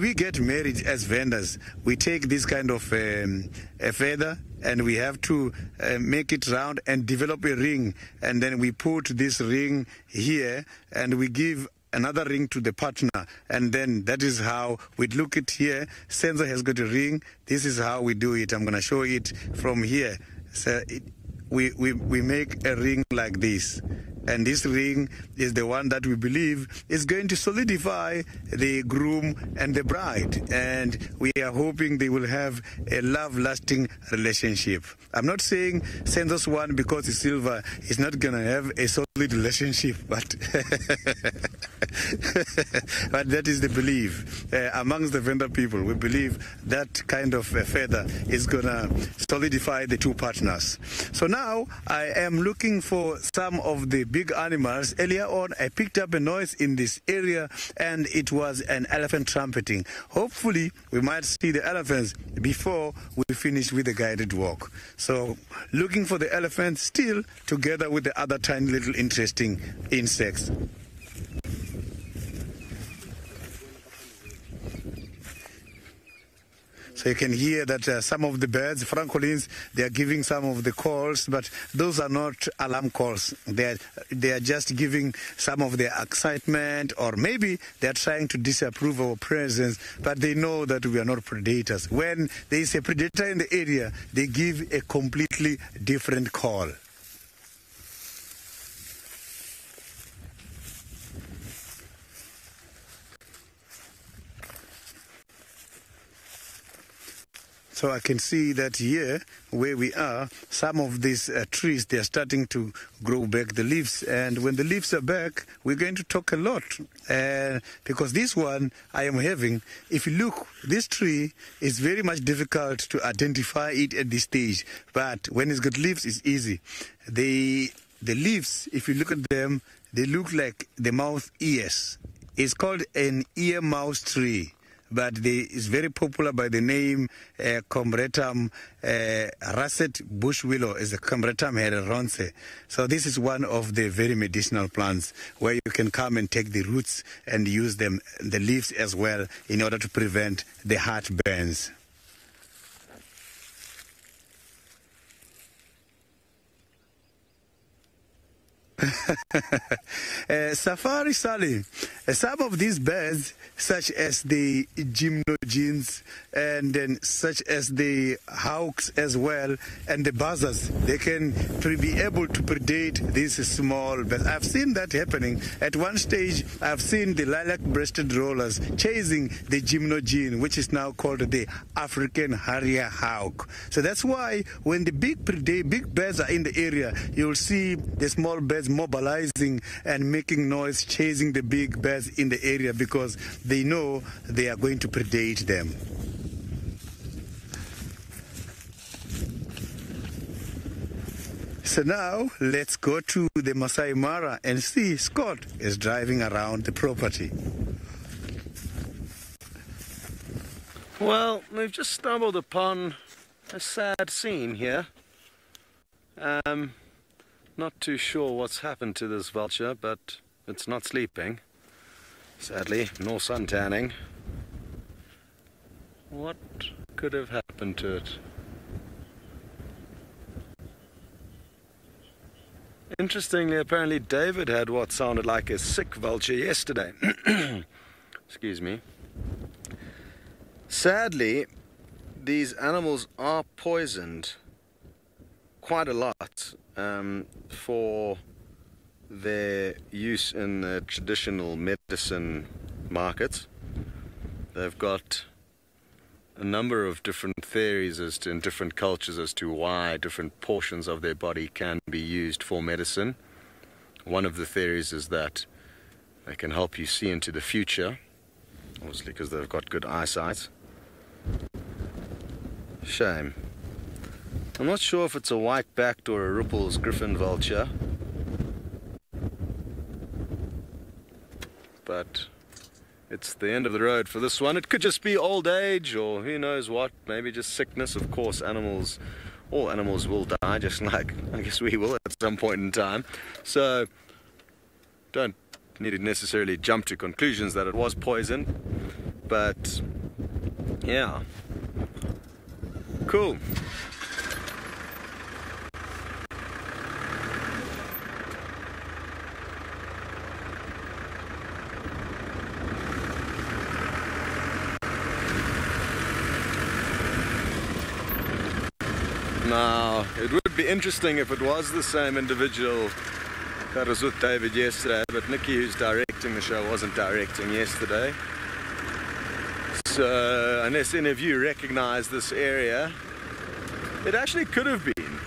we get married as vendors, we take this kind of a feather and we have to make it round and develop a ring, and then we put this ring here and we give another ring to the partner, and then that is how we look at here. Senzo has got a ring. This is how we do it. I'm going to show it from here. So we make a ring like this, and this ring is the one that we believe is going to solidify the groom and the bride, and we are hoping they will have a love-lasting relationship. I'm not saying Senzo's one, because it's silver, is not going to have a solid relationship, but but that is the belief amongst the vendor people. We believe that kind of feather is going to solidify the two partners. So now I am looking for some of the big animals. Earlier on, I picked up a noise in this area, and it was an elephant trumpeting. Hopefully, we might see the elephants before we finish with the guided walk. So, looking for the elephants still together with the other tiny little interesting insects. So you can hear that some of the birds, francolins, they are giving some of the calls, but those are not alarm calls. They are just giving some of their excitement, or maybe they are trying to disapprove our presence, but they know that we are not predators. When there is a predator in the area, they give a completely different call. So I can see that here, where we are, some of these trees, they are starting to grow back the leaves. And when the leaves are back, we're going to talk a lot. Because this one I am having, if you look, this tree is very much difficult to identify it at this stage. But when it's got leaves, it's easy. The leaves, if you look at them, they look like the mouth ears. It's called an ear mouse tree, but it's very popular by the name Combretum russet bush willow, is the Combretum hereronce. So this is one of the very medicinal plants where you can come and take the roots and use them, the leaves as well, in order to prevent the heartburns. Safari Sally, some of these birds, such as the gymnogenes and then such as the hawks as well, and the buzzards, they can be able to predate these small birds. I've seen that happening. At one stage, I've seen the lilac-breasted rollers chasing the gymnogene, which is now called the African harrier hawk. So that's why when the big birds are in the area, you'll see the small birds mobilizing and making noise, chasing the big birds in the area, because they know they are going to predate them. So now let's go to the Masai Mara and see Scott is driving around the property. Well, we've just stumbled upon a sad scene here. Not too sure what's happened to this vulture, but it's not sleeping, sadly, nor sun tanning. What could have happened to it? Interestingly, apparently David had what sounded like a sick vulture yesterday. Excuse me. Sadly, these animals are poisoned quite a lot for their use in the traditional medicine market. They've got a number of different theories as to, in different cultures, as to why different portions of their body can be used for medicine. One of the theories is that they can help you see into the future, obviously because they've got good eyesight. Shame. I'm not sure if it's a white-backed or a Ripple's griffon vulture, but it's the end of the road for this one. It could just be old age, or who knows what, maybe just sickness. Of course, all animals will die, just like I guess we will at some point in time. So don't need to necessarily jump to conclusions that it was poison, but yeah, cool. Now, it would be interesting if it was the same individual that was with David yesterday, but Nikki, who's directing the show, wasn't directing yesterday. So, unless any of you recognize this area, it actually could have been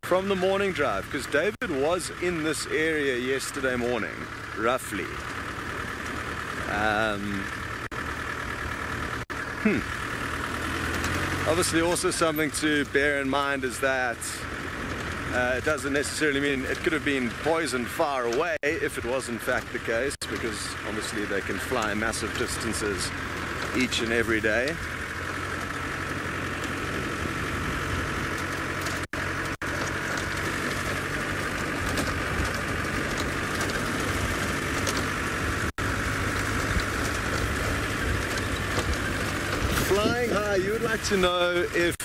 from the morning drive, because David was in this area yesterday morning, roughly. Obviously, also something to bear in mind is that it doesn't necessarily mean it could have been poisoned far away if it was in fact the case, because obviously they can fly massive distances each and every day. Flying high, you would like to know if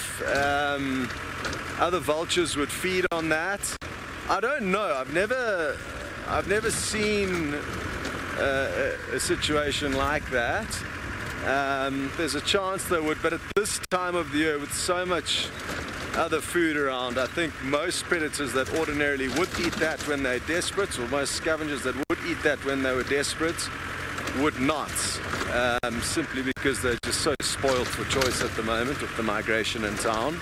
other vultures would feed on that. I don't know. I've never seen a situation like that. There's a chance they would, but at this time of the year, with so much other food around, I think most predators that ordinarily would eat that when they're desperate, or most scavengers that would eat that when they were desperate, would not, simply because they're just so spoiled for choice at the moment with the migration in town.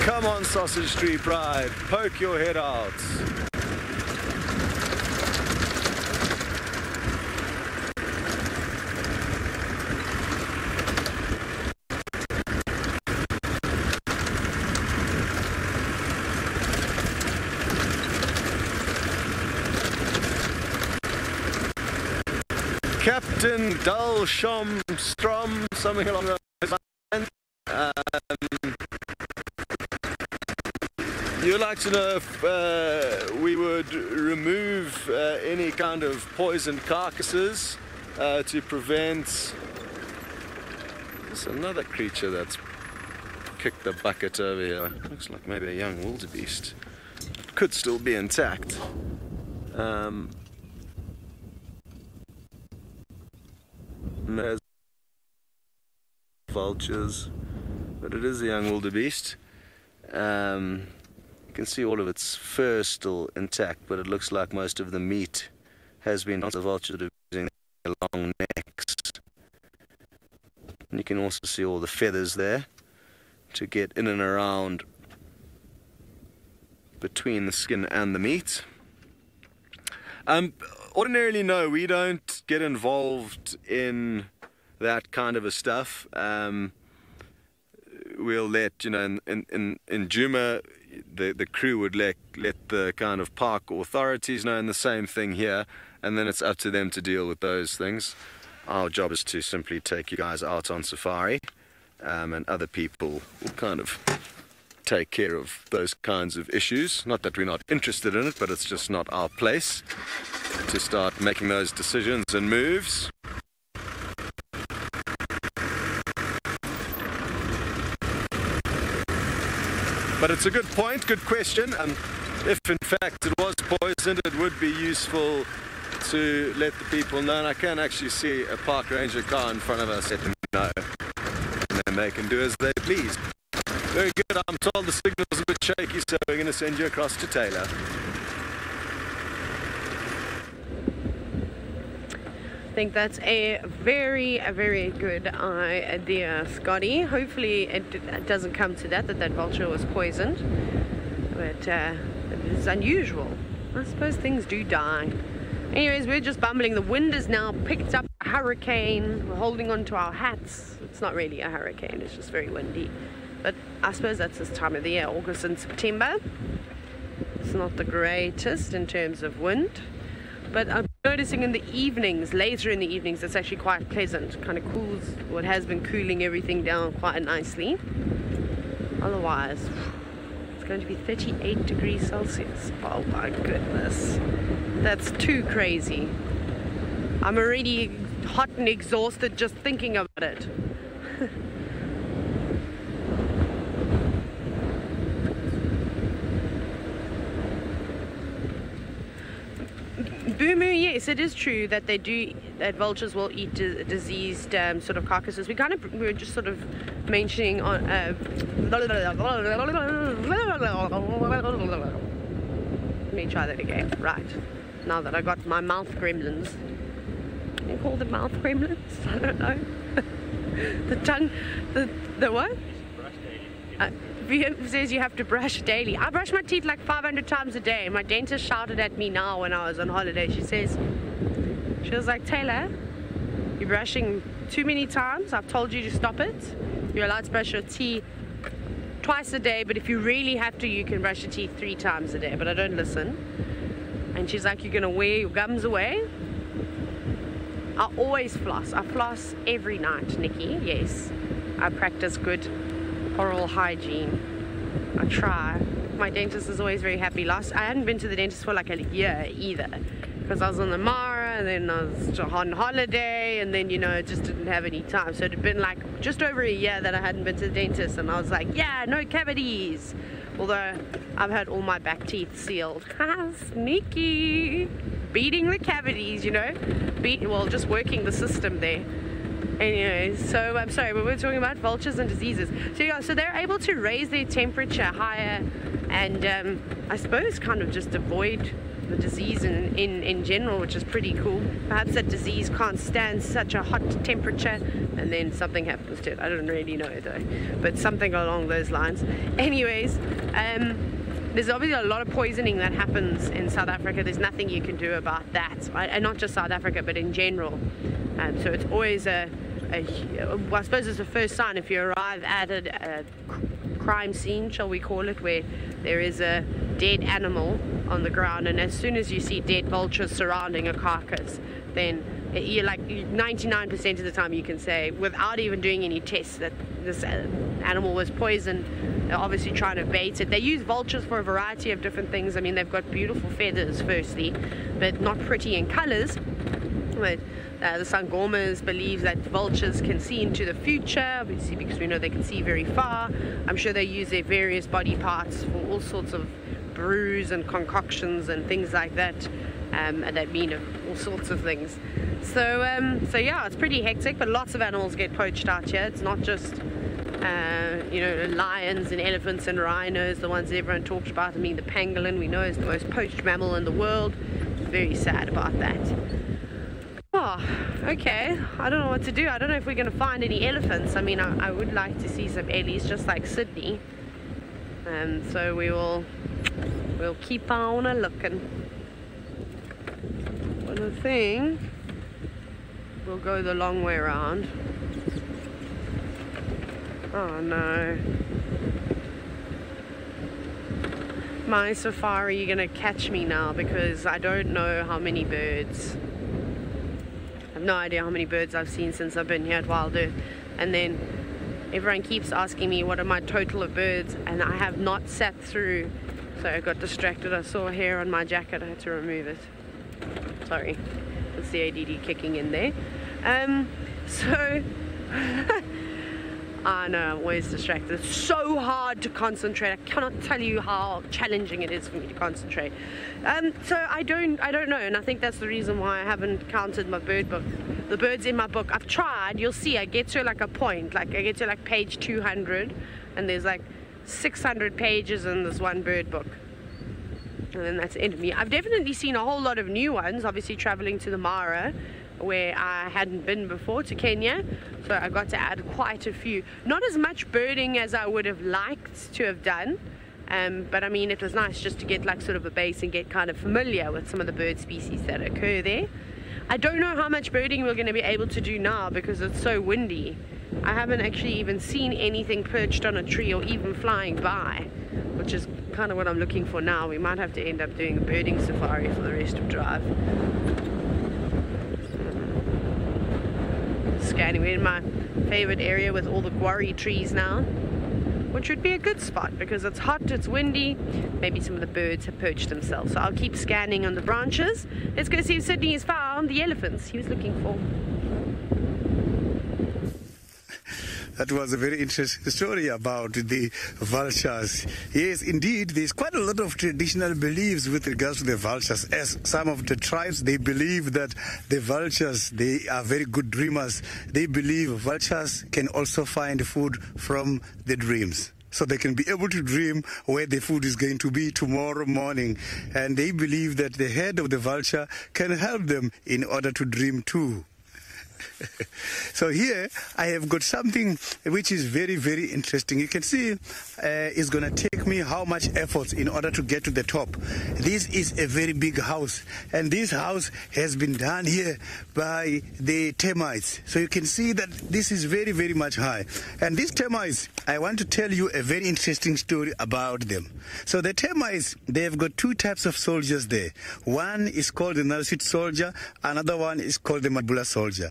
Come on, Sausage Tree Pride, poke your head out. Captain Dulshom Strom, something along those lines. You'd like to know if we would remove any kind of poisoned carcasses to prevent... There's another creature that's kicked the bucket over here. Looks like maybe a young wildebeest. It could still be intact. There's vultures, but it is a young wildebeest. You can see all of its fur still intact, but it looks like most of the meat has been on the vultures using their long necks. And you can also see all the feathers there to get in and around between the skin and the meat. Ordinarily, no, we don't get involved in that kind of a stuff. We'll let, you know, in Djuma, the crew would let the kind of park authorities know, and the same thing here, and then it's up to them to deal with those things. Our job is to simply take you guys out on safari, and other people will kind of take care of those kinds of issues. Not that we're not interested in it, but it's just not our place to start making those decisions and moves. But it's a good point, good question. If in fact it was poisoned, it would be useful to let the people know. And I can actually see a park ranger car in front of us, let them know. And then they can do as they please. Very good. I'm told the signal's a bit shaky, so we're going to send you across to Taylor. I think that's a very good idea, Scotty. Hopefully it doesn't come to that vulture was poisoned, but it is unusual. I suppose things do die. Anyways, we're just bumbling. The wind is now picked up a hurricane. We're holding on to our hats. It's not really a hurricane, it's just very windy. But I suppose that's this time of the year, August and September. It's not the greatest in terms of wind. But I'm noticing in the evenings, later in the evenings, it's actually quite pleasant. Kind of cools, what has been cooling everything down quite nicely. Otherwise, it's going to be 38 degrees Celsius. Oh my goodness. That's too crazy. I'm already hot and exhausted just thinking about it. Boomoo, yes, it is true that they do, that vultures will eat diseased sort of carcasses. We were just sort of mentioning on let me try that again. Right, now that I got my mouth gremlins. Can you call them mouth gremlins? I don't know. The tongue, the what? Says you have to brush daily. I brush my teeth like 500 times a day. My dentist shouted at me now when I was on holiday. She was like, Taylor, you're brushing too many times. I've told you to stop it. You're allowed to brush your teeth twice a day, but if you really have to, you can brush your teeth 3 times a day. But I don't listen. And she's like, you're gonna wear your gums away. I always floss. I floss every night, Nikki. Yes, I practice good oral hygiene. I try. My dentist is always very happy. I hadn't been to the dentist for like a year either, because I was on the Mara and then I was on holiday and then, you know, just didn't have any time. So it had been like just over a year that I hadn't been to the dentist, and I was like, yeah, no cavities. Although I've had all my back teeth sealed. Sneaky. Beating the cavities, you know. Well, just working the system there. Anyway, so I'm sorry, but we're talking about vultures and diseases. So yeah, so they're able to raise their temperature higher and I suppose kind of just avoid the disease in general, which is pretty cool. Perhaps that disease can't stand such a hot temperature and then something happens to it. I don't really know though, but something along those lines. Anyways, there's obviously a lot of poisoning that happens in South Africa. There's nothing you can do about that, right? And not just South Africa, but in general. So it's always I suppose it's the first sign if you arrive at a crime scene, shall we call it, where there is a dead animal on the ground, and as soon as you see dead vultures surrounding a carcass, then you're like 99% of the time you can say, without even doing any tests, that this animal was poisoned. They're obviously trying to bait it. They use vultures for a variety of different things. I mean, they've got beautiful feathers, firstly, but not pretty in colors. But the Sangomas believe that vultures can see into the future, obviously because we know they can see very far. I'm sure they use their various body parts for all sorts of brews and concoctions and things like that, and that mean all sorts of things. So yeah, it's pretty hectic, but lots of animals get poached out here. It's not just you know, lions and elephants and rhinos, the ones that everyone talks about. I mean, the pangolin, we know, is the most poached mammal in the world. Very sad about that. Oh, okay. I don't know what to do. I don't know if we're going to find any elephants. I mean, I would like to see some ellies, just like Sydney. And so we'll keep on looking. But I think we'll go the long way around. Oh no. My safari, you're going to catch me now because I don't know how many birds. I have no idea how many birds I've seen since I've been here at Wild Earth. And then everyone keeps asking me what are my total of birds, and I have not sat through. So I got distracted. I saw a hair on my jacket. I had to remove it. Sorry. It's the ADD kicking in there. So I know, I'm always distracted. It's so hard to concentrate. I cannot tell you how challenging it is for me to concentrate. So I don't know, and I think that's the reason why I haven't counted my bird book. The birds in my book, I've tried. You'll see, I get to like a point, like I get to like page 200, and there's like 600 pages in this one bird book. And then that's the end of me. I've definitely seen a whole lot of new ones, obviously traveling to the Mara, where I hadn't been before, to Kenya, so I got to add quite a few. Not as much birding as I would have liked to have done, But I mean, it was nice just to get like sort of a base and get kind of familiar with some of the bird species that occur there. I don't know how much birding we're going to be able to do now because it's so windy. I haven't actually even seen anything perched on a tree or even flying by, which is kind of what I'm looking for now. We might have to end up doing a birding safari for the rest of drive. Scanning. We're in my favorite area with all the guarri trees now, which would be a good spot because it's hot, it's windy, maybe some of the birds have perched themselves. So I'll keep scanning on the branches. Let's go see if Sydney has found the elephants he was looking for. That was a very interesting story about the vultures. Yes, indeed, there's quite a lot of traditional beliefs with regards to the vultures. As some of the tribes, they believe that the vultures, they are very good dreamers. They believe vultures can also find food from the dreams. So they can be able to dream where the food is going to be tomorrow morning. And they believe that the head of the vulture can help them in order to dream too. So here I have got something which is very, very interesting. You can see it's going to take me how much effort in order to get to the top. This is a very big house, and this house has been done here by the termites. So you can see that this is very, very much high. And these termites, I want to tell you a very interesting story about them. So the termites, they've got two types of soldiers there. One is called the Nursuit soldier, another one is called the Mabula soldier.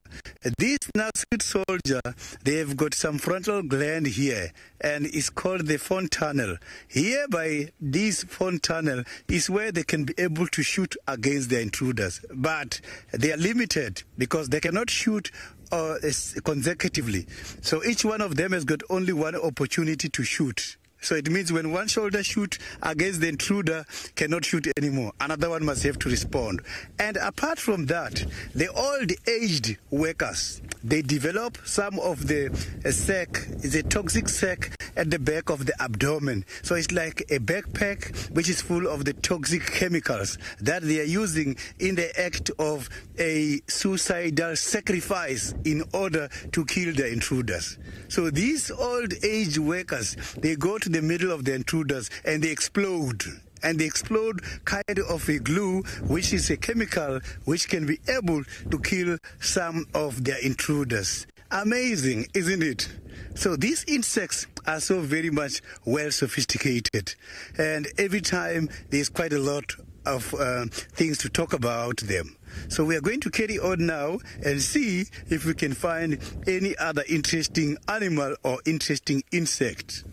This Nursuit soldier, they've got some frontal gland here, and it's called the fontanel. Here by this fontanel is where they can be able to shoot against their intruders. But they are limited because they cannot shoot consecutively. So each one of them has got only one opportunity to shoot. So it means when one shoulder shoots against the intruder, cannot shoot anymore. Another one must have to respond. And apart from that, the old-aged workers, they develop some of the sac, it's a toxic sac at the back of the abdomen. So it's like a backpack which is full of the toxic chemicals that they are using in the act of a suicidal sacrifice in order to kill the intruders. So these old-aged workers, they go to the middle of the intruders and they explode. And they explode kind of a glue, which is a chemical which can be able to kill some of their intruders. Amazing, isn't it? So these insects are so very much well sophisticated. And every time there's quite a lot of things to talk about them. So we are going to carry on now and see if we can find any other interesting animal or interesting insect.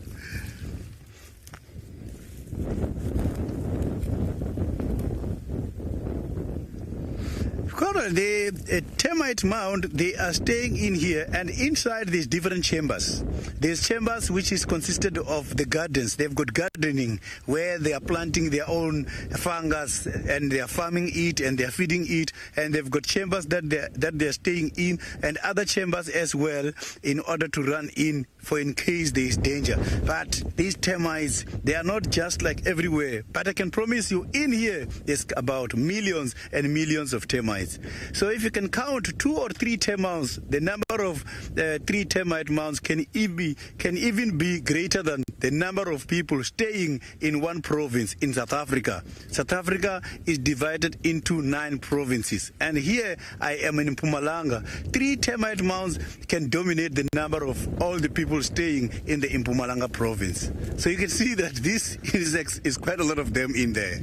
The termite mound, they are staying in here, and inside there's different chambers. There's chambers which is consisted of the gardens. They've got gardening where they are planting their own fungus and they are farming it and they are feeding it, and they've got chambers that they're staying in, and other chambers as well in order to run in for in case there is danger. But these termites, they are not just like everywhere, but I can promise you in here there's about millions and millions of termites. So if you can count 2 or 3 termites, the number of 3 termite mounds can even be greater than the number of people staying in one province in South Africa. South Africa is divided into 9 provinces, and here I am in Mpumalanga. 3 termite mounds can dominate the number of all the people staying in the Mpumalanga province. So you can see that this insects is quite a lot of them in there.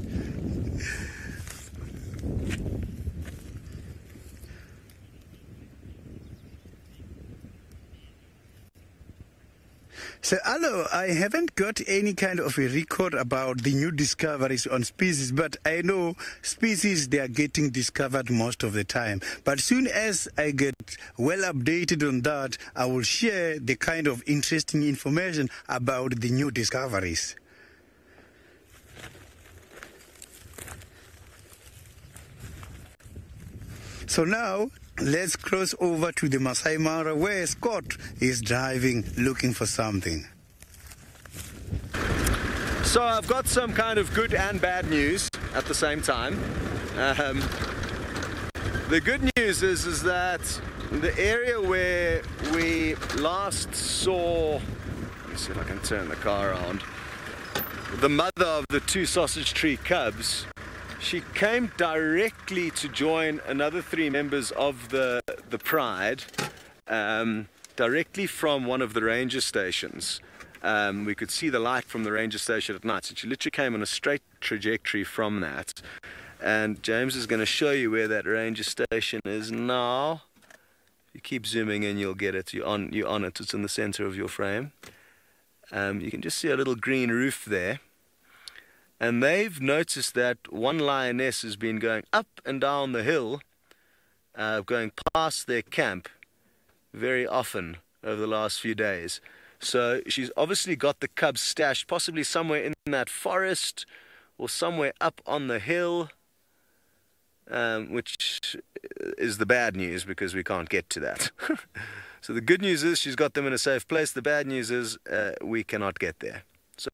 So, hello, I haven't got any kind of a record about the new discoveries on species, but I know species, they are getting discovered most of the time. But soon as I get well updated on that, I will share the kind of interesting information about the new discoveries. So now, let's cross over to the Masai Mara where Scott is driving looking for something. So I've got some kind of good and bad news at the same time. The good news is that the area where we last saw, let me see if I can turn the car around. the mother of the 2 sausage tree cubs, she came directly to join another 3 members of the pride, directly from one of the ranger stations. We could see the light from the ranger station at night, so she literally came on a straight trajectory from that. And James is going to show you where that ranger station is now. If you keep zooming in, you'll get it. You're on it. It's in the center of your frame. You can just see a little green roof there. And they've noticed that one lioness has been going up and down the hill, going past their camp very often over the last few days. So she's obviously got the cubs stashed possibly somewhere in that forest or somewhere up on the hill. Which is the bad news because we can't get to that. So the good news is she's got them in a safe place. The bad news is we cannot get there. So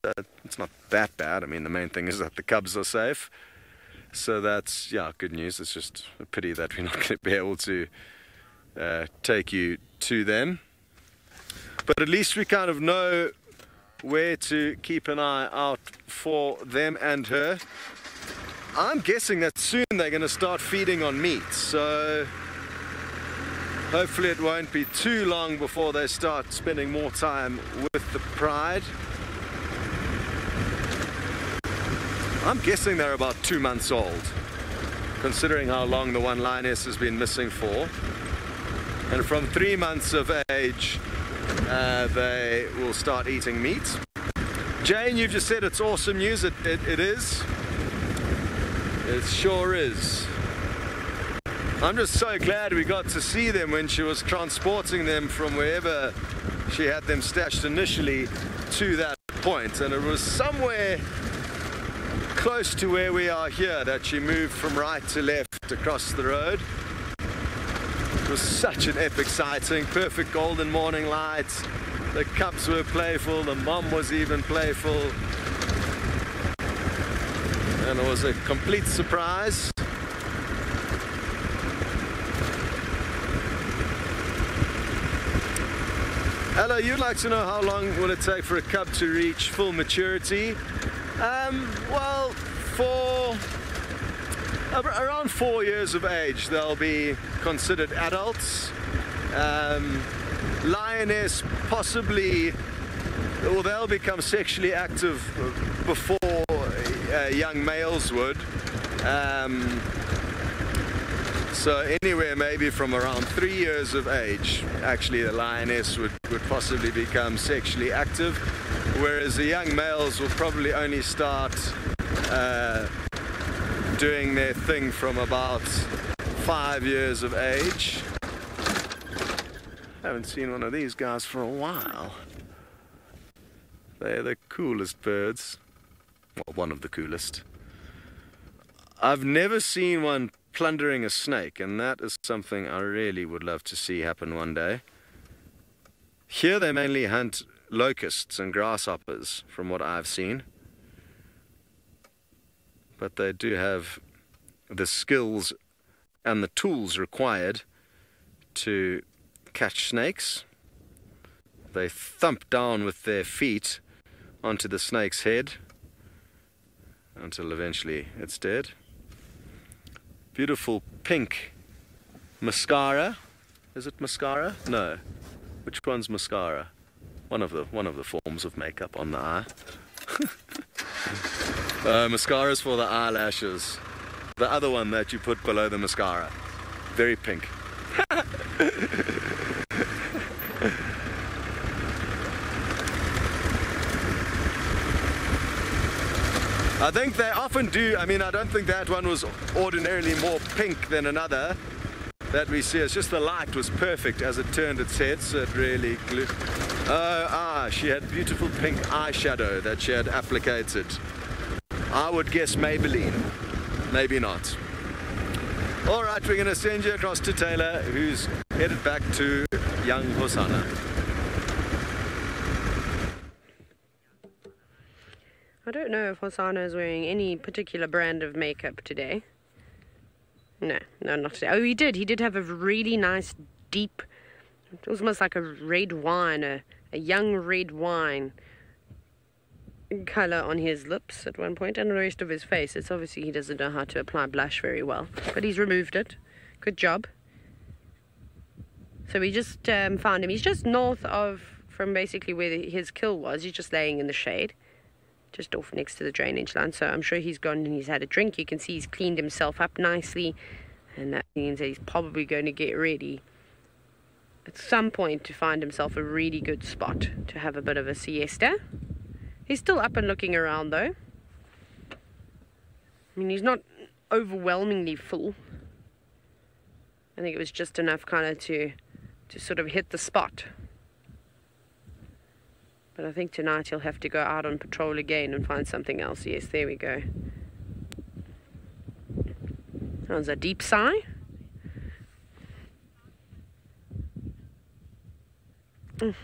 it's not that bad. I mean, the main thing is that the cubs are safe. So that's, yeah, good news. It's just a pity that we're not going to be able to take you to them. But at least we kind of know where to keep an eye out for them and her. I'm guessing that soon they're going to start feeding on meat, so hopefully it won't be too long before they start spending more time with the pride. I'm guessing they're about 2 months old, considering how long the one lioness has been missing for. And from 3 months of age, they will start eating meat. Jane, you've just said it's awesome news. It is. It sure is. I'm just so glad we got to see them when she was transporting them from wherever she had them stashed initially to that point. And it was somewhere close to where we are here that she moved from right to left across the road. It was such an epic sighting, perfect golden morning light. The cubs were playful, the mom was even playful. And it was a complete surprise. Hello, you'd like to know how long will it take for a cub to reach full maturity? Well, for around 4 years of age, they'll be considered adults. Lioness possibly, or they'll become sexually active before young males would. So anywhere maybe from around 3 years of age, actually the lioness would possibly become sexually active, whereas the young males will probably only start doing their thing from about 5 years of age. Haven't seen one of these guys for a while. They're the coolest birds. Well, one of the coolest. I've never seen one plundering a snake, and that is something I really would love to see happen one day. Here they mainly hunt locusts and grasshoppers, from what I've seen. But they do have the skills and the tools required to catch snakes. They thump down with their feet onto the snake's head until eventually it's dead. Beautiful pink mascara. Is it mascara? No. Which one's mascara? One of the forms of makeup on the eye. Mascara's for the eyelashes. The other one that you put below the mascara. Very pink. I think they often do. I mean, I don't think that one was ordinarily more pink than another that we see. It's just the light was perfect as it turned its head, so it really glued. She had beautiful pink eyeshadow that she had applicated. I would guess Maybelline. Maybe not. All right, we're going to send you across to Taylor, who's headed back to young Hosanna. I don't know if Hosanna is wearing any particular brand of makeup today. No, not today. Oh, he did have a really nice, deep, it was almost like a red wine, a young red wine colour on his lips at one point and the rest of his face. It's obviously he doesn't know how to apply blush very well, but he's removed it. Good job. So we just found him. He's just north of, from basically where his kill was. He's just laying in the shade, just off next to the drainage line. So I'm sure he's gone and he's had a drink. You can see he's cleaned himself up nicely, and that means that he's probably going to get ready at some point to find himself a really good spot to have a bit of a siesta. He's still up and looking around though. I mean, he's not overwhelmingly full. I think it was just enough kind of to sort of hit the spot. But I think tonight he'll have to go out on patrol again and find something else. Yes, there we go. That was a deep sigh. Oh,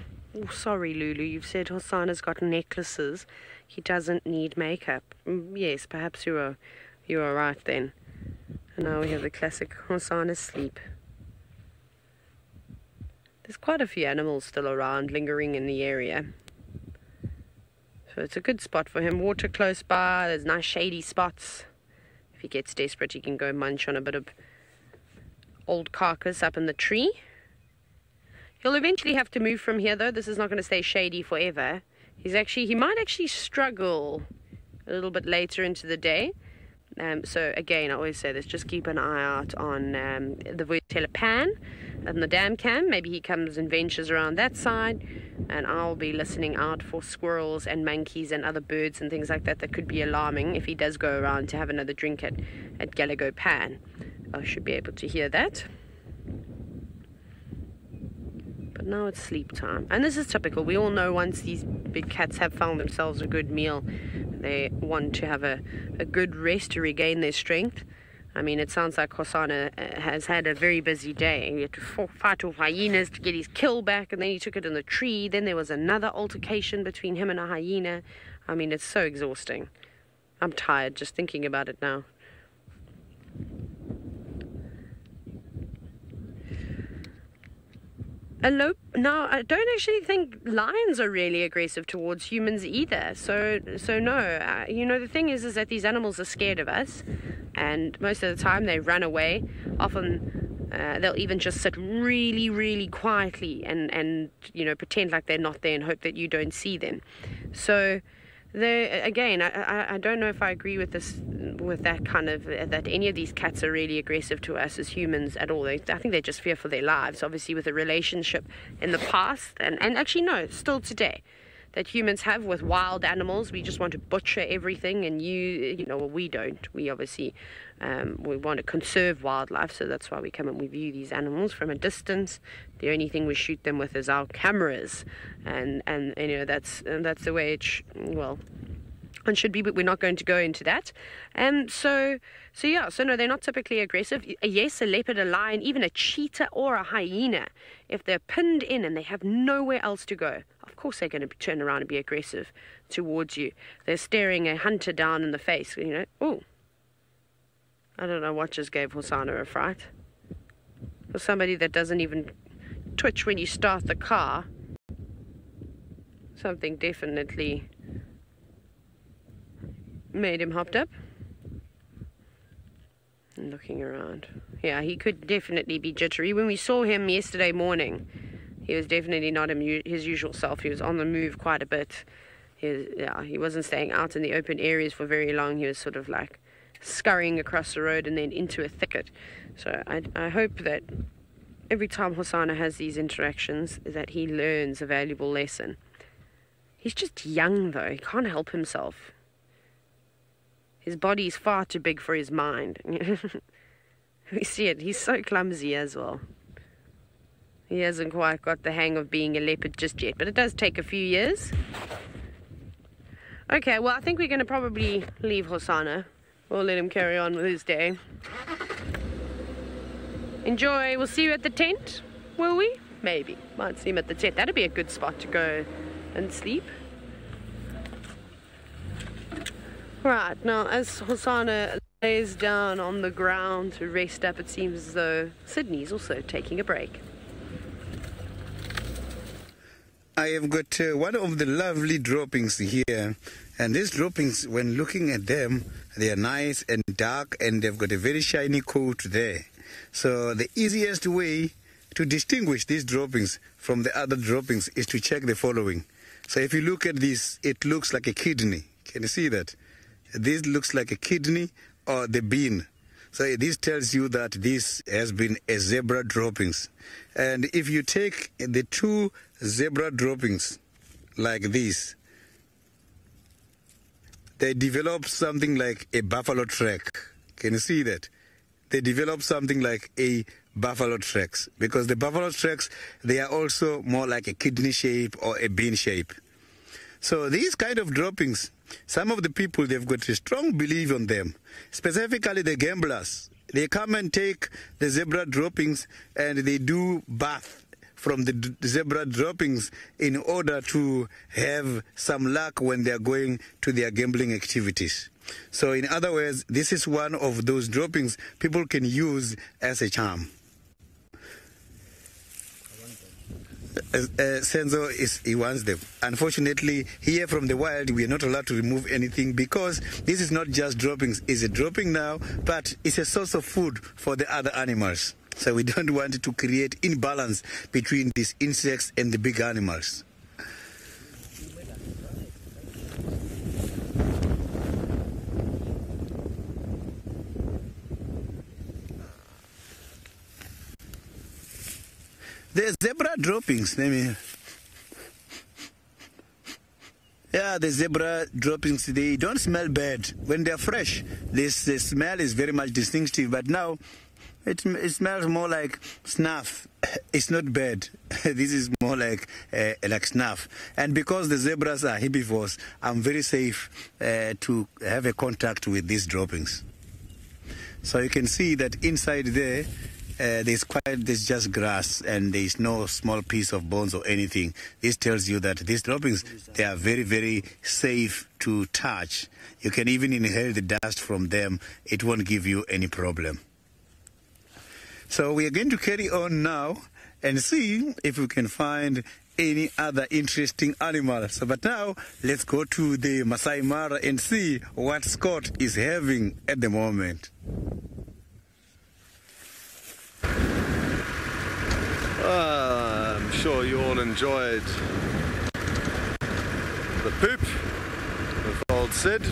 sorry, Lulu. You've said Hosana's got necklaces. He doesn't need makeup. Yes, perhaps you are right then. And now we have the classic Hosana sleep. There's quite a few animals still around, lingering in the area. So it's a good spot for him. Water close by. There's nice shady spots. If he gets desperate, he can go munch on a bit of old carcass up in the tree. He'll eventually have to move from here, though. This is not going to stay shady forever. He might actually struggle a little bit later into the day. So again, I always say this, just keep an eye out on the Voitela pan and the dam cam. Maybe he comes and ventures around that side, and I'll be listening out for squirrels and monkeys and other birds and things like that that could be alarming if he does go around to have another drink at Galago Pan. I should be able to hear that. But now it's sleep time, and this is typical. We all know once these big cats have found themselves a good meal, they want to have a good rest to regain their strength. I mean, it sounds like Hosana has had a very busy day. He had to fight off hyenas to get his kill back, and then he took it in the tree. Then there was another altercation between him and a hyena. I mean, it's so exhausting. I'm tired just thinking about it now. Now, I don't actually think lions are really aggressive towards humans either. So no. You know, the thing is that these animals are scared of us, and most of the time they run away. Often they'll even just sit really, really quietly and you know, pretend like they're not there and hope that you don't see them. So again, I don't know if I agree with this, with that kind of, that any of these cats are really aggressive to us as humans at all. I think they just fear for their lives, obviously with a relationship in the past, and actually no, still today, that humans have with wild animals. We just want to butcher everything, and you know, well, we don't. We obviously, we want to conserve wildlife, so that's why we come and we view these animals from a distance. The only thing we shoot them with is our cameras, and you know, that's the way it well, and should be, but we're not going to go into that. So no, they're not typically aggressive. Yes, a leopard, a lion, even a cheetah or a hyena, if they're pinned in and they have nowhere else to go, of course they're going to turn around and be aggressive towards you. They're staring a hunter down in the face, you know. Oh, I don't know what just gave Hosana a fright. For somebody that doesn't even twitch when you start the car, something definitely made him hopped up and looking around. Yeah, he could definitely be jittery. When we saw him yesterday morning, he was definitely not his usual self. He was on the move quite a bit. He wasn't staying out in the open areas for very long. He was sort of like scurrying across the road and then into a thicket. So I hope that every time Hosana has these interactions, that he learns a valuable lesson. He's just young though. He can't help himself. His body's far too big for his mind. We see it. He's so clumsy as well. He hasn't quite got the hang of being a leopard just yet, but it does take a few years. Okay, well, I think we're going to probably leave Hosana. We'll let him carry on with his day. Enjoy. We'll see you at the tent, will we? Maybe. Might see him at the tent. That'd be a good spot to go and sleep. Right, now as Hosana lays down on the ground to rest up, it seems as though Sydney's also taking a break. I have got one of the lovely droppings here, and these droppings, when looking at them, they are nice and dark, and they've got a very shiny coat there. So the easiest way to distinguish these droppings from the other droppings is to check the following. So if you look at this, it looks like a kidney. Can you see that? This looks like a kidney or the bean. So this tells you that this has been a zebra droppings. And if you take the two zebra droppings like this, they develop something like a buffalo track. Can you see that? They develop something like a buffalo tracks, because the buffalo tracks, they are also more like a kidney shape or a bean shape. So these kind of droppings, some of the people, they've got a strong belief on them, specifically the gamblers. They come and take the zebra droppings and they do bath from the zebra droppings in order to have some luck when they are going to their gambling activities. So in other words, this is one of those droppings people can use as a charm. Senzo he wants them. Unfortunately, here from the wild, we are not allowed to remove anything, because this is not just droppings. It's a dropping now, but it's a source of food for the other animals. So we don't want to create imbalance between these insects and the big animals. The zebra droppings, the zebra droppings, they don't smell bad. When they're fresh, the smell is very much distinctive, but now it smells more like snuff. It's not bad. This is more like snuff. And because the zebras are herbivores, I'm very safe to have a contact with these droppings. So you can see that inside there, there's just grass, and there's no small piece of bones or anything. This tells you that these droppings, they are very, very safe to touch. You can even inhale the dust from them. It won't give you any problem. So we are going to carry on now and see if we can find any other interesting animal. So, but now let's go to the Masai Mara and see what Scott is having at the moment. I'm sure you all enjoyed the poop with old Sid.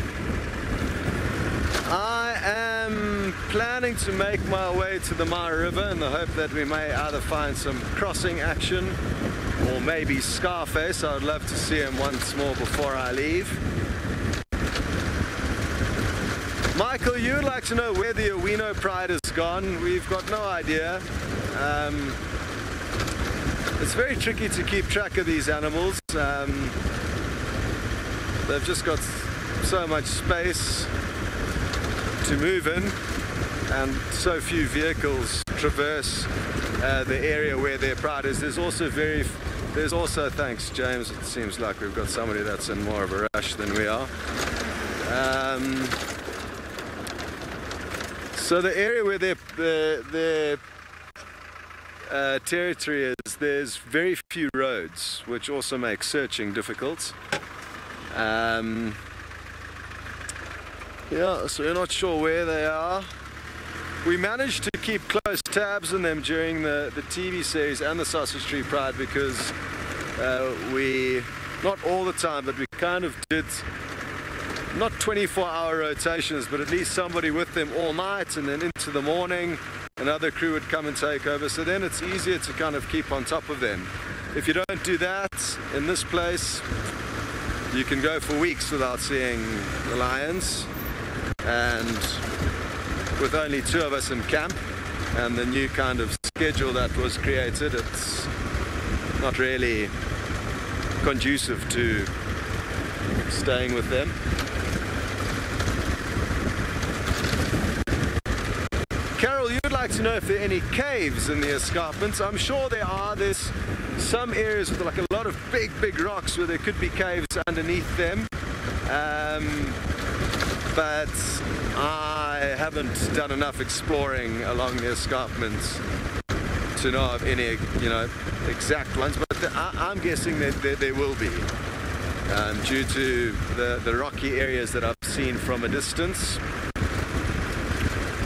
I am planning to make my way to the Mai River in the hope that we may either find some crossing action or maybe Scarface. I would love to see him once more before I leave. Michael, you would like to know where the Owino Pride has gone. We've got no idea. It's very tricky to keep track of these animals. They've just got so much space to move in, and so few vehicles traverse the area where their pride is. There's also thanks James, it seems like we've got somebody that's in more of a rush than we are. So the area where their territory is, there's very few roads, which also makes searching difficult. Yeah, so we're not sure where they are. We managed to keep close tabs on them during the TV series and the Sausage Tree Pride, because we, not all the time, but we kind of did not 24-hour rotations, but at least somebody with them all night, and then into the morning another crew would come and take over. So then it's easier to kind of keep on top of them. If you don't do that in this place, you can go for weeks without seeing the lions. And with only 2 of us in camp and the new kind of schedule that was created, it's not really conducive to staying with them. Carol, you'd like to know if there are any caves in the escarpments. I'm sure there are. There's some areas with like a lot of big rocks where there could be caves underneath them. But I haven't done enough exploring along the escarpments to know of any, exact ones, but I'm guessing that there will be, due to the rocky areas that I've seen from a distance.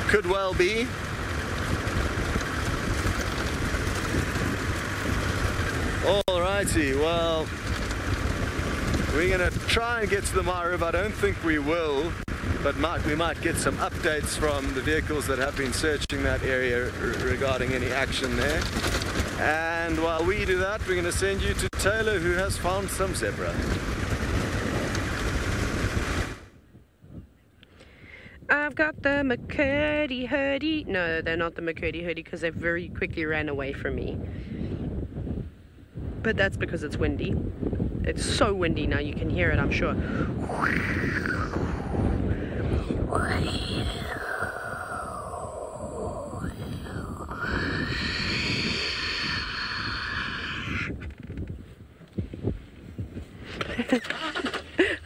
Could well be. Alrighty, well, we're going to try and get to the Mara River. I don't think we will, but we might get some updates from the vehicles that have been searching that area regarding any action there. And while we do that, we're going to send you to Taylor, who has found some zebra. I've got the McCurdy Hurdy. No, they're not the McCurdy Hurdy because they very quickly ran away from me. But that's because it's windy. It's so windy now, you can hear it, I'm sure.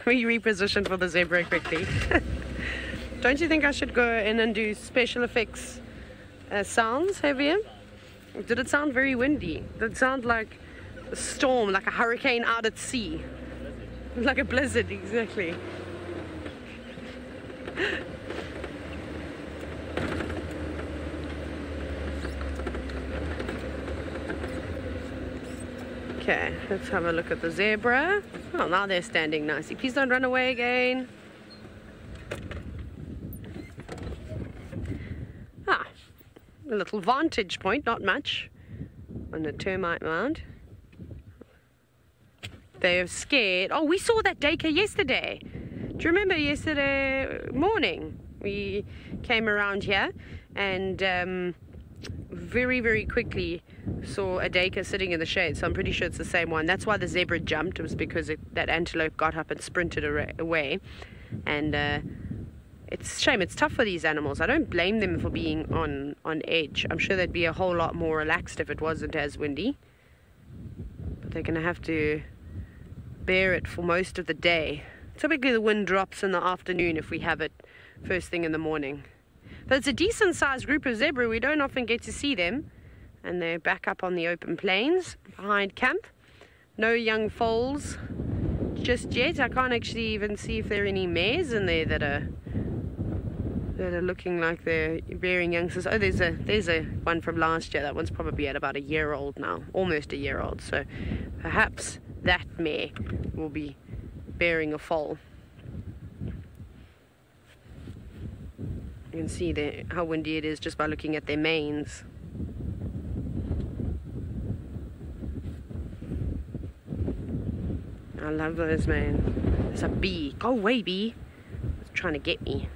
We repositioned for the zebra quickly. Don't you think I should go in and do special effects sounds, Javier? Did it sound very windy? Did it sound like a storm, like a hurricane out at sea? Like a blizzard, exactly. Okay, let's have a look at the zebra. Oh, now they're standing nicely. Please don't run away again. Ah, a little vantage point, not much, on the termite mound. They're scared. Oh, we saw that duiker yesterday. Do you remember yesterday morning? We came around here and very, very quickly saw a duiker sitting in the shade, so I'm pretty sure it's the same one. That's why the zebra jumped. It was because that antelope got up and sprinted away. And it's a shame. It's tough for these animals. I don't blame them for being on edge. I'm sure they'd be a whole lot more relaxed if it wasn't as windy. But they're going to have to bear it for most of the day. Typically the wind drops in the afternoon if we have it first thing in the morning. But it's a decent sized group of zebra. We don't often get to see them. And they're back up on the open plains behind camp. No young foals just yet. I can't actually even see if there are any mares in there that are looking like they're bearing youngsters. Oh, there's a one from last year. That one's probably at about a year old now, almost a year old. So perhaps that mare will be bearing a foal. You can see there how windy it is just by looking at their manes. I love those, man. There's a bee. Go away, bee. It's trying to get me.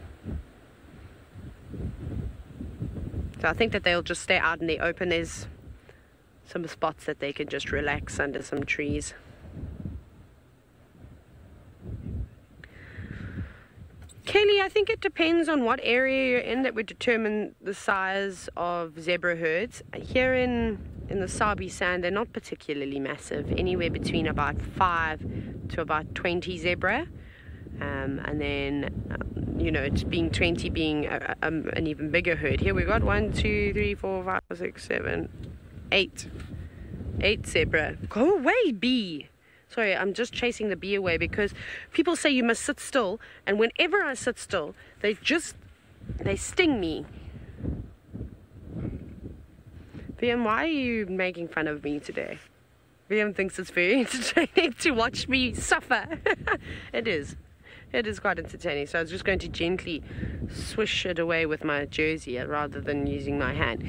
So I think that they'll just stay out in the open. There's some spots that they can just relax under some trees. Kelly, I think it depends on what area you're in that would determine the size of zebra herds. Here in the Sabi Sand, they're not particularly massive, anywhere between about 5 to about 20 zebra. And then, you know, it's being 20 being an even bigger herd. Here we've got 1, 2, 3, 4, 5, 6, 7, 8. 8 zebra. Go away, bee. Sorry, I'm just chasing the bee away because people say you must sit still, and whenever I sit still, they sting me. VM, why are you making fun of me today? VM thinks it's very entertaining to watch me suffer. It is. It is quite entertaining. So I was just going to gently swish it away with my jersey rather than using my hand.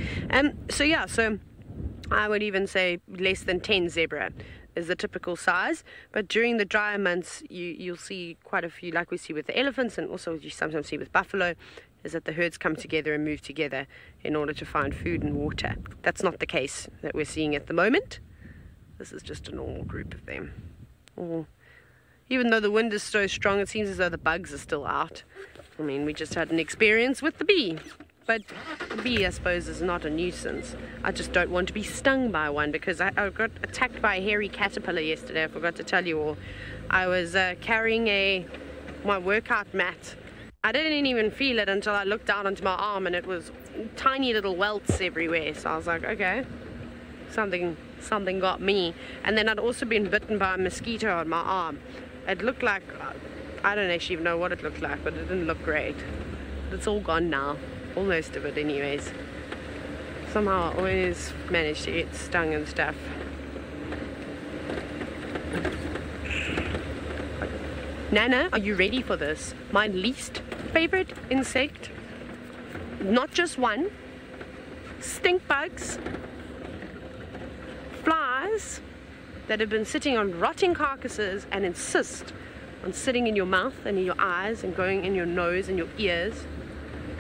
So I would even say less than 10 zebra is the typical size, but during the drier months you'll see quite a few, like we see with the elephants, and also you sometimes see with buffalo, is that the herds come together and move together in order to find food and water. That's not the case that we're seeing at the moment. This is just a normal group of them. Even though the wind is so strong, it seems as though the bugs are still out. I mean, we just had an experience with the bee. But the bee, I suppose, is not a nuisance. I just don't want to be stung by one, because I got attacked by a hairy caterpillar yesterday. I forgot to tell you all. I was carrying my workout mat. I didn't even feel it until I looked down onto my arm, and it was tiny little welts everywhere. So I was like, okay, something something got me. And then I'd also been bitten by a mosquito on my arm. It looked like, I don't actually even know what it looked like, but it didn't look great. It's all gone now, all most of it anyways. Somehow I always manage to get stung and stuff. Nana, are you ready for this? My least favorite insect, not just one, stink bugs, flies that have been sitting on rotting carcasses and insist on sitting in your mouth and in your eyes and going in your nose and your ears.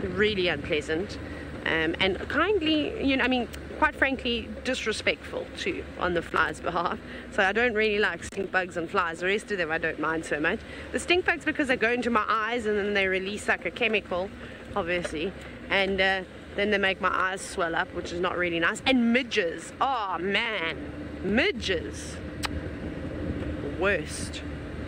Really unpleasant. And kindly, you know, I mean, quite frankly, disrespectful too on the flies' behalf. So I don't really like stink bugs and flies. The rest of them I don't mind so much. The stink bugs because they go into my eyes and then they release like a chemical, obviously, and then they make my eyes swell up, which is not really nice. And midges, oh man, midges, worst.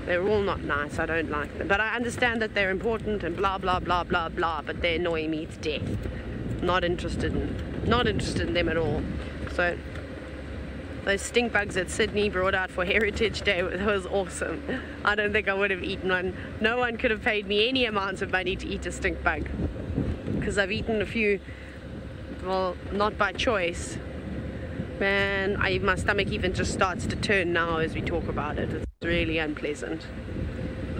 They're all not nice. I don't like them, but I understand that they're important and blah blah blah blah blah, but they annoy me to death. Not interested in them at all. So those stink bugs that Sydney brought out for Heritage Day was awesome. I don't think I would have eaten one. No one could have paid me any amount of money to eat a stink bug, because I've eaten a few, well, not by choice. Man, my stomach even just starts to turn now as we talk about it. It's really unpleasant.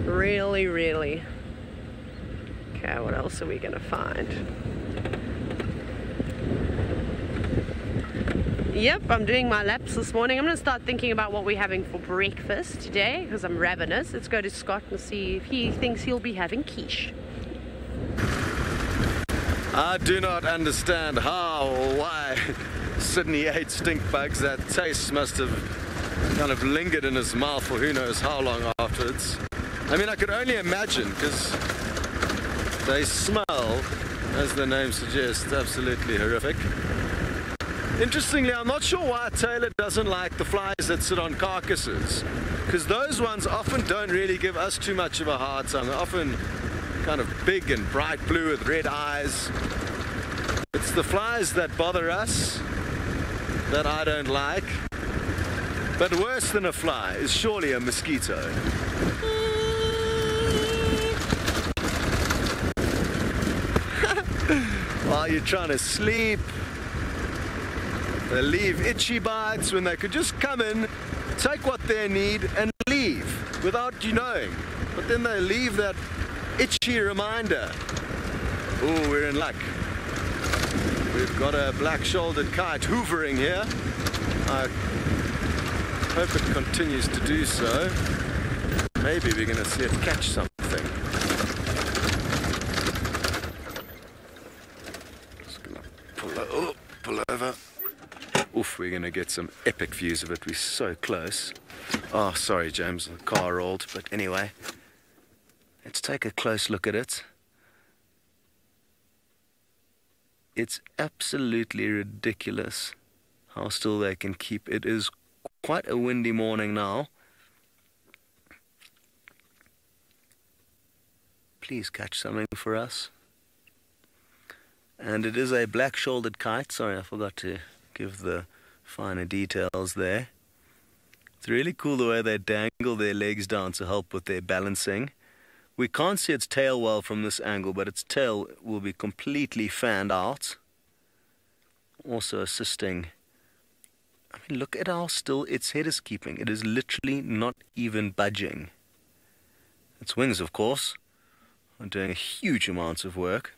Really, really. Okay, what else are we gonna find? Yep, I'm doing my laps this morning. I'm going to start thinking about what we're having for breakfast today, because I'm ravenous. Let's go to Scott and see if he thinks he'll be having quiche. I do not understand how or why Sydney ate stink bugs. That taste must have kind of lingered in his mouth for who knows how long afterwards. I mean, I could only imagine, because they smell, as the name suggests, absolutely horrific. Interestingly, I'm not sure why Taylor doesn't like the flies that sit on carcasses, because those ones often don't really give us too much of a hard time. They're often kind of big and bright blue with red eyes. It's the flies that bother us that I don't like. But worse than a fly is surely a mosquito. While you're trying to sleep, they leave itchy bites when they could just come in, take what they need and leave without you knowing. But then they leave that itchy reminder. Oh, we're in luck. We've got a black-shouldered kite hoovering here. I hope it continues to do so. Maybe we're going to see it catch something. Just going to pull over. Oof, we're going to get some epic views of it. We're so close. Oh, sorry, James, the car rolled. But anyway, let's take a close look at it. It's absolutely ridiculous how still they can keep. It is quite a windy morning now. Please catch something for us. And it is a black-shouldered kite. Sorry, I forgot to give the finer details there. It's really cool the way they dangle their legs down to help with their balancing. We can't see its tail well from this angle, but its tail will be completely fanned out, also assisting. I mean, look at how still its head is keeping. It is literally not even budging. Its wings, of course, are doing huge amounts of work.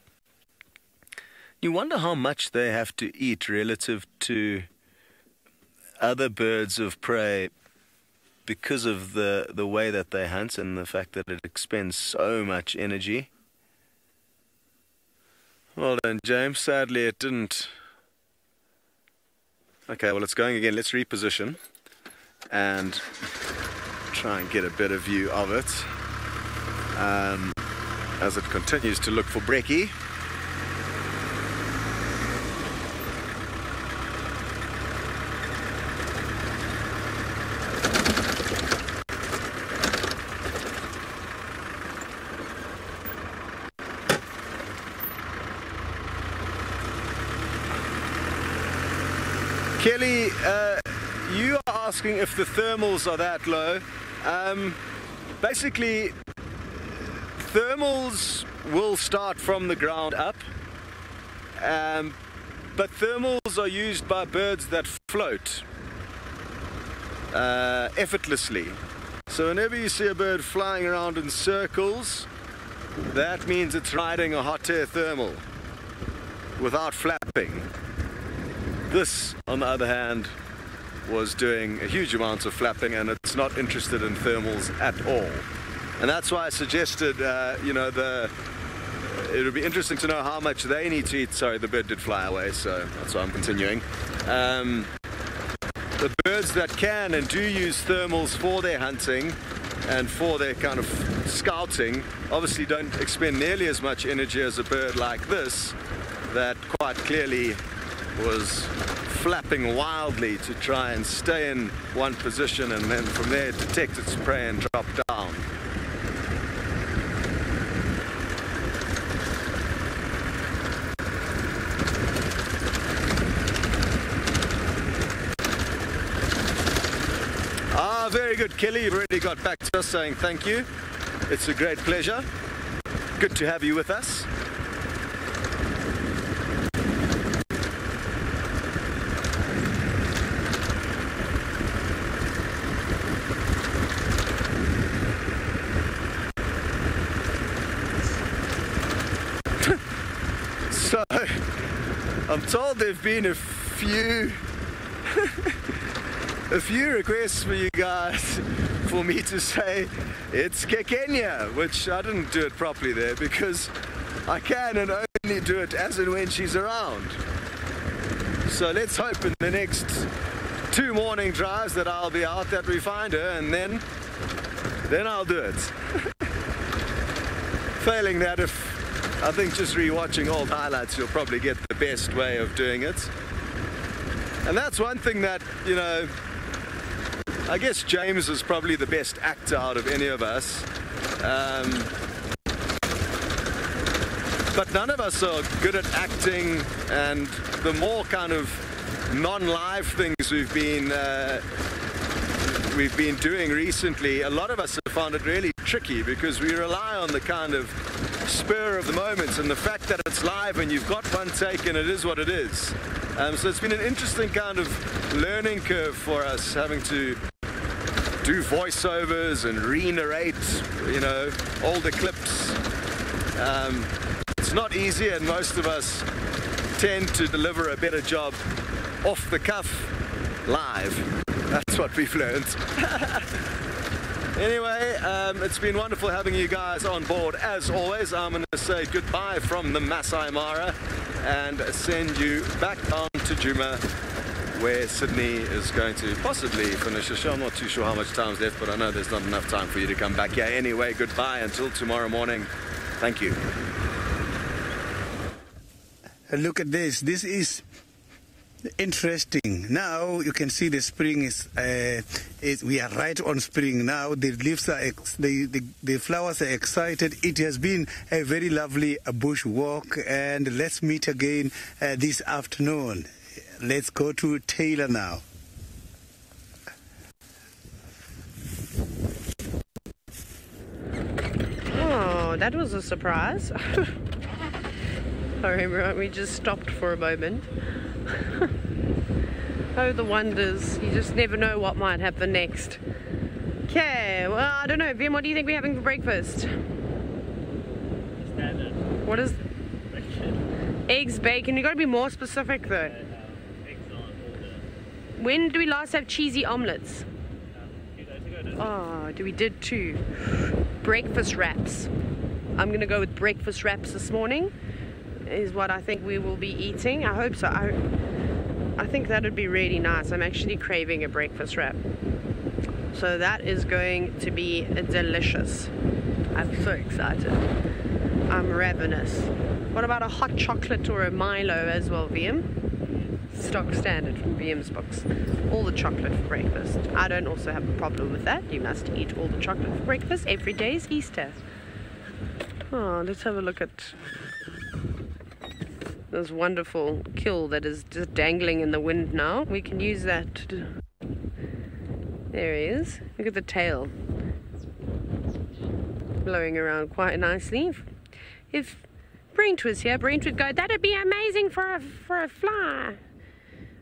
You wonder how much they have to eat relative to other birds of prey because of the way that they hunt and the fact that it expends so much energy. Well done, James. Sadly, it didn't. Okay, well, it's going again. Let's reposition and try and get a better view of it as it continues to look for brekkie. Kelly, you are asking if the thermals are that low. Basically, thermals will start from the ground up, but thermals are used by birds that float effortlessly. So whenever you see a bird flying around in circles, that means it's riding a hot air thermal without flapping. This, on the other hand, was doing a huge amount of flapping, and it's not interested in thermals at all. And that's why I suggested, you know, it would be interesting to know how much they need to eat. Sorry, the bird did fly away, so that's why I'm continuing. The birds that can and do use thermals for their hunting and for their kind of scouting obviously don't expend nearly as much energy as a bird like this that quite clearly was flapping wildly to try and stay in one position and then from there detect its prey and drop down. Very good, Kelly. You've already got back to us saying thank you. It's a great pleasure. Good to have you with us. So, I'm told there have been a few requests for you guys for me to say it's Kekenya, which I didn't do it properly there because I can and only do it as and when she's around. So let's hope in the next 2 morning drives that I'll be out, that we find her, and then I'll do it. Failing that, I think just re-watching old highlights, you'll probably get the best way of doing it. And that's one thing that, you know, I guess James is probably the best actor out of any of us. But none of us are good at acting, and the more kind of non-live things we've been doing recently, a lot of us have found it really tricky because we rely on the kind of spur of the moment and the fact that it's live and you've got one take and it is what it is. So it's been an interesting kind of learning curve for us, having to do voiceovers and re-narrate, you know, older clips. It's not easy, and most of us tend to deliver a better job off the cuff live. That's what we've learned. Anyway, it's been wonderful having you guys on board. As always, I'm going to say goodbye from the Masai Mara and send you back on to Djuma, where Sydney is going to possibly finish the show. I'm not too sure how much time's left, but I know there's not enough time for you to come back here. Anyway, goodbye until tomorrow morning. Thank you. Look at this. This is interesting. Now you can see the spring is we are right on spring now. The leaves are the flowers are excited. It has been a very lovely bush walk, and let's meet again this afternoon. Let's go to Taylor now. Oh, that was a surprise. Sorry, everyone, we just stopped for a moment. Oh, the wonders. You just never know what might happen next. Okay, well, I don't know. Vim, what do you think we're having for breakfast? Standard. What is... Bacon. Eggs, bacon. You got to be more specific, though. Eggs on order. When do we last have cheesy omelets? A few days ago, didn't we? Oh, we did too. Breakfast wraps. I'm going to go with breakfast wraps this morning. Is what I think we will be eating. I hope so. I think that would be really nice. I'm actually craving a breakfast wrap. So that is going to be delicious. I'm so excited. I'm ravenous. What about a hot chocolate or a Milo as well, VM? Stock standard from VM's books. All the chocolate for breakfast. I don't also have a problem with that. You must eat all the chocolate for breakfast. Every day is Easter. Oh, let's have a look at this wonderful kill that is just dangling in the wind now. We can use that There he is. Look at the tail. Blowing around quite nicely. If Brent was here, Brent would go, that'd be amazing for a fly.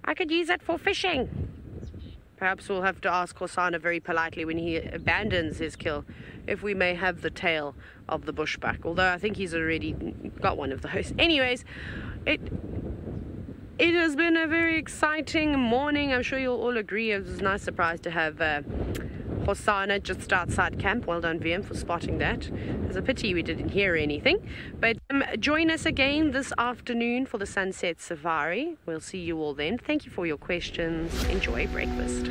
I could use that for fishing. Perhaps we'll have to ask Hosanna very politely when he abandons his kill if we may have the tail of the bushbuck, although I think he's already got one of those. Anyways, it has been a very exciting morning. I'm sure you'll all agree. It was a nice surprise to have Hosanna just outside camp. Well done, VM, for spotting that. It's a pity we didn't hear anything. But join us again this afternoon for the Sunset Safari. We'll see you all then. Thank you for your questions. Enjoy breakfast.